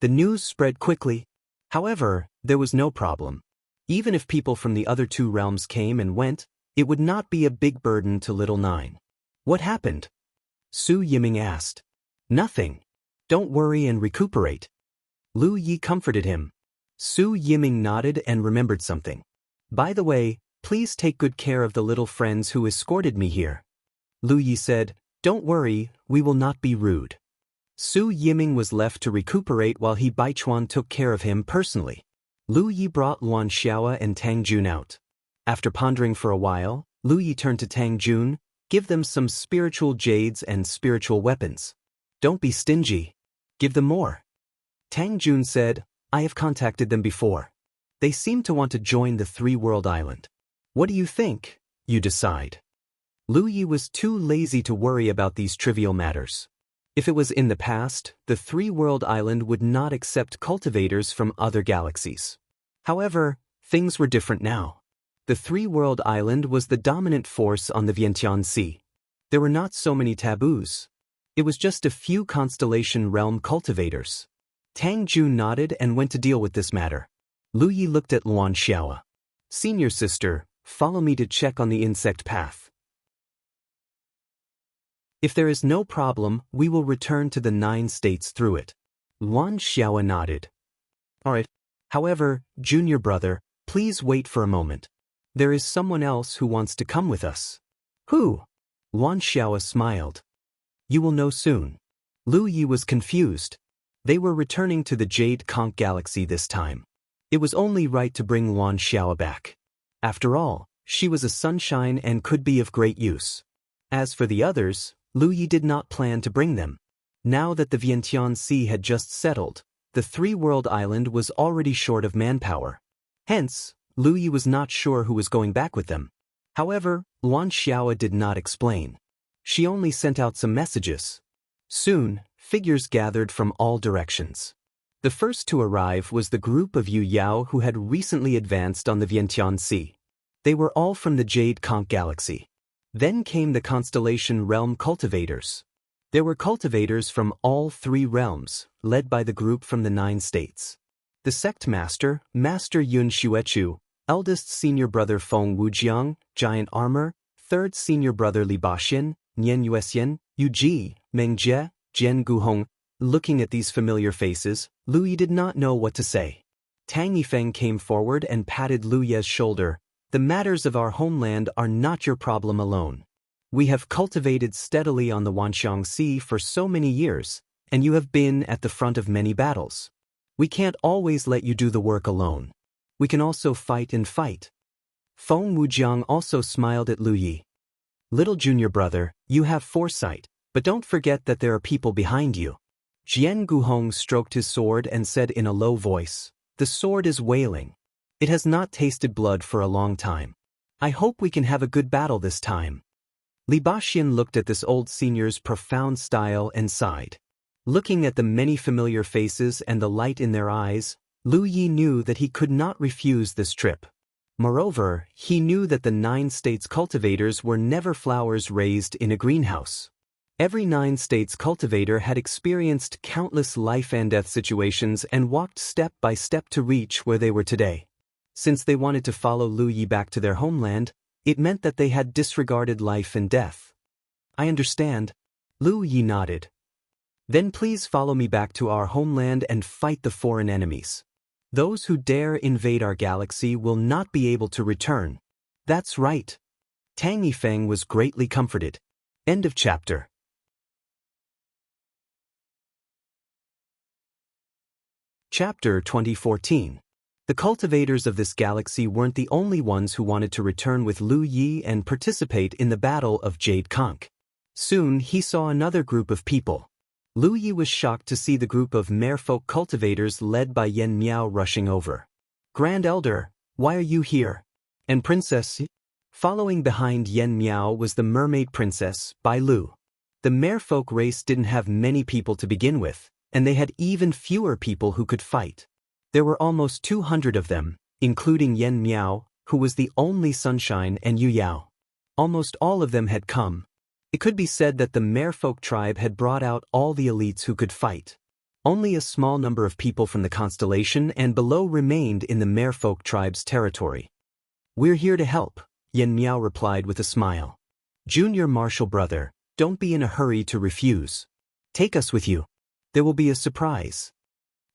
A: The news spread quickly. However, there was no problem. Even if people from the other 2 realms came and went, it would not be a big burden to Little 9. What happened? Su Yiming asked. Nothing. Don't worry and recuperate. Lu Yi comforted him. Su Yiming nodded and remembered something. By the way, please take good care of the little friends who escorted me here. Lu Yi said, don't worry, we will not be rude. Su Yiming was left to recuperate while Baichuan took care of him personally. Lu Yi brought Luan Xiaoa and Tang Jun out. After pondering for a while, Lu Yi turned to Tang Jun, give them some spiritual jades and spiritual weapons. Don't be stingy. Give them more. Tang Jun said, I have contacted them before. They seem to want to join the three-world island. What do you think? You decide. Lu Yi was too lazy to worry about these trivial matters. If it was in the past, the three-world island would not accept cultivators from other galaxies. However, things were different now. The three-world island was the dominant force on the Vientiane Sea. There were not so many taboos. It was just a few constellation realm cultivators. Tang Jun nodded and went to deal with this matter. Lu Yi looked at Luan Xiaoa. Senior sister, follow me to check on the insect path. If there is no problem, we will return to the 9 states through it. Luan Xiaoa nodded. Alright. However, junior brother, please wait for a moment. There is someone else who wants to come with us. Who? Luan Xiaoa smiled. You will know soon. Lu Yi was confused. They were returning to the Jade Conch Galaxy this time. It was only right to bring Luan Xiaoa back. After all, she was a sunshine and could be of great use. As for the others, Lu Yi did not plan to bring them. Now that the Vientiane Sea had just settled, the three-world island was already short of manpower. Hence, Lu Yi was not sure who was going back with them. However, Luan Xiaoa did not explain. She only sent out some messages. Soon, figures gathered from all directions. The first to arrive was the group of Yu Yao who had recently advanced on the Vientiane Sea. They were all from the Jade Conch Galaxy. Then came the constellation realm cultivators. There were cultivators from all 3 realms, led by the group from the 9 states. The sect master, Master Yun Xuechu, eldest senior brother Feng Wujiang, giant armor, third senior brother Li Baxin, Nian Yuexian, Yu Ji, Meng Jie, Jian Guhong. Looking at these familiar faces, Lu Yi did not know what to say. Tang Yifeng came forward and patted Lu Ye's shoulder. The matters of our homeland are not your problem alone. We have cultivated steadily on the Wanxiang Sea for so many years, and you have been at the front of many battles. We can't always let you do the work alone. We can also fight and fight. Feng Wujiang also smiled at Lu Yi. Little junior brother, you have foresight, but don't forget that there are people behind you. Jian Guhong stroked his sword and said in a low voice, the sword is wailing. It has not tasted blood for a long time. I hope we can have a good battle this time. Li Baxin looked at this old senior's profound style and sighed. Looking at the many familiar faces and the light in their eyes, Lu Yi knew that he could not refuse this trip. Moreover, he knew that the 9 states cultivators were never flowers raised in a greenhouse. Every 9 states cultivator had experienced countless life and death situations and walked step by step to reach where they were today. Since they wanted to follow Lu Yi back to their homeland, it meant that they had disregarded life and death. I understand. Lu Yi nodded. Then please follow me back to our homeland and fight the foreign enemies. Those who dare invade our galaxy will not be able to return. That's right. Tang Yifeng was greatly comforted. End of chapter. Chapter 2014. The cultivators of this galaxy weren't the only ones who wanted to return with Lu Yi and participate in the Battle of Jade Conch. Soon he saw another group of people. Lu Yi was shocked to see the group of merfolk cultivators led by Yen Miao rushing over. Grand Elder, why are you here? And Princess? Following behind Yen Miao was the mermaid princess, Bai Lu. The merfolk race didn't have many people to begin with, and they had even fewer people who could fight. There were almost 200 of them, including Yen Miao, who was the only sunshine, and Yu Yao. Almost all of them had come. It could be said that the merfolk tribe had brought out all the elites who could fight. Only a small number of people from the constellation and below remained in the merfolk tribe's territory. We're here to help, Yen Miao replied with a smile. Junior martial brother, don't be in a hurry to refuse. Take us with you. There will be a surprise.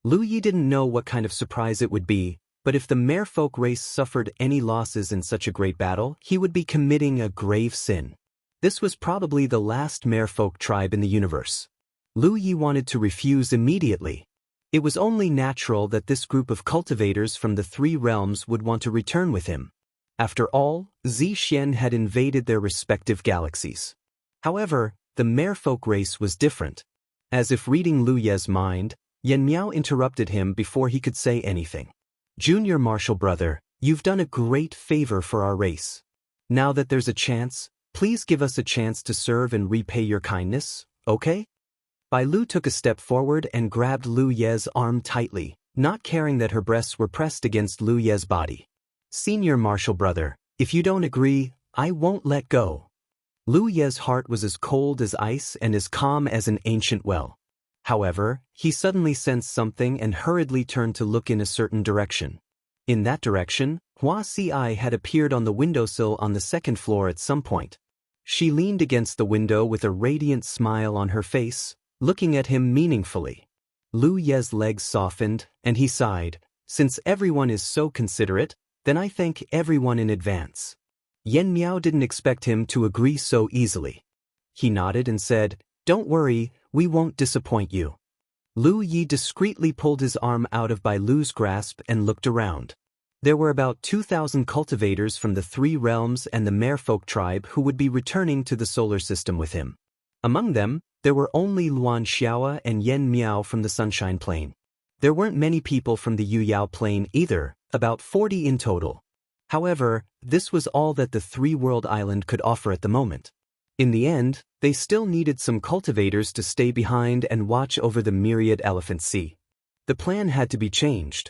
A: Lu Yi didn't know what kind of surprise it would be, but if the merfolk race suffered any losses in such a great battle, he would be committing a grave sin. This was probably the last merfolk tribe in the universe. Lu Yi wanted to refuse immediately. It was only natural that this group of cultivators from the three realms would want to return with him. After all, Zixuan had invaded their respective galaxies. However, the merfolk race was different. As if reading Lu Ye's mind, Yan Miao interrupted him before he could say anything. Junior Marshal Brother, you've done a great favor for our race. Now that there's a chance, please give us a chance to serve and repay your kindness, okay? Bai Lu took a step forward and grabbed Lu Ye's arm tightly, not caring that her breasts were pressed against Lu Ye's body. Senior Marshal Brother, if you don't agree, I won't let go. Lu Ye's heart was as cold as ice and as calm as an ancient well. However, he suddenly sensed something and hurriedly turned to look in a certain direction. In that direction, Hua Si had appeared on the windowsill on the second floor at some point. She leaned against the window with a radiant smile on her face, looking at him meaningfully. Lu Ye's legs softened, and he sighed. Since everyone is so considerate, then I thank everyone in advance. Yan Miao didn't expect him to agree so easily. He nodded and said, Don't worry, we won't disappoint you. Lu Yi discreetly pulled his arm out of Bai Lu's grasp and looked around. There were about 2,000 cultivators from the three realms and the merfolk tribe who would be returning to the solar system with him. Among them, there were only Luan Xiaoa and Yan Miao from the Sunshine Plain. There weren't many people from the Yuyao Plain either, about 40 in total. However, this was all that the three-world island could offer at the moment. In the end, they still needed some cultivators to stay behind and watch over the myriad elephant sea. The plan had to be changed.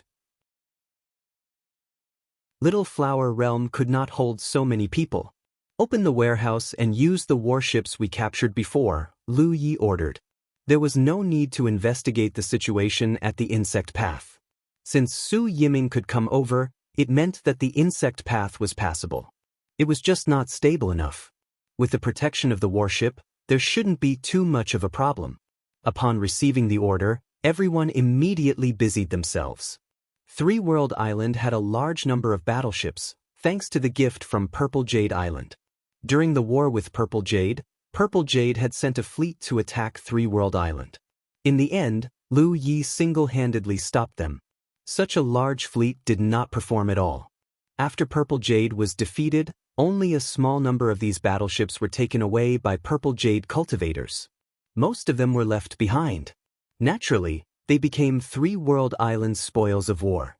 A: Little Flower Realm could not hold so many people. Open the warehouse and use the warships we captured before, Lu Yi ordered. There was no need to investigate the situation at the insect path. Since Su Yiming could come over, it meant that the insect path was passable. It was just not stable enough. With the protection of the warship, there shouldn't be too much of a problem. Upon receiving the order, everyone immediately busied themselves. Three World Island had a large number of battleships, thanks to the gift from Purple Jade Island. During the war with Purple Jade had sent a fleet to attack Three World Island. In the end, Lu Yi single-handedly stopped them. Such a large fleet did not perform at all. After Purple Jade was defeated, only a small number of these battleships were taken away by Purple Jade cultivators. Most of them were left behind. Naturally, they became Three World Island's spoils of war.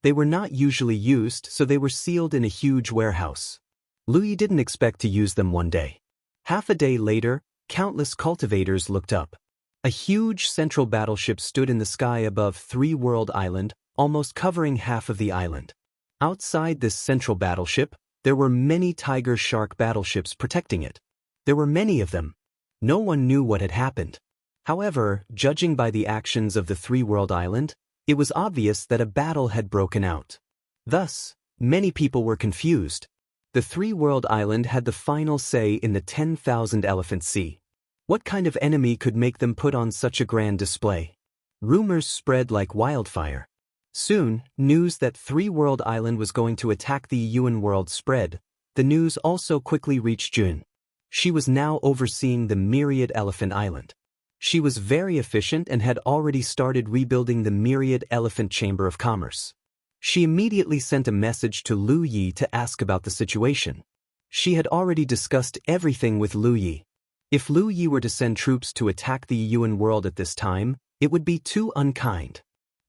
A: They were not usually used, so they were sealed in a huge warehouse. Lu Yi didn't expect to use them one day. Half a day later, countless cultivators looked up. A huge central battleship stood in the sky above Three World Island, almost covering half of the island. Outside this central battleship, there were many tiger shark battleships protecting it. There were many of them. No one knew what had happened. However, judging by the actions of the Three World Island, it was obvious that a battle had broken out. Thus, many people were confused. The Three World Island had the final say in the 10,000 Elephant Sea. What kind of enemy could make them put on such a grand display? Rumors spread like wildfire. Soon, news that Three World Island was going to attack the Yuan world spread. The news also quickly reached Jun. She was now overseeing the Myriad Elephant Island. She was very efficient and had already started rebuilding the Myriad Elephant Chamber of Commerce. She immediately sent a message to Lu Yi to ask about the situation. She had already discussed everything with Lu Yi. If Lu Yi were to send troops to attack the Yuan world at this time, it would be too unkind.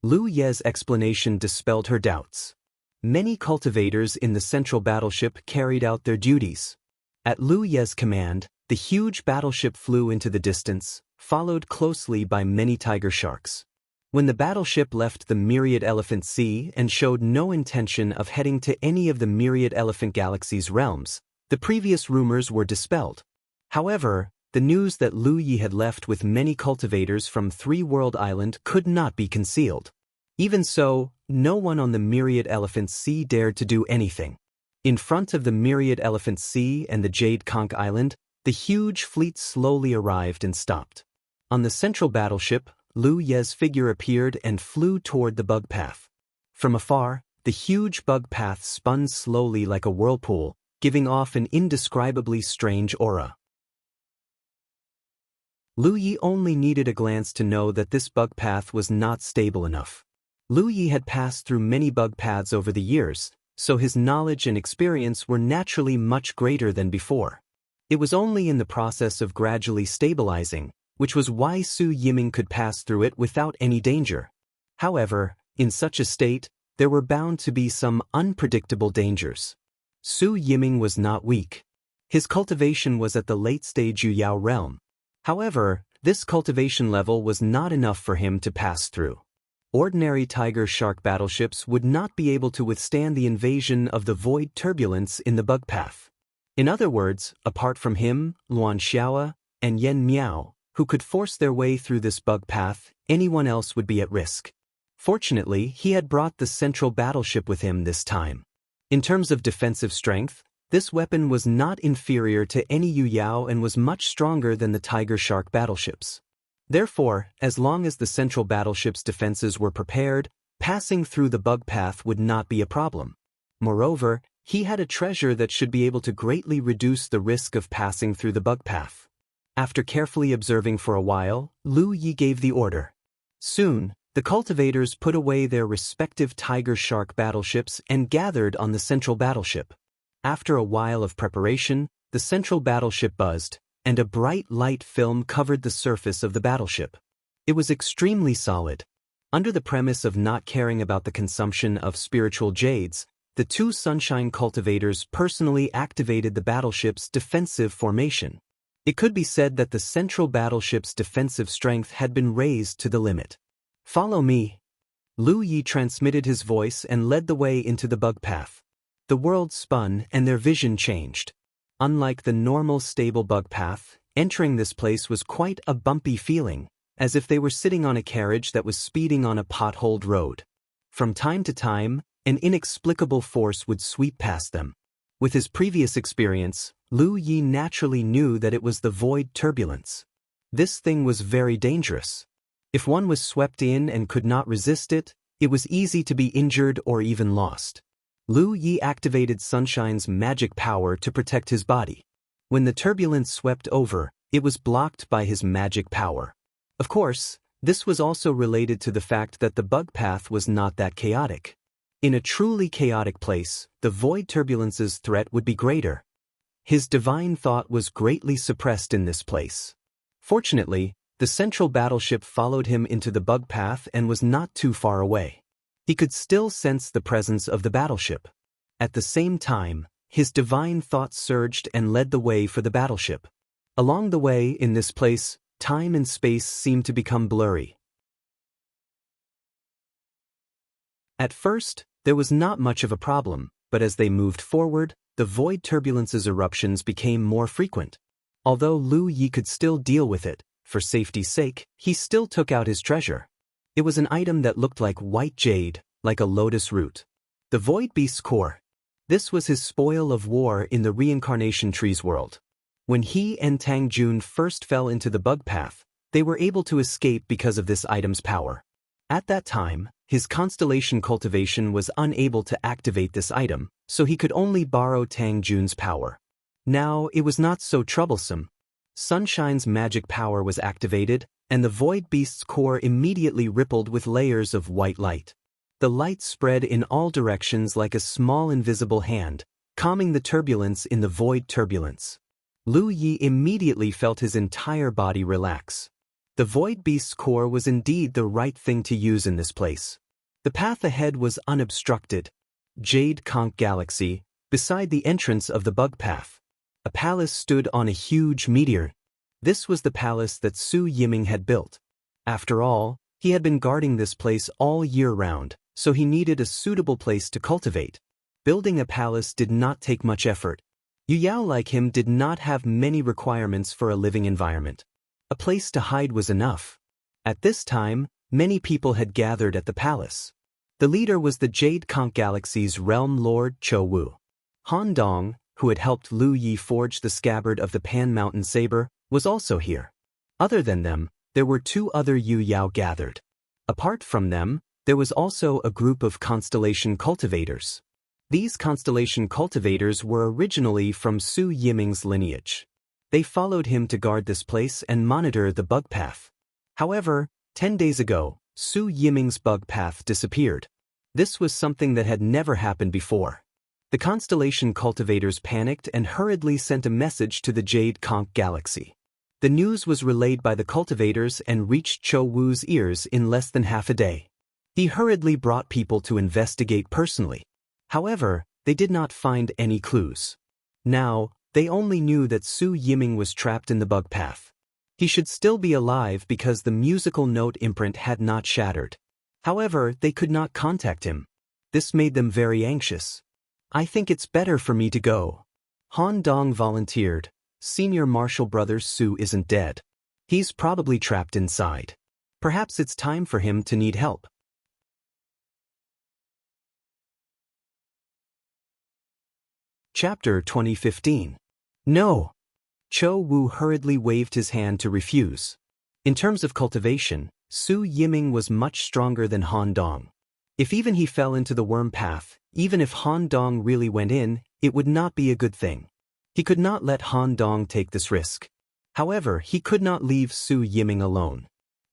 A: Lu Ye's explanation dispelled her doubts. Many cultivators in the central battleship carried out their duties. At Lu Ye's command, the huge battleship flew into the distance, followed closely by many tiger sharks. When the battleship left the Myriad Elephant Sea and showed no intention of heading to any of the Myriad Elephant Galaxy's realms, the previous rumors were dispelled. However, the news that Lu Yi had left with many cultivators from Three World Island could not be concealed. Even so, no one on the Myriad Elephant Sea dared to do anything. In front of the Myriad Elephant Sea and the Jade Conch Island, the huge fleet slowly arrived and stopped. On the central battleship, Lu Ye's figure appeared and flew toward the bug path. From afar, the huge bug path spun slowly like a whirlpool, giving off an indescribably strange aura. Lu Yi only needed a glance to know that this bug path was not stable enough. Lu Yi had passed through many bug paths over the years, so his knowledge and experience were naturally much greater than before. It was only in the process of gradually stabilizing, which was why Su Yiming could pass through it without any danger. However, in such a state, there were bound to be some unpredictable dangers. Su Yiming was not weak. His cultivation was at the late-stage Yuyao realm. However, this cultivation level was not enough for him to pass through. Ordinary tiger-shark battleships would not be able to withstand the invasion of the void turbulence in the bug path. In other words, apart from him, Luan Xiaoa, and Yen Miao, who could force their way through this bug path, anyone else would be at risk. Fortunately, he had brought the central battleship with him this time. In terms of defensive strength, this weapon was not inferior to any Yuyao and was much stronger than the tiger-shark battleships. Therefore, as long as the central battleship's defenses were prepared, passing through the bug path would not be a problem. Moreover, he had a treasure that should be able to greatly reduce the risk of passing through the bug path. After carefully observing for a while, Lu Yi gave the order. Soon, the cultivators put away their respective tiger-shark battleships and gathered on the central battleship. After a while of preparation, the central battleship buzzed, and a bright light film covered the surface of the battleship. It was extremely solid. Under the premise of not caring about the consumption of spiritual jades, the two sunshine cultivators personally activated the battleship's defensive formation. It could be said that the central battleship's defensive strength had been raised to the limit. "Follow me." Lu Yi transmitted his voice and led the way into the bug path. The world spun and their vision changed. Unlike the normal stable bug path, entering this place was quite a bumpy feeling, as if they were sitting on a carriage that was speeding on a potholed road. From time to time, an inexplicable force would sweep past them. With his previous experience, Lu Yi naturally knew that it was the void turbulence. This thing was very dangerous. If one was swept in and could not resist it, it was easy to be injured or even lost. Lu Yi activated Sunshine's magic power to protect his body. When the turbulence swept over, it was blocked by his magic power. Of course, this was also related to the fact that the bug path was not that chaotic. In a truly chaotic place, the void turbulence's threat would be greater. His divine thought was greatly suppressed in this place. Fortunately, the central battleship followed him into the bug path and was not too far away. He could still sense the presence of the battleship. At the same time, his divine thought surged and led the way for the battleship. Along the way, in this place, time and space seemed to become blurry. At first, there was not much of a problem, but as they moved forward, the void turbulence's eruptions became more frequent. Although Lu Yi could still deal with it, for safety's sake, he still took out his treasure. It was an item that looked like white jade, like a lotus root. The Void Beast's core. This was his spoil of war in the reincarnation tree's world. When he and Tang Jun first fell into the bug path, they were able to escape because of this item's power. At that time, his constellation cultivation was unable to activate this item, so he could only borrow Tang Jun's power. Now, it was not so troublesome. Sunshine's magic power was activated, and the Void Beast's core immediately rippled with layers of white light. The light spread in all directions like a small invisible hand, calming the turbulence in the void turbulence. Lu Yi immediately felt his entire body relax. The Void Beast's core was indeed the right thing to use in this place. The path ahead was unobstructed. Jade Conch Galaxy, beside the entrance of the bug path. A palace stood on a huge meteor. This was the palace that Su Yiming had built. After all, he had been guarding this place all year round, so he needed a suitable place to cultivate. Building a palace did not take much effort. Yuyao, like him, did not have many requirements for a living environment. A place to hide was enough. At this time, many people had gathered at the palace. The leader was the Jade Conch Galaxy's realm lord Cho Wu. Han Dong, who had helped Lu Yi forge the scabbard of the Pan Mountain saber, was also here. Other than them, there were 2 other Yu Yao gathered. Apart from them, there was also a group of constellation cultivators. These constellation cultivators were originally from Su Yiming's lineage. They followed him to guard this place and monitor the bug path. However, 10 days ago, Su Yiming's bug path disappeared. This was something that had never happened before. The constellation cultivators panicked and hurriedly sent a message to the Jade Conch Galaxy. The news was relayed by the cultivators and reached Cho Wu's ears in less than half a day. He hurriedly brought people to investigate personally. However, they did not find any clues. Now, they only knew that Su Yiming was trapped in the bug path. He should still be alive because the musical note imprint had not shattered. However, they could not contact him. This made them very anxious. "I think it's better for me to go." Han Dong volunteered. "Senior Marshal Brother Su isn't dead. He's probably trapped inside. Perhaps it's time for him to need help." Chapter 2015. No! Cho Wu hurriedly waved his hand to refuse. In terms of cultivation, Su Yiming was much stronger than Han Dong. If even he fell into the worm path, even if Han Dong really went in, it would not be a good thing. He could not let Han Dong take this risk. However, he could not leave Su Yiming alone.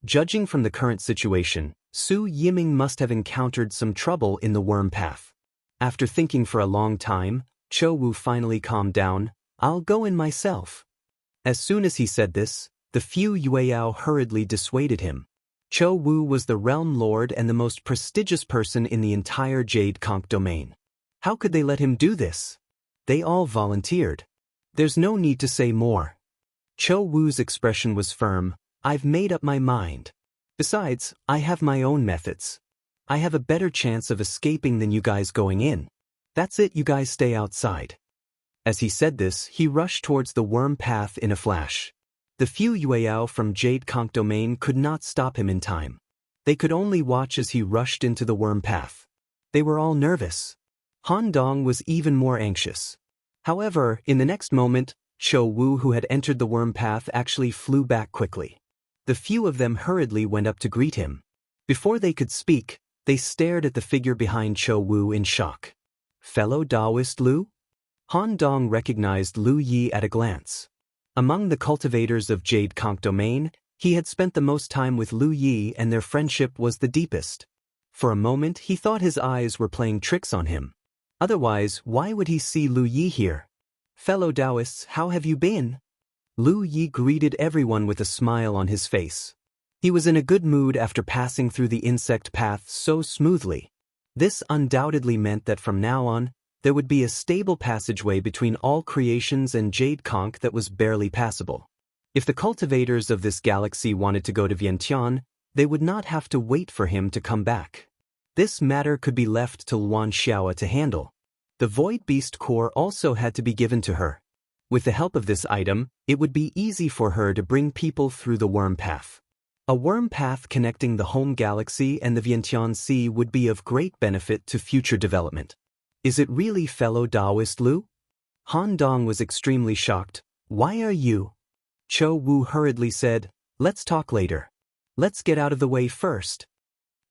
A: Judging from the current situation, Su Yiming must have encountered some trouble in the worm path. After thinking for a long time, Cho Wu finally calmed down. "I'll go in myself." As soon as he said this, the few Yueyao hurriedly dissuaded him. Cho Wu was the realm lord and the most prestigious person in the entire Jade Conch domain. How could they let him do this? They all volunteered. There's no need to say more. Cho Wu's expression was firm. "I've made up my mind. Besides, I have my own methods. I have a better chance of escaping than you guys going in. That's it, you guys stay outside." As he said this, he rushed towards the worm path in a flash. The few Yueyao from Jade Conch domain could not stop him in time. They could only watch as he rushed into the worm path. They were all nervous. Han Dong was even more anxious. However, in the next moment, Cho Wu, who had entered the worm path, actually flew back quickly. The few of them hurriedly went up to greet him. Before they could speak, they stared at the figure behind Cho Wu in shock. "Fellow Taoist Lu?" Han Dong recognized Lu Yi at a glance. Among the cultivators of Jade Conch domain, he had spent the most time with Lu Yi and their friendship was the deepest. For a moment he thought his eyes were playing tricks on him. Otherwise, why would he see Lu Yi here? "Fellow Taoists, how have you been?" Lu Yi greeted everyone with a smile on his face. He was in a good mood after passing through the insect path so smoothly. This undoubtedly meant that from now on, there would be a stable passageway between all creations and Jade Conch that was barely passable. If the cultivators of this galaxy wanted to go to Vientiane, they would not have to wait for him to come back. This matter could be left to Luan Xiaoa to handle. The Void Beast core also had to be given to her. With the help of this item, it would be easy for her to bring people through the worm path. A worm path connecting the home galaxy and the Vientiane Sea would be of great benefit to future development. "Is it really fellow Taoist Lu?" Han Dong was extremely shocked. "Why are you?" Cho Wu hurriedly said, "Let's talk later. Let's get out of the way first."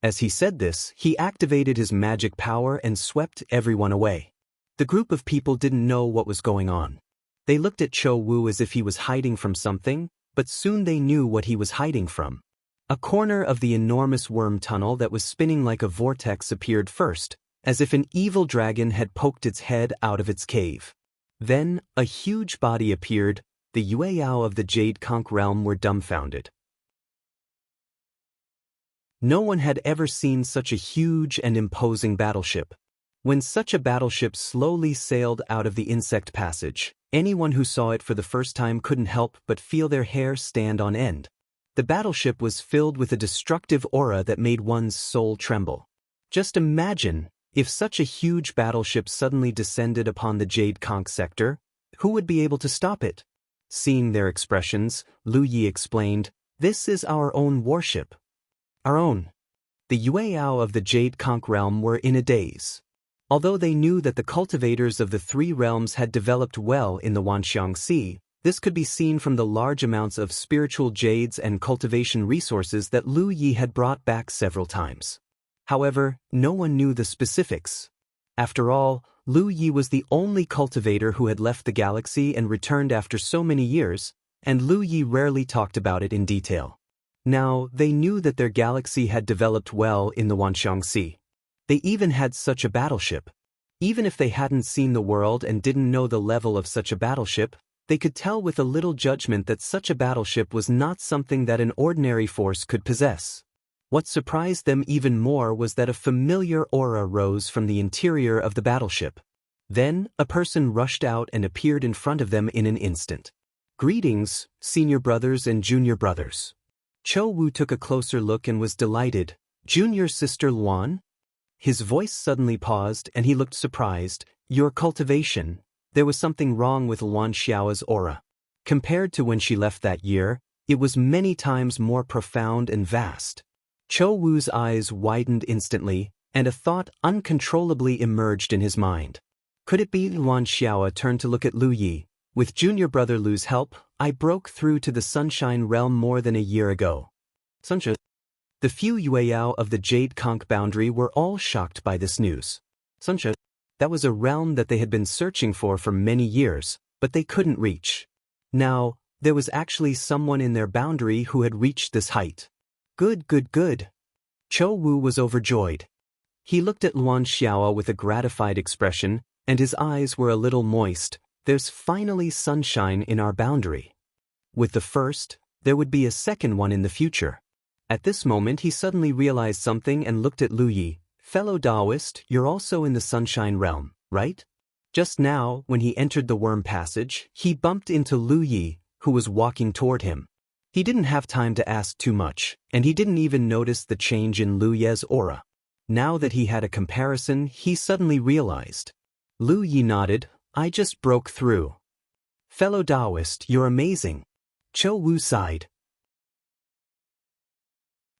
A: As he said this, he activated his magic power and swept everyone away. The group of people didn't know what was going on. They looked at Cho Wu as if he was hiding from something, but soon they knew what he was hiding from. A corner of the enormous worm tunnel that was spinning like a vortex appeared first, as if an evil dragon had poked its head out of its cave. Then, a huge body appeared. The Yueyao of the Jade Conch realm were dumbfounded. No one had ever seen such a huge and imposing battleship. When such a battleship slowly sailed out of the insect passage, anyone who saw it for the first time couldn't help but feel their hair stand on end. The battleship was filled with a destructive aura that made one's soul tremble. Just imagine, if such a huge battleship suddenly descended upon the Jade Conch sector, who would be able to stop it? Seeing their expressions, Lu Yi explained, "This is our own warship." Our own. The Yueyao of the Jade Conch realm were in a daze. Although they knew that the cultivators of the 3 realms had developed well in the Wanxiang Sea, This could be seen from the large amounts of spiritual jades and cultivation resources that Lu Yi had brought back several times. However, no one knew the specifics. After all, Lu Yi was the only cultivator who had left the galaxy and returned after so many years, and Lu Yi rarely talked about it in detail. Now, they knew that their galaxy had developed well in the Wanxiang Sea. They even had such a battleship. Even if they hadn't seen the world and didn't know the level of such a battleship, they could tell with a little judgment that such a battleship was not something that an ordinary force could possess. What surprised them even more was that a familiar aura rose from the interior of the battleship. Then, a person rushed out and appeared in front of them in an instant. "Greetings, senior brothers and junior brothers." Cho Wu took a closer look and was delighted. "Junior sister Luan?" His voice suddenly paused and he looked surprised. "Your cultivation." There was something wrong with Luan Xiao's aura. Compared to when she left that year, it was many times more profound and vast. Cho Wu's eyes widened instantly, and a thought uncontrollably emerged in his mind. Could it be? Luan Xiao turned to look at Lu Yi. "With junior brother Lu's help, I broke through to the Sunshine Realm more than a year ago." Sunshine. The few Yueyao of the Jade Conch boundary were all shocked by this news. Sunshine. That was a realm that they had been searching for many years, but they couldn't reach. Now, there was actually someone in their boundary who had reached this height. Good, good, good. Cho Wu was overjoyed. He looked at Luan Xiao with a gratified expression, and his eyes were a little moist. "There's finally sunshine in our boundary. With the first, there would be a second one in the future." At this moment he suddenly realized something and looked at Lu Yi. "Fellow Taoist, you're also in the Sunshine Realm, right?" Just now, when he entered the worm passage, he bumped into Lu Yi, who was walking toward him. He didn't have time to ask too much, and he didn't even notice the change in Lu Yi's aura. Now that he had a comparison, he suddenly realized. Lu Yi nodded. "I just broke through." "Fellow Taoist, you're amazing." Cho Wu sighed.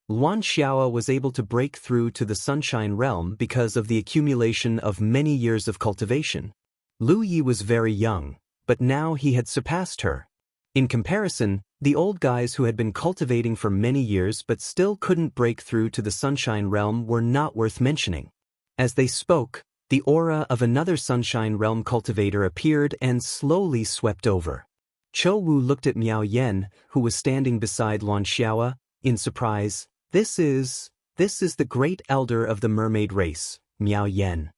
A: Luan Xiao was able to break through to the Sunshine Realm because of the accumulation of many years of cultivation. Lu Yi was very young, but now he had surpassed her. In comparison, the old guys who had been cultivating for many years but still couldn't break through to the Sunshine Realm were not worth mentioning. As they spoke, the aura of another Sunshine Realm cultivator appeared and slowly swept over. Cho Wu looked at Miao Yen, who was standing beside Luan Xiao, in surprise. This is the great elder of the mermaid race, Miao Yen."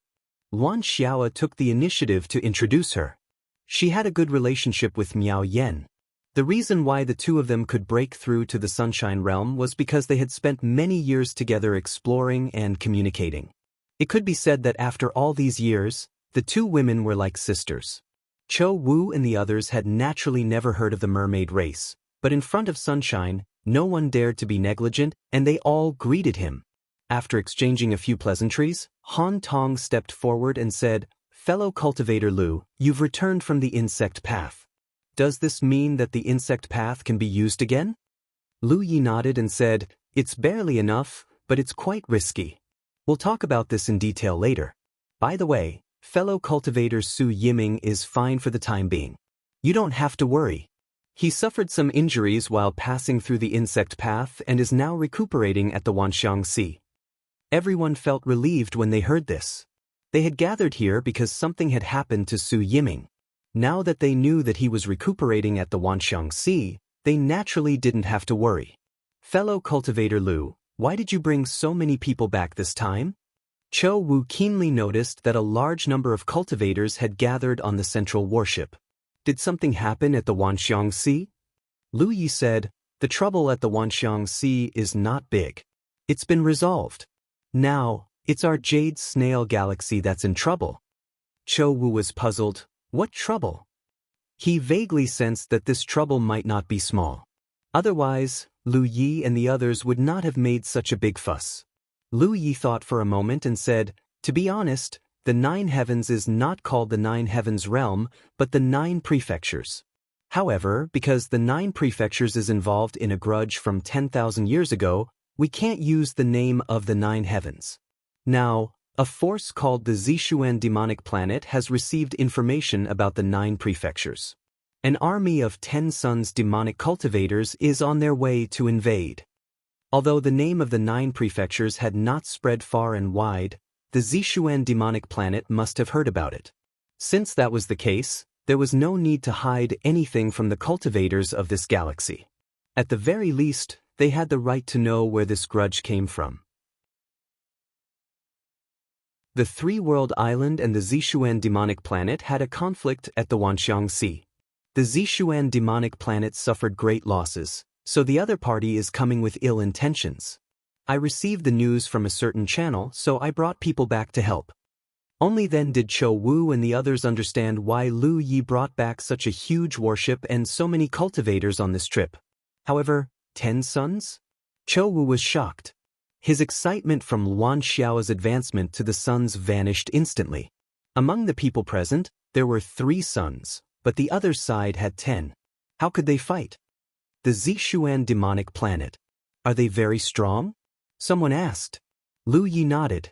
A: Luan Xiao took the initiative to introduce her. She had a good relationship with Miao Yen. The reason why the two of them could break through to the Sunshine Realm was because they had spent many years together exploring and communicating. It could be said that after all these years, the two women were like sisters. Cho Wu and the others had naturally never heard of the mermaid race, but in front of Sunshine, no one dared to be negligent, and they all greeted him. After exchanging a few pleasantries, Han Tong stepped forward and said, "Fellow cultivator Lu, you've returned from the insect path. Does this mean that the insect path can be used again?" Lu Yi nodded and said, "It's barely enough, but it's quite risky. We'll talk about this in detail later. By the way, fellow cultivator Su Yiming is fine for the time being. You don't have to worry. He suffered some injuries while passing through the insect path and is now recuperating at the Wanxiang Sea." Everyone felt relieved when they heard this. They had gathered here because something had happened to Su Yiming. Now that they knew that he was recuperating at the Wanxiang Sea, they naturally didn't have to worry. "Fellow cultivator Lu, why did you bring so many people back this time?" Cho Wu keenly noticed that a large number of cultivators had gathered on the central warship. "Did something happen at the Wanxiang Sea?" Lu Yi said, "The trouble at the Wanxiang Sea is not big. It's been resolved. Now, it's our Jade Snail Galaxy that's in trouble." Cho Wu was puzzled. What trouble? He vaguely sensed that this trouble might not be small. Otherwise, Lu Yi and the others would not have made such a big fuss. Lu Yi thought for a moment and said, "To be honest, the 9 Heavens is not called the 9 Heavens Realm, but the 9 Prefectures. However, because the 9 Prefectures is involved in a grudge from 10,000 years ago, we can't use the name of the 9 Heavens. Now, a force called the Zishuan Demonic Planet has received information about the 9 Prefectures. An army of 10 Suns demonic cultivators is on their way to invade. Although the name of the 9 prefectures had not spread far and wide, the Zishuan demonic planet must have heard about it. Since that was the case, there was no need to hide anything from the cultivators of this galaxy. At the very least, they had the right to know where this grudge came from. The Three-World Island and the Zishuan demonic planet had a conflict at the Wanxiang Sea. The Zishuan demonic planet suffered great losses, so the other party is coming with ill intentions. I received the news from a certain channel, so I brought people back to help. Only then did Chou Wu and the others understand why Lu Yi brought back such a huge warship and so many cultivators on this trip. However, 10 Suns? Chou Wu was shocked. His excitement from Luan Xiao's advancement to the Suns vanished instantly. Among the people present, there were 3 Suns, but the other side had 10. How could they fight? The Zishuan demonic planet. Are they very strong? Someone asked. Lu Yi nodded.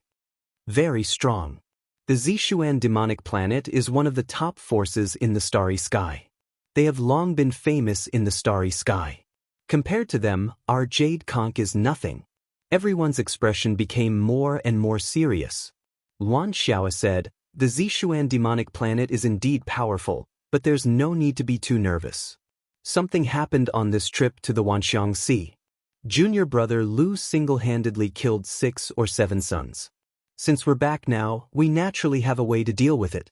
A: Very strong. The Zishuan demonic planet is one of the top forces in the starry sky. They have long been famous in the starry sky. Compared to them, our jade conch is nothing. Everyone's expression became more and more serious. Luan Xiao said, the Zishuan demonic planet is indeed powerful, but there's no need to be too nervous. Something happened on this trip to the Wanxiang Sea. Junior brother Lu single-handedly killed 6 or 7 Suns. Since we're back now, we naturally have a way to deal with it.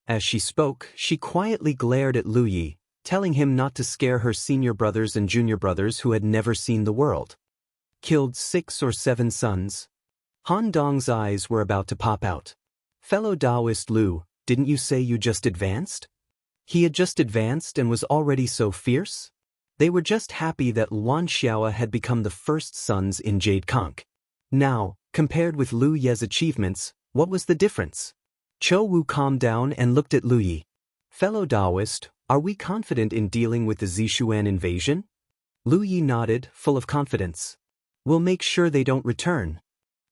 A: As she spoke, she quietly glared at Lu Yi, telling him not to scare her senior brothers and junior brothers who had never seen the world. Killed 6 or 7 Suns? Han Dong's eyes were about to pop out. Fellow Taoist Lu, didn't you say you just advanced? He had just advanced and was already so fierce? They were just happy that Luan Xiao had become the first Suns in Jade Conch. Now, compared with Lu Ye's achievements, what was the difference? Chou Wu calmed down and looked at Lu Yi. Fellow Taoist, are we confident in dealing with the Zishuan invasion? Lu Yi nodded, full of confidence. We'll make sure they don't return.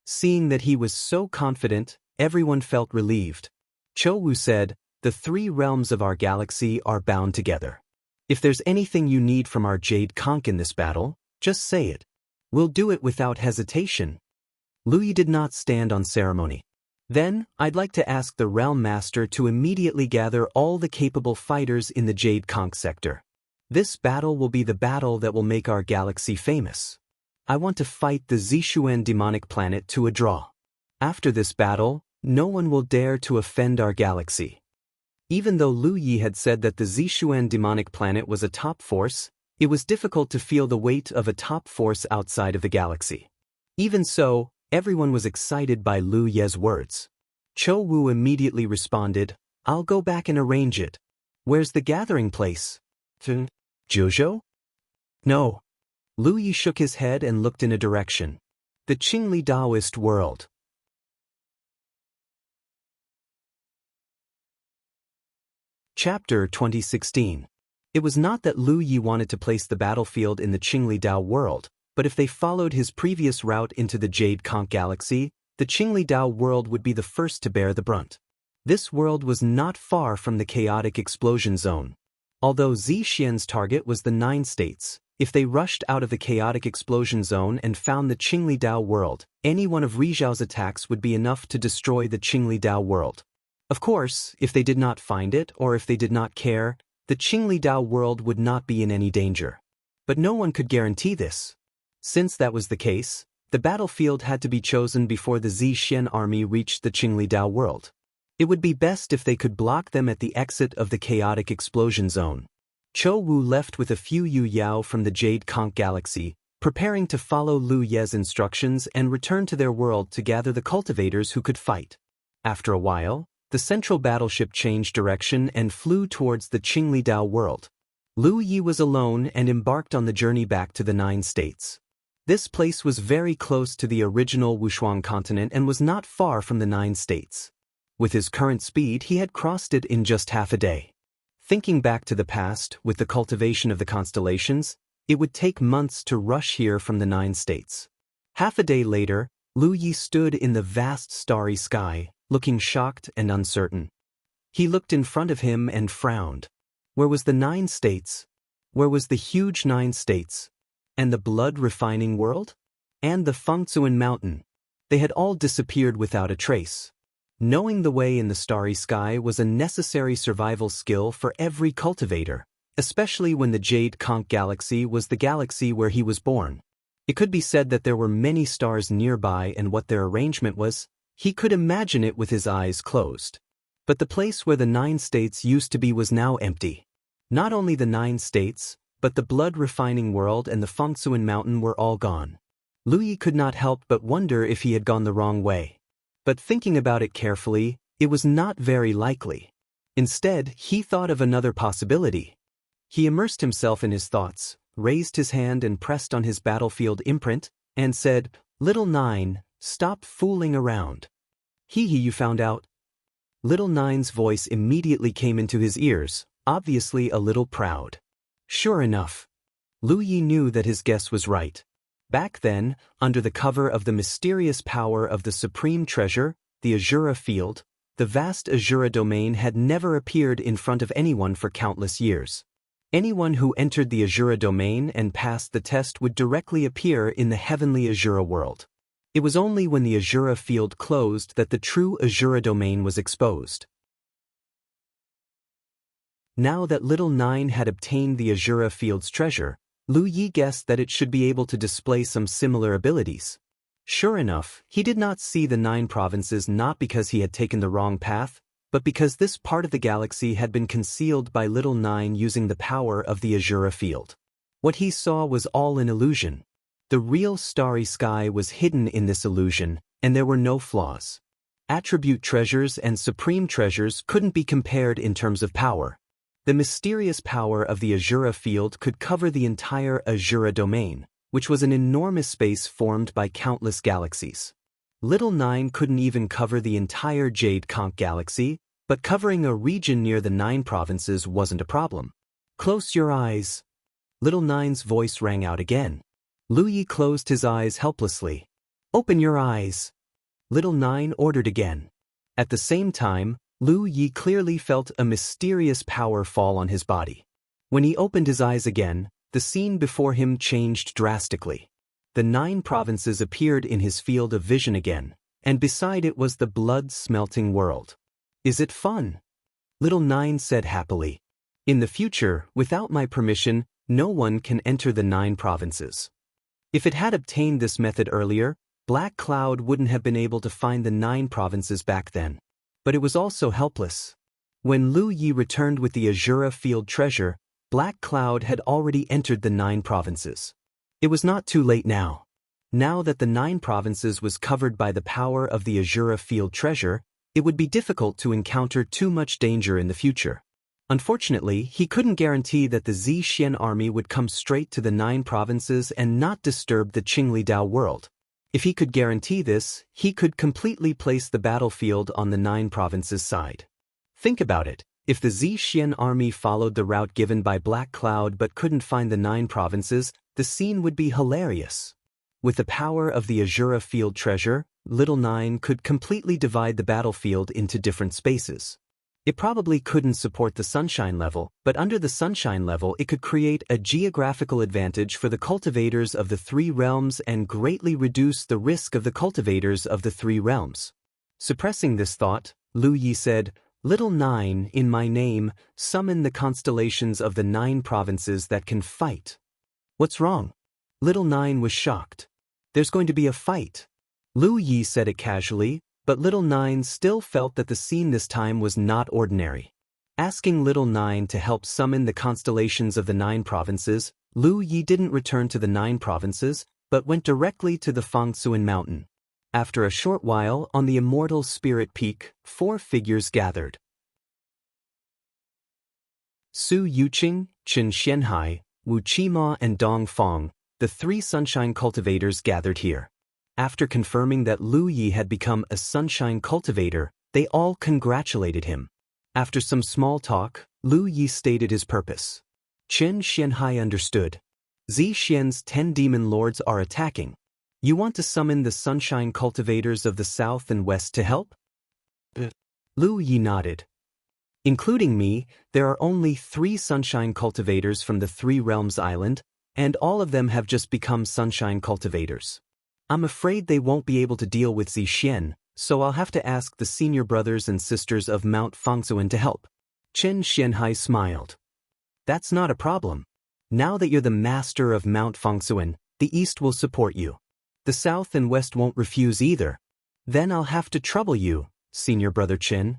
A: Seeing that he was so confident, everyone felt relieved. Chou Wu said, the 3 realms of our galaxy are bound together. If there's anything you need from our Jade Conch in this battle, just say it. We'll do it without hesitation. Lu Yi did not stand on ceremony. Then, I'd like to ask the Realm Master to immediately gather all the capable fighters in the Jade Conch sector. This battle will be the battle that will make our galaxy famous. I want to fight the Zishuan demonic planet to a draw. After this battle, no one will dare to offend our galaxy. Even though Lu Yi had said that the Zishuan demonic planet was a top force, it was difficult to feel the weight of a top force outside of the galaxy. Even so, everyone was excited by Lu Ye's words. Chou Wu immediately responded, I'll go back and arrange it. Where's the gathering place? Zhuzhou? No. Lu Yi shook his head and looked in a direction. The Qingli Taoist world. Chapter 2016. It was not that Lu Yi wanted to place the battlefield in the Qingli Dao world, but if they followed his previous route into the Jade Conch galaxy, the Qingli Dao world would be the first to bear the brunt. This world was not far from the chaotic explosion zone. Although Zixian's target was the 9 states, if they rushed out of the chaotic explosion zone and found the Qingli Dao world, any one of Rizhao's attacks would be enough to destroy the Qingli Dao world. Of course, if they did not find it or if they did not care, the Qingli Dao world would not be in any danger. But no one could guarantee this. Since that was the case, the battlefield had to be chosen before the Zixian army reached the Qingli Dao world. It would be best if they could block them at the exit of the chaotic explosion zone. Chou Wu left with a few Yu Yao from the Jade Conch galaxy, preparing to follow Lu Ye's instructions and return to their world to gather the cultivators who could fight. After a while, the central battleship changed direction and flew towards the Qingli Dao world. Lu Yi was alone and embarked on the journey back to the 9 states. This place was very close to the original Wushuang continent and was not far from the 9 states. With his current speed, he had crossed it in just half a day. Thinking back to the past, with the cultivation of the constellations, it would take months to rush here from the 9 states. Half a day later, Lu Yi stood in the vast starry sky, looking shocked and uncertain. He looked in front of him and frowned. Where was the 9 states? Where was the huge 9 states? And the blood-refining world? And the Fengtsuan mountain? They had all disappeared without a trace. Knowing the way in the starry sky was a necessary survival skill for every cultivator, especially when the Jade Conch galaxy was the galaxy where he was born. It could be said that there were many stars nearby, and what their arrangement was, he could imagine it with his eyes closed. But the place where the 9 states used to be was now empty. Not only the 9 states, but the blood-refining world and the Fengtsuan mountain were all gone. Lu Yi could not help but wonder if he had gone the wrong way. But thinking about it carefully, it was not very likely. Instead, he thought of another possibility. He immersed himself in his thoughts, raised his hand and pressed on his battlefield imprint, and said, "Little 9, stop fooling around." "Hee, you found out?" Little 9's voice immediately came into his ears, obviously a little proud. Sure enough, Lu Yi knew that his guess was right. Back then, under the cover of the mysterious power of the supreme treasure, the Azura field, the vast Azura domain had never appeared in front of anyone for countless years. Anyone who entered the Azura domain and passed the test would directly appear in the heavenly Azura world. It was only when the Azura field closed that the true Azura domain was exposed. Now that Little 9 had obtained the Azura field's treasure, Lu Yi guessed that it should be able to display some similar abilities. Sure enough, he did not see the 9 provinces not because he had taken the wrong path, but because this part of the galaxy had been concealed by Little 9 using the power of the Azura field. What he saw was all an illusion. The real starry sky was hidden in this illusion, and there were no flaws. Attribute treasures and supreme treasures couldn't be compared in terms of power. The mysterious power of the Azura field could cover the entire Azura domain, which was an enormous space formed by countless galaxies. Little 9 couldn't even cover the entire Jade Conch galaxy, but covering a region near the 9 provinces wasn't a problem. "Close your eyes." Little 9's voice rang out again. Lu Yi closed his eyes helplessly. "Open your eyes." Little 9 ordered again. At the same time, Lu Yi clearly felt a mysterious power fall on his body. When he opened his eyes again, the scene before him changed drastically. The 9 provinces appeared in his field of vision again, and beside it was the blood-smelting world. "Is it fun?" Little 9 said happily. "In the future, without my permission, no one can enter the 9 provinces." If it had obtained this method earlier, Black Cloud wouldn't have been able to find the 9 provinces back then. But it was also helpless. When Lu Yi returned with the Azura field treasure, Black Cloud had already entered the 9 provinces. It was not too late now. Now that the 9 provinces was covered by the power of the Azura field treasure, it would be difficult to encounter too much danger in the future. Unfortunately, he couldn't guarantee that the Zixian army would come straight to the 9 provinces and not disturb the Qinglidao world. If he could guarantee this, he could completely place the battlefield on the 9 provinces side. Think about it. If the Zixian army followed the route given by Black Cloud but couldn't find the 9 provinces, the scene would be hilarious. With the power of the Azura field treasure, Little 9 could completely divide the battlefield into different spaces. It probably couldn't support the sunshine level, but under the sunshine level it could create a geographical advantage for the cultivators of the 3 realms and greatly reduce the risk of the cultivators of the 3 realms. Suppressing this thought, Lu Yi said, "Little 9, in my name, summon the constellations of the 9 provinces that can fight." "What's wrong?" Little 9 was shocked. "There's going to be a fight." Lu Yi said it casually, but Little 9 still felt that the scene this time was not ordinary. Asking Little 9 to help summon the constellations of the 9 provinces, Lu Yi didn't return to the 9 provinces, but went directly to the Fengtsuan mountain. After a short while, on the immortal spirit peak, 4 figures gathered. Su Yuqing, Chen Xianhai, Wu Qima and Dong Fong, the 3 sunshine cultivators gathered here. After confirming that Lu Yi had become a sunshine cultivator, they all congratulated him. After some small talk, Lu Yi stated his purpose. Chen Xianhai understood. Zixian's 10 demon lords are attacking. You want to summon the sunshine cultivators of the south and west to help? Lu Yi nodded. Including me, there are only 3 sunshine cultivators from the Three Realms Island, and all of them have just become sunshine cultivators. I'm afraid they won't be able to deal with Zixien, so I'll have to ask the senior brothers and sisters of Mount Fangsuan to help. Chen Xianhai smiled. That's not a problem. Now that you're the master of Mount Fangsuan, the East will support you. The South and West won't refuse either. Then I'll have to trouble you, senior brother Chen.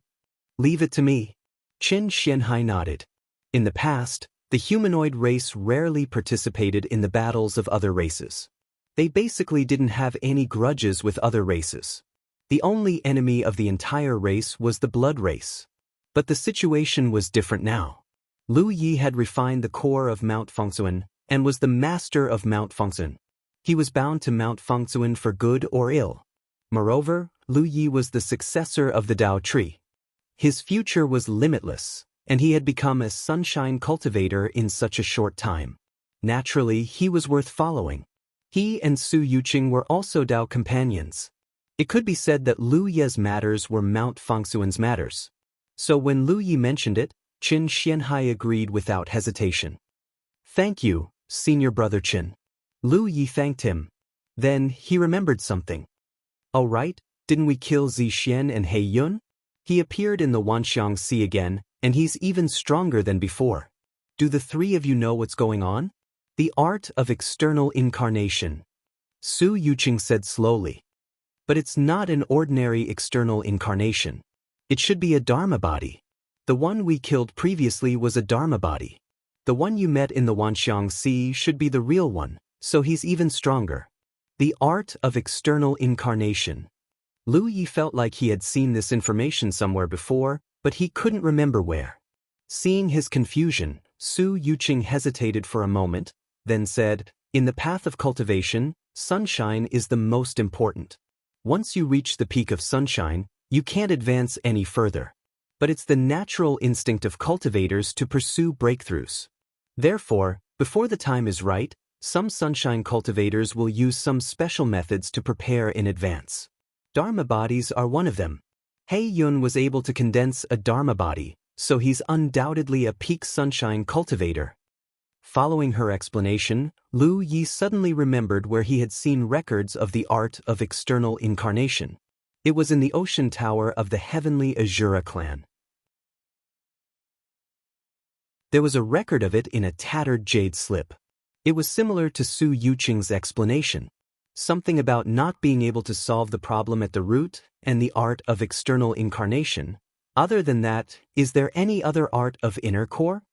A: Leave it to me. Chen Xianhai nodded. In the past, the humanoid race rarely participated in the battles of other races. They basically didn't have any grudges with other races. The only enemy of the entire race was the blood race. But the situation was different now. Lu Yi had refined the core of Mount Fangsuan and was the master of Mount Fangsuan. He was bound to Mount Fangsuan for good or ill. Moreover, Lu Yi was the successor of the Dao tree. His future was limitless, and he had become a sunshine cultivator in such a short time. Naturally, he was worth following. He and Su Yuqing were also Dao companions. It could be said that Lu Ye's matters were Mount Fangsuan's matters. So when Lu Yi mentioned it, Chen Xianhai agreed without hesitation. Thank you, senior brother Chen. Lu Yi thanked him. Then he remembered something. Oh right, didn't we kill Zixien and He Yun? He appeared in the Wanxiang Sea again, and he's even stronger than before. Do the 3 of you know what's going on? The art of external incarnation. Su Yuqing said slowly. But it's not an ordinary external incarnation. It should be a Dharma body. The one we killed previously was a Dharma body. The one you met in the Wanxiang Sea should be the real one, so he's even stronger. The art of external incarnation. Lu Yi felt like he had seen this information somewhere before, but he couldn't remember where. Seeing his confusion, Su Yuqing hesitated for a moment, then said, in the path of cultivation, sunshine is the most important. Once you reach the peak of sunshine, you can't advance any further. But it's the natural instinct of cultivators to pursue breakthroughs. Therefore, before the time is right, some sunshine cultivators will use some special methods to prepare in advance. Dharma bodies are one of them. He Yun was able to condense a Dharma body, so he's undoubtedly a peak sunshine cultivator. Following her explanation, Lu Yi suddenly remembered where he had seen records of the art of external incarnation. It was in the ocean tower of the heavenly Azura clan. There was a record of it in a tattered jade slip. It was similar to Su Yuqing's explanation. Something about not being able to solve the problem at the root and the art of external incarnation. Other than that, is there any other art of inner core?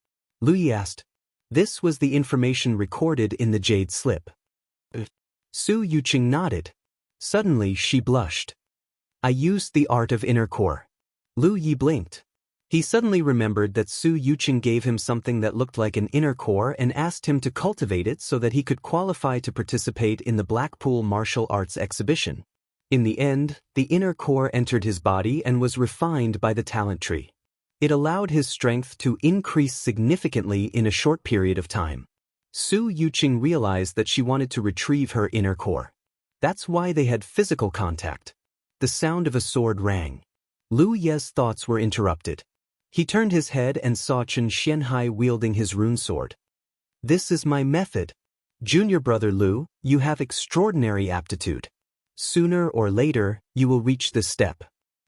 A: Lu Yi asked. This was the information recorded in the jade slip. Su Yuqing nodded. Suddenly she blushed. I used the art of inner core. Lu Yi blinked. He suddenly remembered that Su Yuqing gave him something that looked like an inner core and asked him to cultivate it so that he could qualify to participate in the Blackpool Martial Arts exhibition. In the end, the inner core entered his body and was refined by the talent tree. It allowed his strength to increase significantly in a short period of time. Su Yuqing realized that she wanted to retrieve her inner core. That's why they had physical contact. The sound of a sword rang. Lu Ye's thoughts were interrupted. He turned his head and saw Chen Xianhai wielding his rune sword. This is my method. Junior brother Lu, you have extraordinary aptitude. Sooner or later, you will reach this step.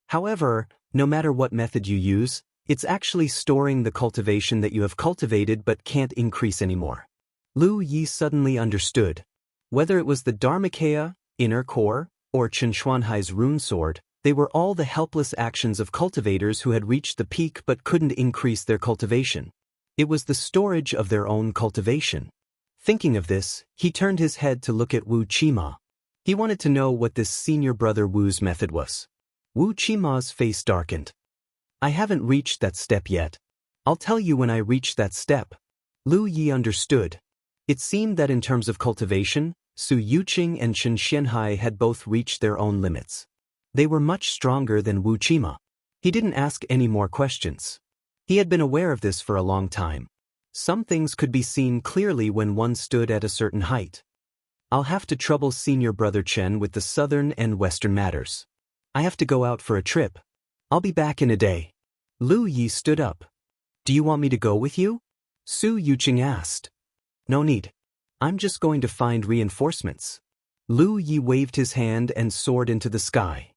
A: However, no matter what method you use, it's actually storing the cultivation that you have cultivated but can't increase anymore. Lu Yi suddenly understood. Whether it was the Dharmakaya, inner core, or Chen Xuanhai's rune sword, they were all the helpless actions of cultivators who had reached the peak but couldn't increase their cultivation. It was the storage of their own cultivation. Thinking of this, he turned his head to look at Wu Qima. He wanted to know what this senior brother Wu's method was. Wu Qima's face darkened. I haven't reached that step yet. I'll tell you when I reach that step. Lu Yi understood. It seemed that in terms of cultivation, Su Yuqing and Chen Xianhai had both reached their own limits. They were much stronger than Wu Qima. He didn't ask any more questions. He had been aware of this for a long time. Some things could be seen clearly when one stood at a certain height. I'll have to trouble senior brother Chen with the southern and western matters. I have to go out for a trip. I'll be back in a day. Lu Yi stood up. Do you want me to go with you? Su Yuqing asked. No need. I'm just going to find reinforcements. Lu Yi waved his hand and soared into the sky.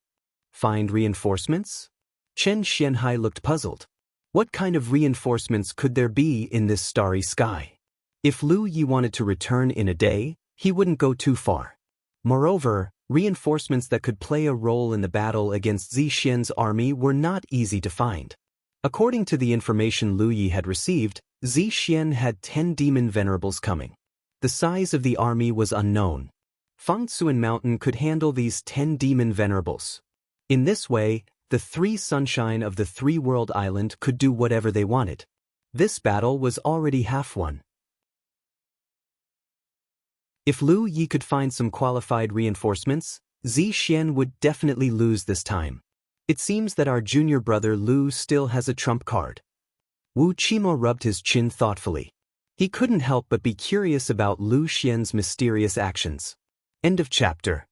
A: Find reinforcements? Chen Xianhai looked puzzled. What kind of reinforcements could there be in this starry sky? If Lu Yi wanted to return in a day, he wouldn't go too far. Moreover, reinforcements that could play a role in the battle against Zixian's army were not easy to find. According to the information Lu Yi had received, Zixian had 10 demon venerables coming. The size of the army was unknown. Fangtsuan Mountain could handle these 10 demon venerables. In this way, the three sunshine of the three-world island could do whatever they wanted. This battle was already half won. If Lu Yi could find some qualified reinforcements, Zixian would definitely lose this time. It seems that our junior brother Lu still has a trump card. Wu Qimo rubbed his chin thoughtfully. He couldn't help but be curious about Lu Xian's mysterious actions. End of chapter.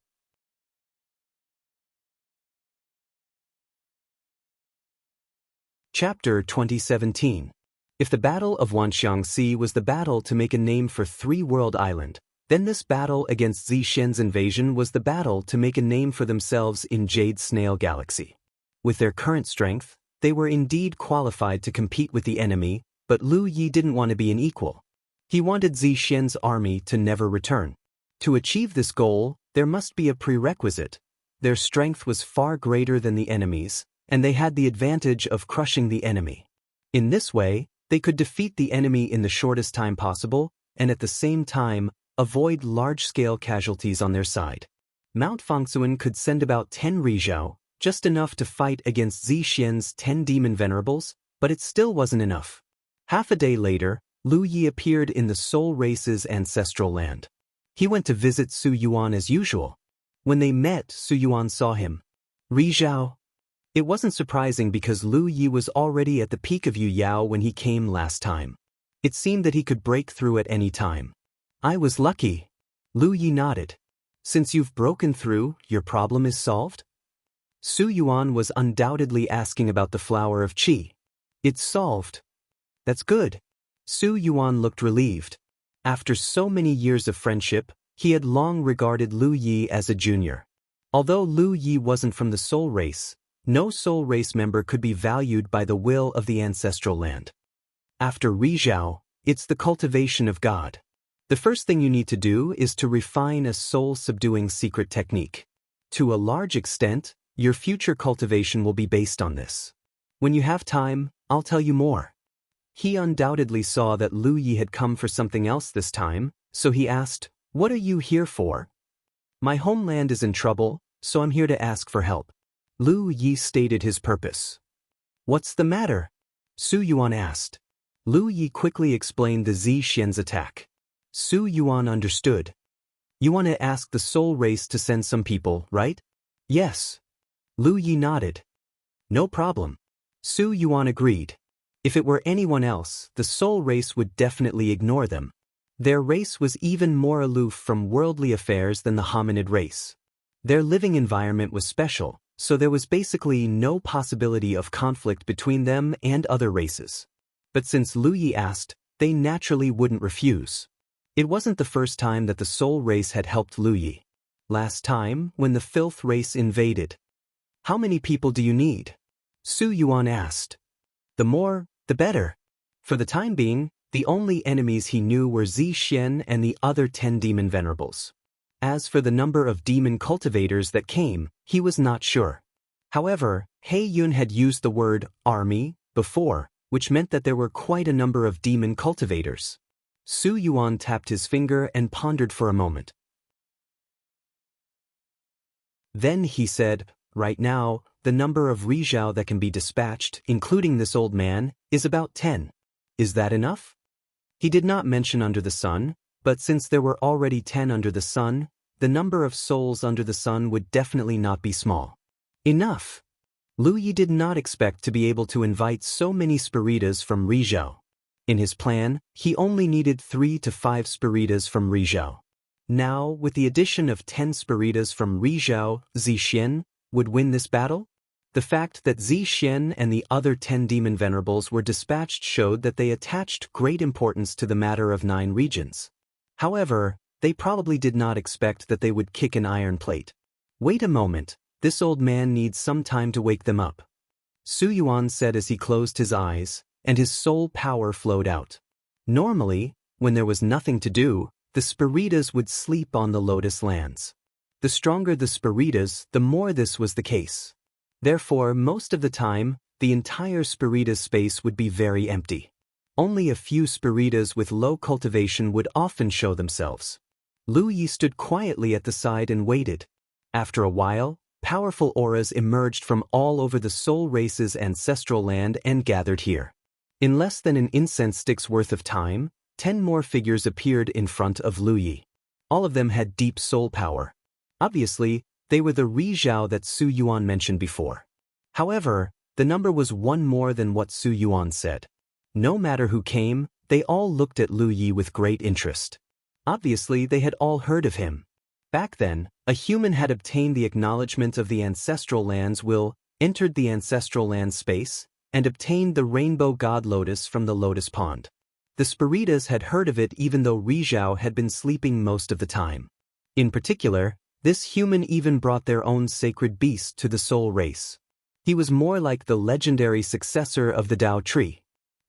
A: Chapter 2017. If the Battle of Wanxiangxi was the battle to make a name for Three-World Island, then this battle against Zixian's invasion was the battle to make a name for themselves in Jade Snail Galaxy. With their current strength, they were indeed qualified to compete with the enemy, but Lu Yi didn't want to be an equal. He wanted Zixian's army to never return. To achieve this goal, there must be a prerequisite. Their strength was far greater than the enemy's, and they had the advantage of crushing the enemy. In this way, they could defeat the enemy in the shortest time possible, and at the same time, avoid large-scale casualties on their side. Mount Fangtsuan could send about 10 Rizhao, just enough to fight against Zixian's 10 demon venerables, but it still wasn't enough. Half a day later, Lu Yi appeared in the Soul Race's ancestral land. He went to visit Su Yuan as usual. When they met, Su Yuan saw him. Rizhao. It wasn't surprising because Lu Yi was already at the peak of Yu Yao when he came last time. It seemed that he could break through at any time. I was lucky. Lu Yi nodded. Since you've broken through, your problem is solved? Su Yuan was undoubtedly asking about the flower of qi. It's solved. That's good. Su Yuan looked relieved. After so many years of friendship, he had long regarded Lu Yi as a junior. Although Lu Yi wasn't from the Soul Race, no Soul Race member could be valued by the will of the ancestral land. After Rizhao, it's the cultivation of God. The first thing you need to do is to refine a soul-subduing secret technique. To a large extent, your future cultivation will be based on this. When you have time, I'll tell you more. He undoubtedly saw that Lu Yi had come for something else this time, so he asked, "What are you here for?" "My homeland is in trouble, so I'm here to ask for help." Lu Yi stated his purpose. "What's the matter?" Su Yuan asked. Lu Yi quickly explained the Zixian's attack. Su Yuan understood. "You want to ask the Soul Race to send some people, right?" "Yes." Lu Yi nodded. "No problem." Su Yuan agreed. If it were anyone else, the Soul Race would definitely ignore them. Their race was even more aloof from worldly affairs than the hominid race. Their living environment was special, so there was basically no possibility of conflict between them and other races. But since Lu Yi asked, they naturally wouldn't refuse. It wasn't the first time that the Soul Race had helped Lu Yi. Last time, when the Filth Race invaded. "How many people do you need?" Su Yuan asked. "The more, the better." For the time being, the only enemies he knew were Zixian and the other 10 demon venerables. As for the number of demon cultivators that came, he was not sure. However, He Yun had used the word army before, which meant that there were quite a number of demon cultivators. Su Yuan tapped his finger and pondered for a moment. Then he said, "Right now, the number of Rizhao that can be dispatched, including this old man, is about 10. Is that enough?" He did not mention under the sun, but since there were already 10 under the sun, the number of souls under the sun would definitely not be small. Enough. Lu Yi did not expect to be able to invite so many Spiritas from Rizhao. In his plan, he only needed 3 to 5 Spiritas from Rizhao. Now, with the addition of 10 Spiritas from Rizhao, Zixian would win this battle? The fact that Zi Xian and the other 10 demon venerables were dispatched showed that they attached great importance to the matter of 9 regions. However, they probably did not expect that they would kick an iron plate. Wait a moment, this old man needs some time to wake them up, Su Yuan said as he closed his eyes, and his soul power flowed out. Normally, when there was nothing to do, the Spiritas would sleep on the Lotus Lands. The stronger the Spiritas, the more this was the case. Therefore, most of the time, the entire Spiritas space would be very empty. Only a few Spiritas with low cultivation would often show themselves. Lu Yi stood quietly at the side and waited. After a while, powerful auras emerged from all over the soul race's ancestral land and gathered here. In less than an incense stick's worth of time, 10 more figures appeared in front of Lu Yi. All of them had deep soul power. Obviously, they were the Rizhao that Su Yuan mentioned before. However, the number was 1 more than what Su Yuan said. No matter who came, they all looked at Lu Yi with great interest. Obviously, they had all heard of him. Back then, a human had obtained the acknowledgement of the ancestral lands entered the ancestral land space, and obtained the rainbow god lotus from the lotus pond. The Spiritas had heard of it even though Rizhao had been sleeping most of the time. In particular, this human even brought their own sacred beast to the soul race. He was more like the legendary successor of the Tao tree.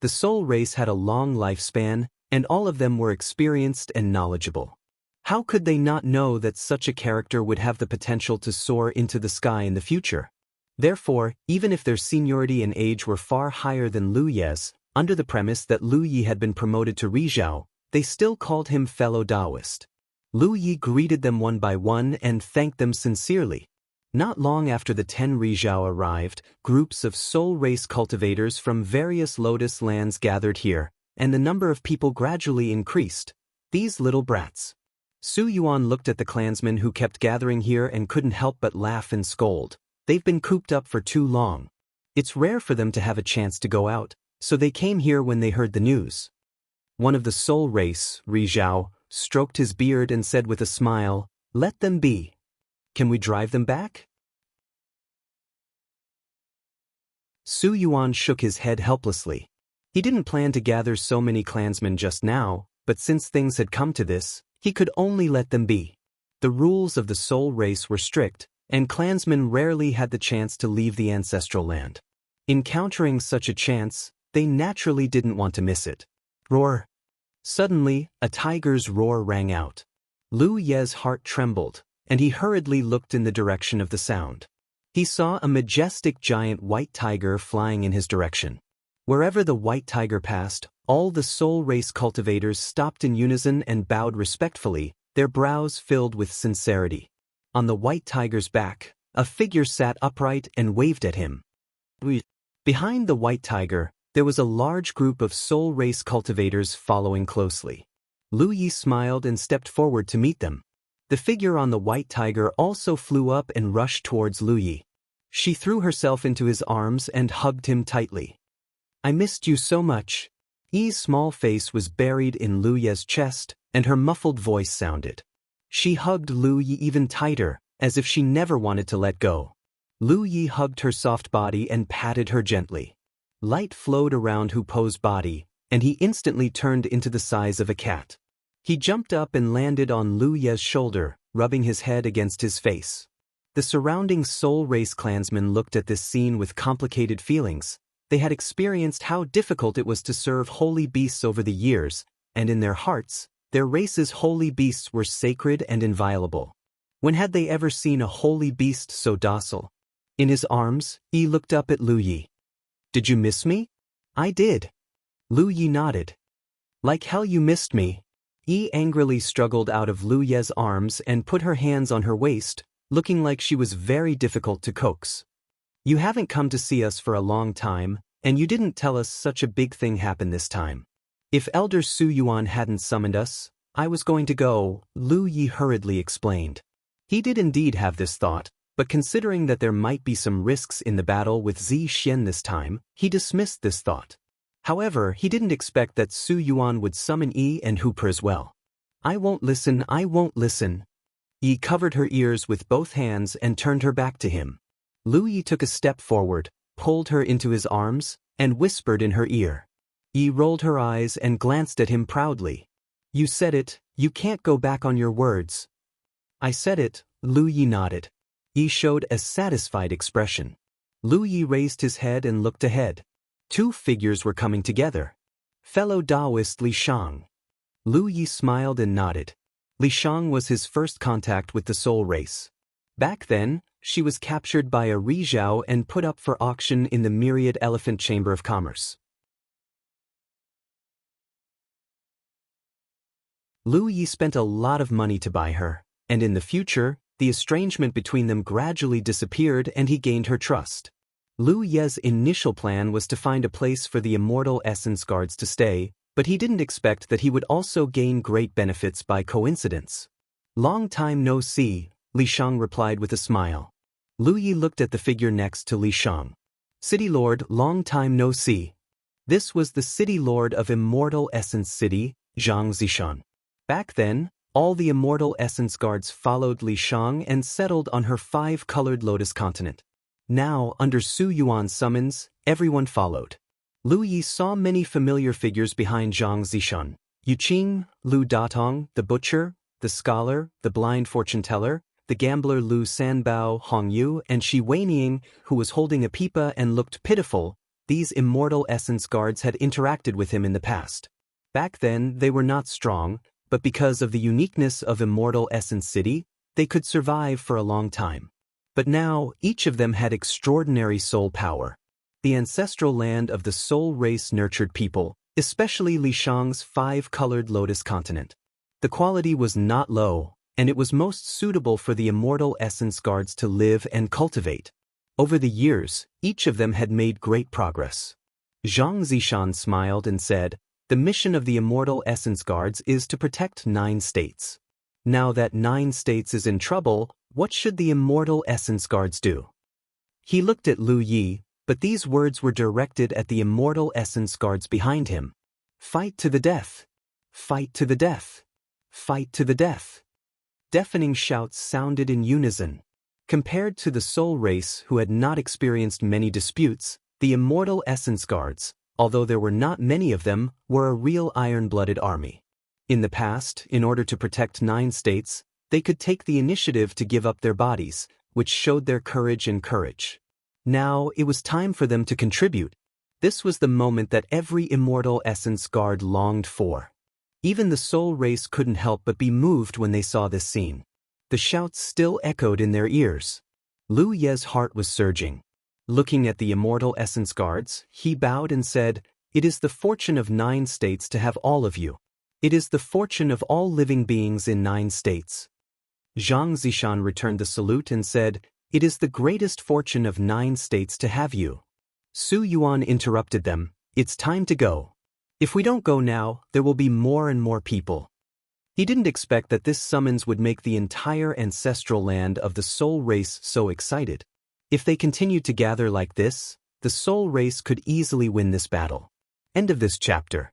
A: The soul race had a long lifespan, and all of them were experienced and knowledgeable. How could they not know that such a character would have the potential to soar into the sky in the future? Therefore, even if their seniority and age were far higher than Lu Ye's, under the premise that Lu Yi had been promoted to Rizhao, they still called him fellow Taoist. Lu Yi greeted them one by one and thanked them sincerely. Not long after the 10 Rizhao arrived, groups of soul race cultivators from various lotus lands gathered here, and the number of people gradually increased. These little brats. Su Yuan looked at the clansmen who kept gathering here and couldn't help but laugh and scold. They've been cooped up for too long. It's rare for them to have a chance to go out, so they came here when they heard the news. One of the soul race, Rizhao, stroked his beard and said with a smile, "Let them be. Can we drive them back?" Su Yuan shook his head helplessly. He didn't plan to gather so many clansmen just now, but since things had come to this, he could only let them be. The rules of the soul race were strict, and clansmen rarely had the chance to leave the ancestral land. Encountering such a chance, they naturally didn't want to miss it. Roar! Suddenly, a tiger's roar rang out. Lu Ye's heart trembled, and he hurriedly looked in the direction of the sound. He saw a majestic giant white tiger flying in his direction. Wherever the white tiger passed, all the soul race cultivators stopped in unison and bowed respectfully, their brows filled with sincerity. On the white tiger's back, a figure sat upright and waved at him. Behind the white tiger, there was a large group of soul race cultivators following closely. Lu Yi smiled and stepped forward to meet them. The figure on the white tiger also flew up and rushed towards Lu Yi. She threw herself into his arms and hugged him tightly. "I missed you so much." Yi's small face was buried in Lu Ye's chest, and her muffled voice sounded. She hugged Lu Yi even tighter, as if she never wanted to let go. Lu Yi hugged her soft body and patted her gently. Light flowed around Hu Po's body, and he instantly turned into the size of a cat. He jumped up and landed on Lu Ye's shoulder, rubbing his head against his face. The surrounding soul race clansmen looked at this scene with complicated feelings. They had experienced how difficult it was to serve holy beasts over the years, and in their hearts, their race's holy beasts were sacred and inviolable. When had they ever seen a holy beast so docile? In his arms, Yi looked up at Lu Yi. "Did you miss me?" "I did." Lu Yi nodded. "Like hell you missed me." Yi angrily struggled out of Lu Ye's arms and put her hands on her waist, looking like she was very difficult to coax. "You haven't come to see us for a long time, and you didn't tell us such a big thing happened this time. If Elder Su Yuan hadn't summoned us, I was going to go," Lu Yi hurriedly explained. He did indeed have this thought, but considering that there might be some risks in the battle with Zi Xian this time, he dismissed this thought. However, he didn't expect that Su Yuan would summon Yi and Hooper as well. "I won't listen, I won't listen." Yi covered her ears with both hands and turned her back to him. Lu Yi took a step forward, pulled her into his arms, and whispered in her ear. Yi rolled her eyes and glanced at him proudly. You said it, you can't go back on your words. I said it, Lu Yi nodded. Yi showed a satisfied expression. Lu Yi raised his head and looked ahead. Two figures were coming together. Fellow Taoist Li Shang. Lu Yi smiled and nodded. Li Shang was his first contact with the soul race. Back then, she was captured by a Rizhao and put up for auction in the Myriad Elephant Chamber of Commerce. Lu Yi spent a lot of money to buy her, and in the future, the estrangement between them gradually disappeared and he gained her trust. Lu Ye's initial plan was to find a place for the immortal essence guards to stay, but he didn't expect that he would also gain great benefits by coincidence. Long time no see, Li Shang replied with a smile. Lu Yi looked at the figure next to Li Shang. City Lord, long time no see. This was the City Lord of Immortal Essence City, Zhang Zishan. Back then, all the Immortal Essence Guards followed Li Shang and settled on her 5-colored lotus continent. Now, under Su Yuan's summons, everyone followed. Lu Yi saw many familiar figures behind Zhang Zishan. Yu Qing, Lu Datong, the butcher, the scholar, the blind fortune-teller, the gambler Lu Sanbao, Hong Yu, and Shi Weining, who was holding a pipa and looked pitiful. These Immortal Essence Guards had interacted with him in the past. Back then, they were not strong, but because of the uniqueness of Immortal Essence City, they could survive for a long time. But now, each of them had extraordinary soul power. The ancestral land of the soul race nurtured people, especially Li Shang's 5-colored lotus continent. The quality was not low, and it was most suitable for the Immortal Essence Guards to live and cultivate. Over the years, each of them had made great progress. Zhang Zishan smiled and said, the mission of the Immortal Essence Guards is to protect 9 states. Now that 9 states is in trouble, what should the Immortal Essence Guards do? He looked at Lu Yi, but these words were directed at the Immortal Essence Guards behind him. Fight to the death! Fight to the death! Fight to the death! Deafening shouts sounded in unison. Compared to the soul race who had not experienced many disputes, the Immortal Essence Guards, although there were not many of them, were a real iron-blooded army. In the past, in order to protect 9 states, they could take the initiative to give up their bodies, which showed their courage and courage. Now, it was time for them to contribute. This was the moment that every Immortal Essence Guard longed for. Even the soul race couldn't help but be moved when they saw this scene. The shouts still echoed in their ears. Lu Ye's heart was surging. Looking at the Immortal Essence Guards, he bowed and said, "It is the fortune of 9 states to have all of you. It is the fortune of all living beings in 9 states." Zhang Zishan returned the salute and said, "It is the greatest fortune of 9 states to have you." Su Yuan interrupted them, "It's time to go. If we don't go now, there will be more and more people." He didn't expect that this summons would make the entire ancestral land of the soul race so excited. If they continued to gather like this, the soul race could easily win this battle. End of this chapter.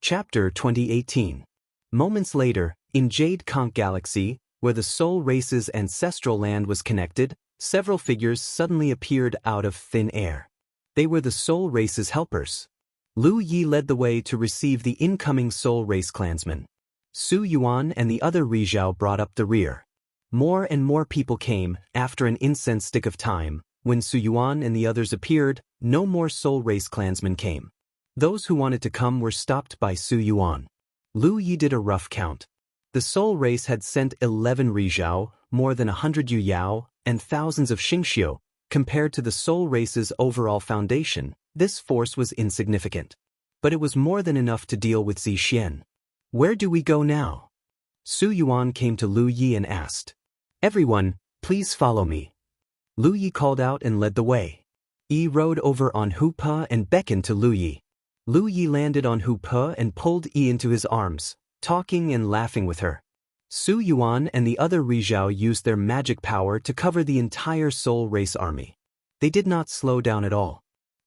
A: Chapter 2018. Moments later, in Jade Conch Galaxy, where the soul race's ancestral land was connected, several figures suddenly appeared out of thin air. They were the soul race's helpers. Lu Yi led the way to receive the incoming soul race clansmen. Su Yuan and the other Rizhao brought up the rear. More and more people came. After an incense stick of time, when Su Yuan and the others appeared, no more soul race clansmen came. Those who wanted to come were stopped by Su Yuan. Lu Yi did a rough count. The soul race had sent 11 Rizhao, more than 100 Yu Yao, and thousands of Xingxiu. Compared to the soul race's overall foundation, this force was insignificant. But it was more than enough to deal with Zixian. Where do we go now? Su Yuan came to Lu Yi and asked. "Everyone, please follow me." Lu Yi called out and led the way. Yi rode over on Hu Pe and beckoned to Lu Yi. Lu Yi landed on Hu Pe and pulled Yi into his arms, talking and laughing with her. Su Yuan and the other Rizhao used their magic power to cover the entire soul race army. They did not slow down at all.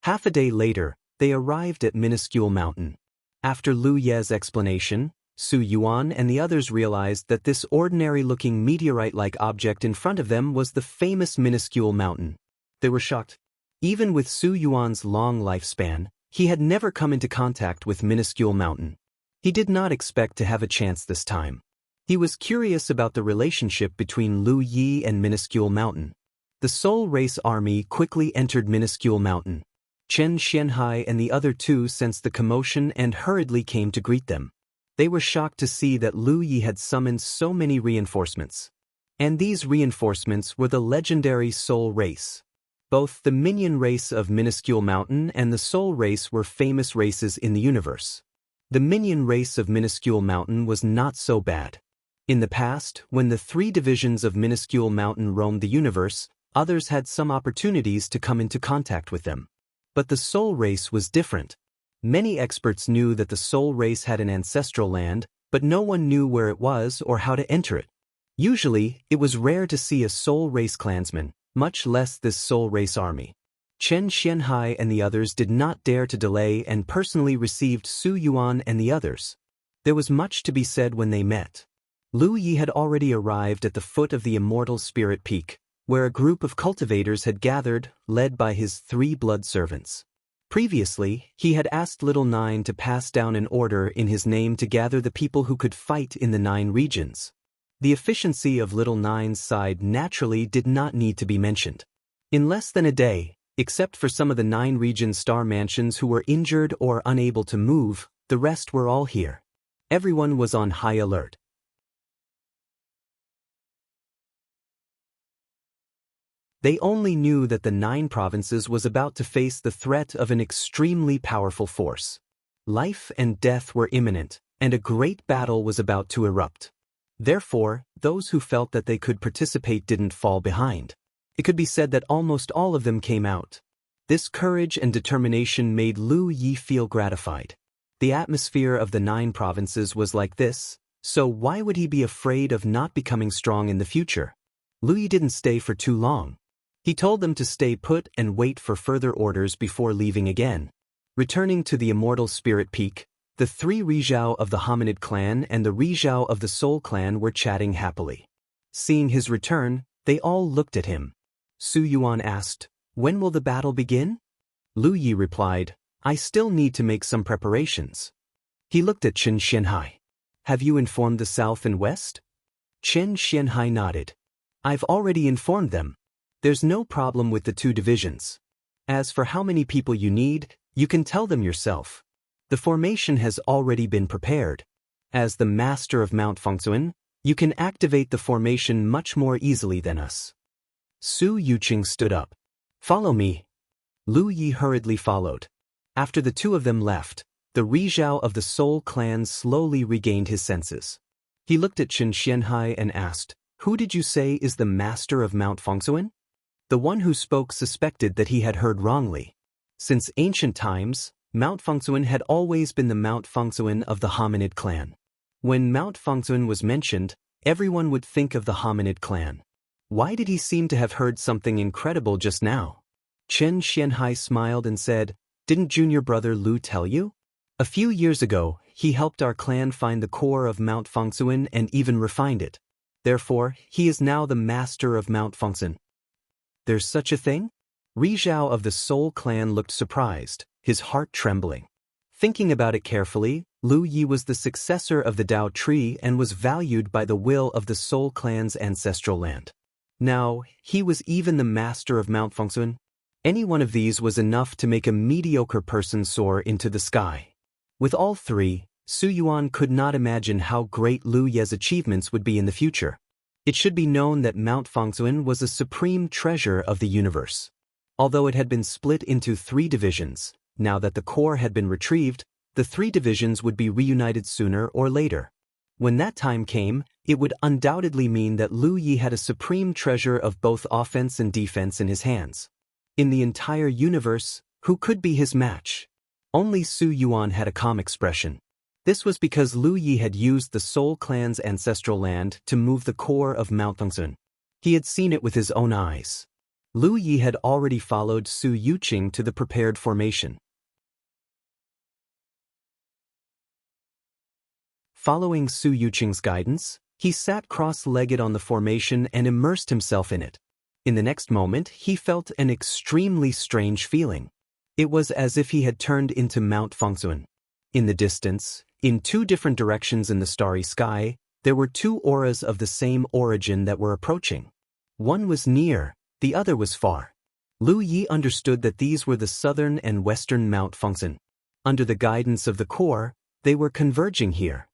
A: Half a day later, they arrived at Minuscule Mountain. After Lu Ye's explanation, Su Yuan and the others realized that this ordinary-looking meteorite-like object in front of them was the famous minuscule mountain. They were shocked. Even with Su Yuan's long lifespan, he had never come into contact with minuscule mountain. He did not expect to have a chance this time. He was curious about the relationship between Lu Yi and minuscule mountain. The Soul Race army quickly entered minuscule mountain. Chen Xianhai and the other two sensed the commotion and hurriedly came to greet them. They were shocked to see that Lu Yi had summoned so many reinforcements. And these reinforcements were the legendary Soul Race. Both the minion race of minuscule mountain and the Soul Race were famous races in the universe. The minion race of minuscule mountain was not so bad. In the past, when the 3 divisions of minuscule mountain roamed the universe, others had some opportunities to come into contact with them. But the Soul Race was different. Many experts knew that the Soul Race had an ancestral land, but no one knew where it was or how to enter it. Usually, it was rare to see a Soul Race clansman, much less this Soul Race army. Chen Xianhai and the others did not dare to delay and personally received Su Yuan and the others. There was much to be said when they met. Lu Yi had already arrived at the foot of the Immortal Spirit Peak, where a group of cultivators had gathered, led by his 3 blood servants. Previously, he had asked Little Nine to pass down an order in his name to gather the people who could fight in the 9 regions. The efficiency of Little Nine's side naturally did not need to be mentioned. In less than a day, except for some of the 9 region star mansions who were injured or unable to move, the rest were all here. Everyone was on high alert. They only knew that the 9 provinces was about to face the threat of an extremely powerful force. Life and death were imminent, and a great battle was about to erupt. Therefore, those who felt that they could participate didn't fall behind. It could be said that almost all of them came out. This courage and determination made Lu Yi feel gratified. The atmosphere of the 9 provinces was like this, so why would he be afraid of not becoming strong in the future? Lu Yi didn't stay for too long. He told them to stay put and wait for further orders before leaving again. Returning to the Immortal Spirit Peak, the 3 Rizhao of the Hominid clan and the Rizhao of the Soul clan were chatting happily. Seeing his return, they all looked at him. Su Yuan asked, "When will the battle begin?" Lu Yi replied, "I still need to make some preparations." He looked at Chen Xianhai. "Have you informed the South and West?" Chen Xianhai nodded. "I've already informed them. There's no problem with the 2 divisions. As for how many people you need, you can tell them yourself. The formation has already been prepared. As the master of Mount Fengsuan, you can activate the formation much more easily than us." Su Yuqing stood up. "Follow me." Lu Yi hurriedly followed. After the 2 of them left, the Rizhao of the Soul clan slowly regained his senses. He looked at Chen Xianhai and asked, "Who did you say is the master of Mount Fengsuan?" The one who spoke suspected that he had heard wrongly. Since ancient times, Mount Fengsuan had always been the Mount Fengsuan of the Hominid clan. When Mount Fengsuan was mentioned, everyone would think of the Hominid clan. Why did he seem to have heard something incredible just now? Chen Xianhai smiled and said, "Didn't junior brother Lu tell you? A few years ago, he helped our clan find the core of Mount Fengsuan and even refined it. Therefore, he is now the master of Mount Fengsuan." "There's such a thing?" Rizhao of the Soul clan looked surprised, his heart trembling. Thinking about it carefully, Lu Yi was the successor of the Dao tree and was valued by the will of the Soul clan's ancestral land. Now, he was even the master of Mount Fengsuan. Any one of these was enough to make a mediocre person soar into the sky. With all 3, Su Yuan could not imagine how great Lu Ye's achievements would be in the future. It should be known that Mount Fengsuan was a supreme treasure of the universe. Although it had been split into 3 divisions, now that the core had been retrieved, the 3 divisions would be reunited sooner or later. When that time came, it would undoubtedly mean that Lu Yi had a supreme treasure of both offense and defense in his hands. In the entire universe, who could be his match? Only Su Yuan had a calm expression. This was because Lu Yi had used the Soul clan's ancestral land to move the core of Mount Fengsuan. He had seen it with his own eyes. Lu Yi had already followed Su Yuqing to the prepared formation. Following Su Yuqing's guidance, he sat cross-legged on the formation and immersed himself in it. In the next moment, he felt an extremely strange feeling. It was as if he had turned into Mount Fengsuan. In the distance, in two different directions in the starry sky, there were two auras of the same origin that were approaching. One was near, the other was far. Lu Yi understood that these were the southern and western Mount Fengsuan. Under the guidance of the core, they were converging here.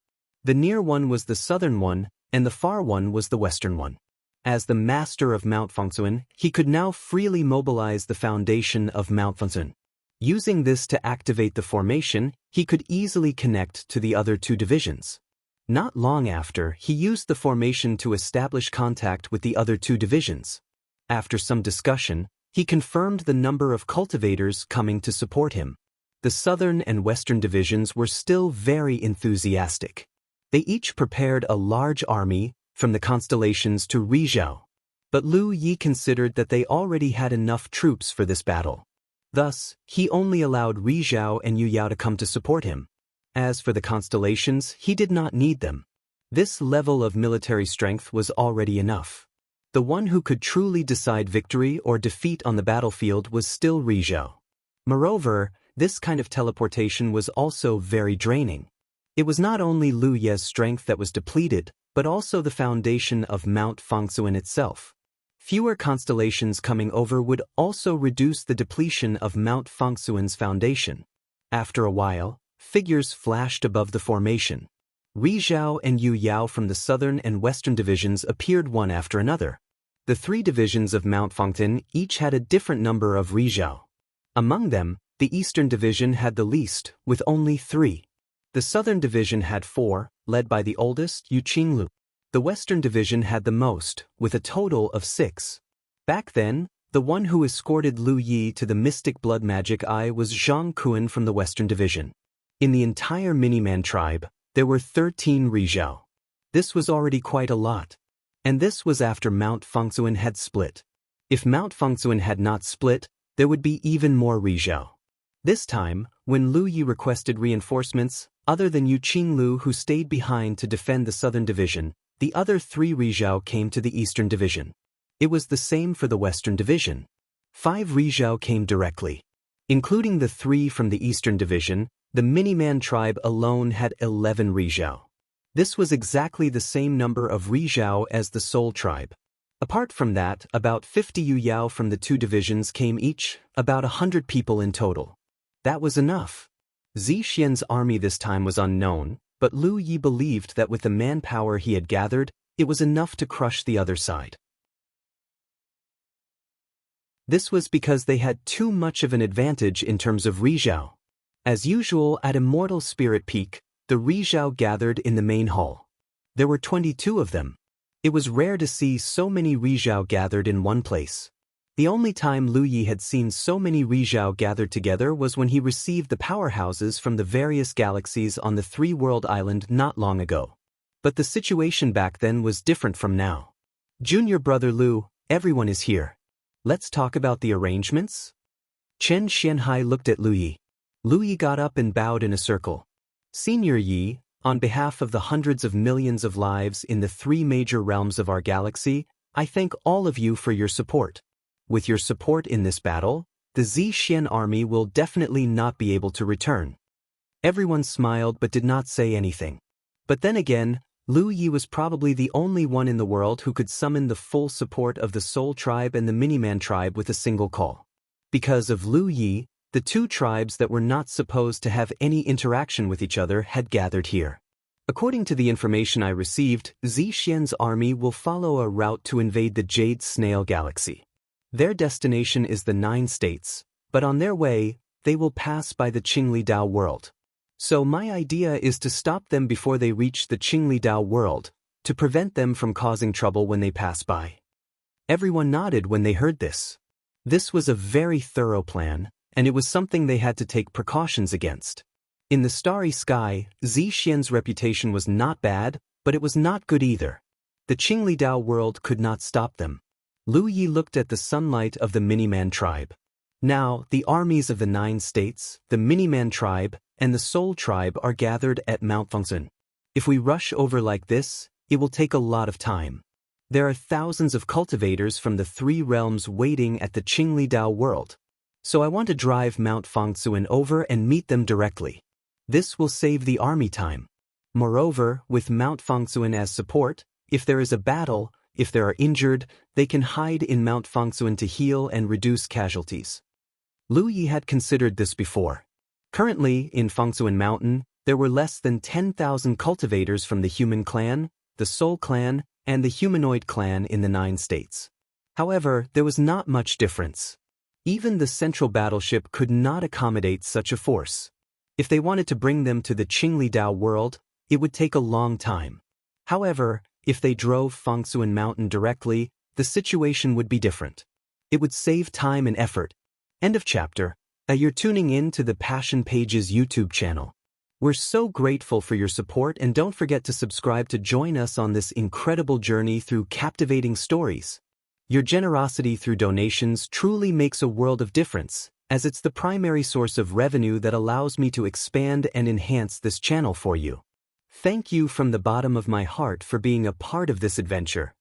A: The near one was the southern one, and the far one was the western one. As the master of Mount Fengsuan, he could now freely mobilize the foundation of Mount Fengsuan. Using this to activate the formation, he could easily connect to the other two divisions. Not long after, he used the formation to establish contact with the other two divisions. After some discussion, he confirmed the number of cultivators coming to support him. The southern and western divisions were still very enthusiastic. They each prepared a large army from the constellations to Rizhao. But Lu Yi considered that they already had enough troops for this battle. Thus, he only allowed Rizhao and Yu Yao to come to support him. As for the constellations, he did not need them. This level of military strength was already enough. The one who could truly decide victory or defeat on the battlefield was still Rizhao. Moreover, this kind of teleportation was also very draining. It was not only Lu Ye's strength that was depleted, but also the foundation of Mount Fengsuan itself. Fewer constellations coming over would also reduce the depletion of Mount Fengsuan's foundation. After a while, figures flashed above the formation. Rizhao and Yu Yao from the southern and western divisions appeared one after another. The three divisions of Mount Fengsuan each had a different number of Rizhao. Among them, the eastern division had the least, with only 3. The southern division had 4, led by the oldest, Yu Qinglu. The western division had the most, with a total of 6. Back then, the one who escorted Lu Yi to the mystic blood magic eye was Zhang Kuan from the western division. In the entire Miniman tribe, there were 13 Rizhao. This was already quite a lot. And this was after Mount Fengsuan had split. If Mount Fengsuan had not split, there would be even more Rizhao. This time, when Lu Yi requested reinforcements, other than Yu Qinglu who stayed behind to defend the southern division, the other 3 Rizhao came to the eastern division. It was the same for the western division. 5 Rizhao came directly. Including the 3 from the eastern division, the Miniman tribe alone had 11 Rizhao. This was exactly the same number of Rizhao as the Soul tribe. Apart from that, about 50 Yu Yao from the 2 divisions came each, about 100 people in total. That was enough. Zixian's army this time was unknown, but Lu Yi believed that with the manpower he had gathered, it was enough to crush the other side. This was because they had too much of an advantage in terms of Rizhao. As usual at Immortal Spirit Peak, the Rizhao gathered in the main hall. There were 22 of them. It was rare to see so many Rizhao gathered in one place. The only time Lu Yi had seen so many Rizhao gathered together was when he received the powerhouses from the various galaxies on the 3-world island not long ago. But the situation back then was different from now. Junior brother Lu, everyone is here. Let's talk about the arrangements? Chen Xianhai looked at Lu Yi. Lu Yi got up and bowed in a circle. Senior Yi, on behalf of the hundreds of millions of lives in the 3 major realms of our galaxy, I thank all of you for your support. With your support in this battle, the Zixian army will definitely not be able to return. Everyone smiled but did not say anything. But then again, Lu Yi was probably the only one in the world who could summon the full support of the Soul tribe and the Miniman tribe with a single call. Because of Lu Yi, the 2 tribes that were not supposed to have any interaction with each other had gathered here. According to the information I received, Zixian's army will follow a route to invade the Jade Snail Galaxy. Their destination is the 9 states, but on their way, they will pass by the Qingli Dao world. So my idea is to stop them before they reach the Qingli Dao world, to prevent them from causing trouble when they pass by. Everyone nodded when they heard this. This was a very thorough plan, and it was something they had to take precautions against. In the starry sky, Zixian's reputation was not bad, but it was not good either. The Qingli Dao world could not stop them. Lu Yi looked at the sunlight of the Miniman tribe. Now, the armies of the 9 states, the Miniman tribe, and the Soul tribe are gathered at Mount Fengsuan. If we rush over like this, it will take a lot of time. There are thousands of cultivators from the three realms waiting at the Qinglidao world. So I want to drive Mount Fangtsuan over and meet them directly. This will save the army time. Moreover, with Mount Fangtsuan as support, if there is a battle, if they are injured, they can hide in Mount Fangtsuan to heal and reduce casualties. Lu Yi had considered this before. Currently, in Fangtsuan Mountain, there were less than 10,000 cultivators from the human clan, the soul clan, and the humanoid clan in the 9 states. However, there was not much difference. Even the central battleship could not accommodate such a force. If they wanted to bring them to the Qinglidao world, it would take a long time. However, if they drove Fangtsuan Mountain directly, the situation would be different. It would save time and effort. End of chapter. You're tuning in to the Passion Pages YouTube channel. We're so grateful for your support, and don't forget to subscribe to join us on this incredible journey through captivating stories. Your generosity through donations truly makes a world of difference, as it's the primary source of revenue that allows me to expand and enhance this channel for you. Thank you from the bottom of my heart for being a part of this adventure.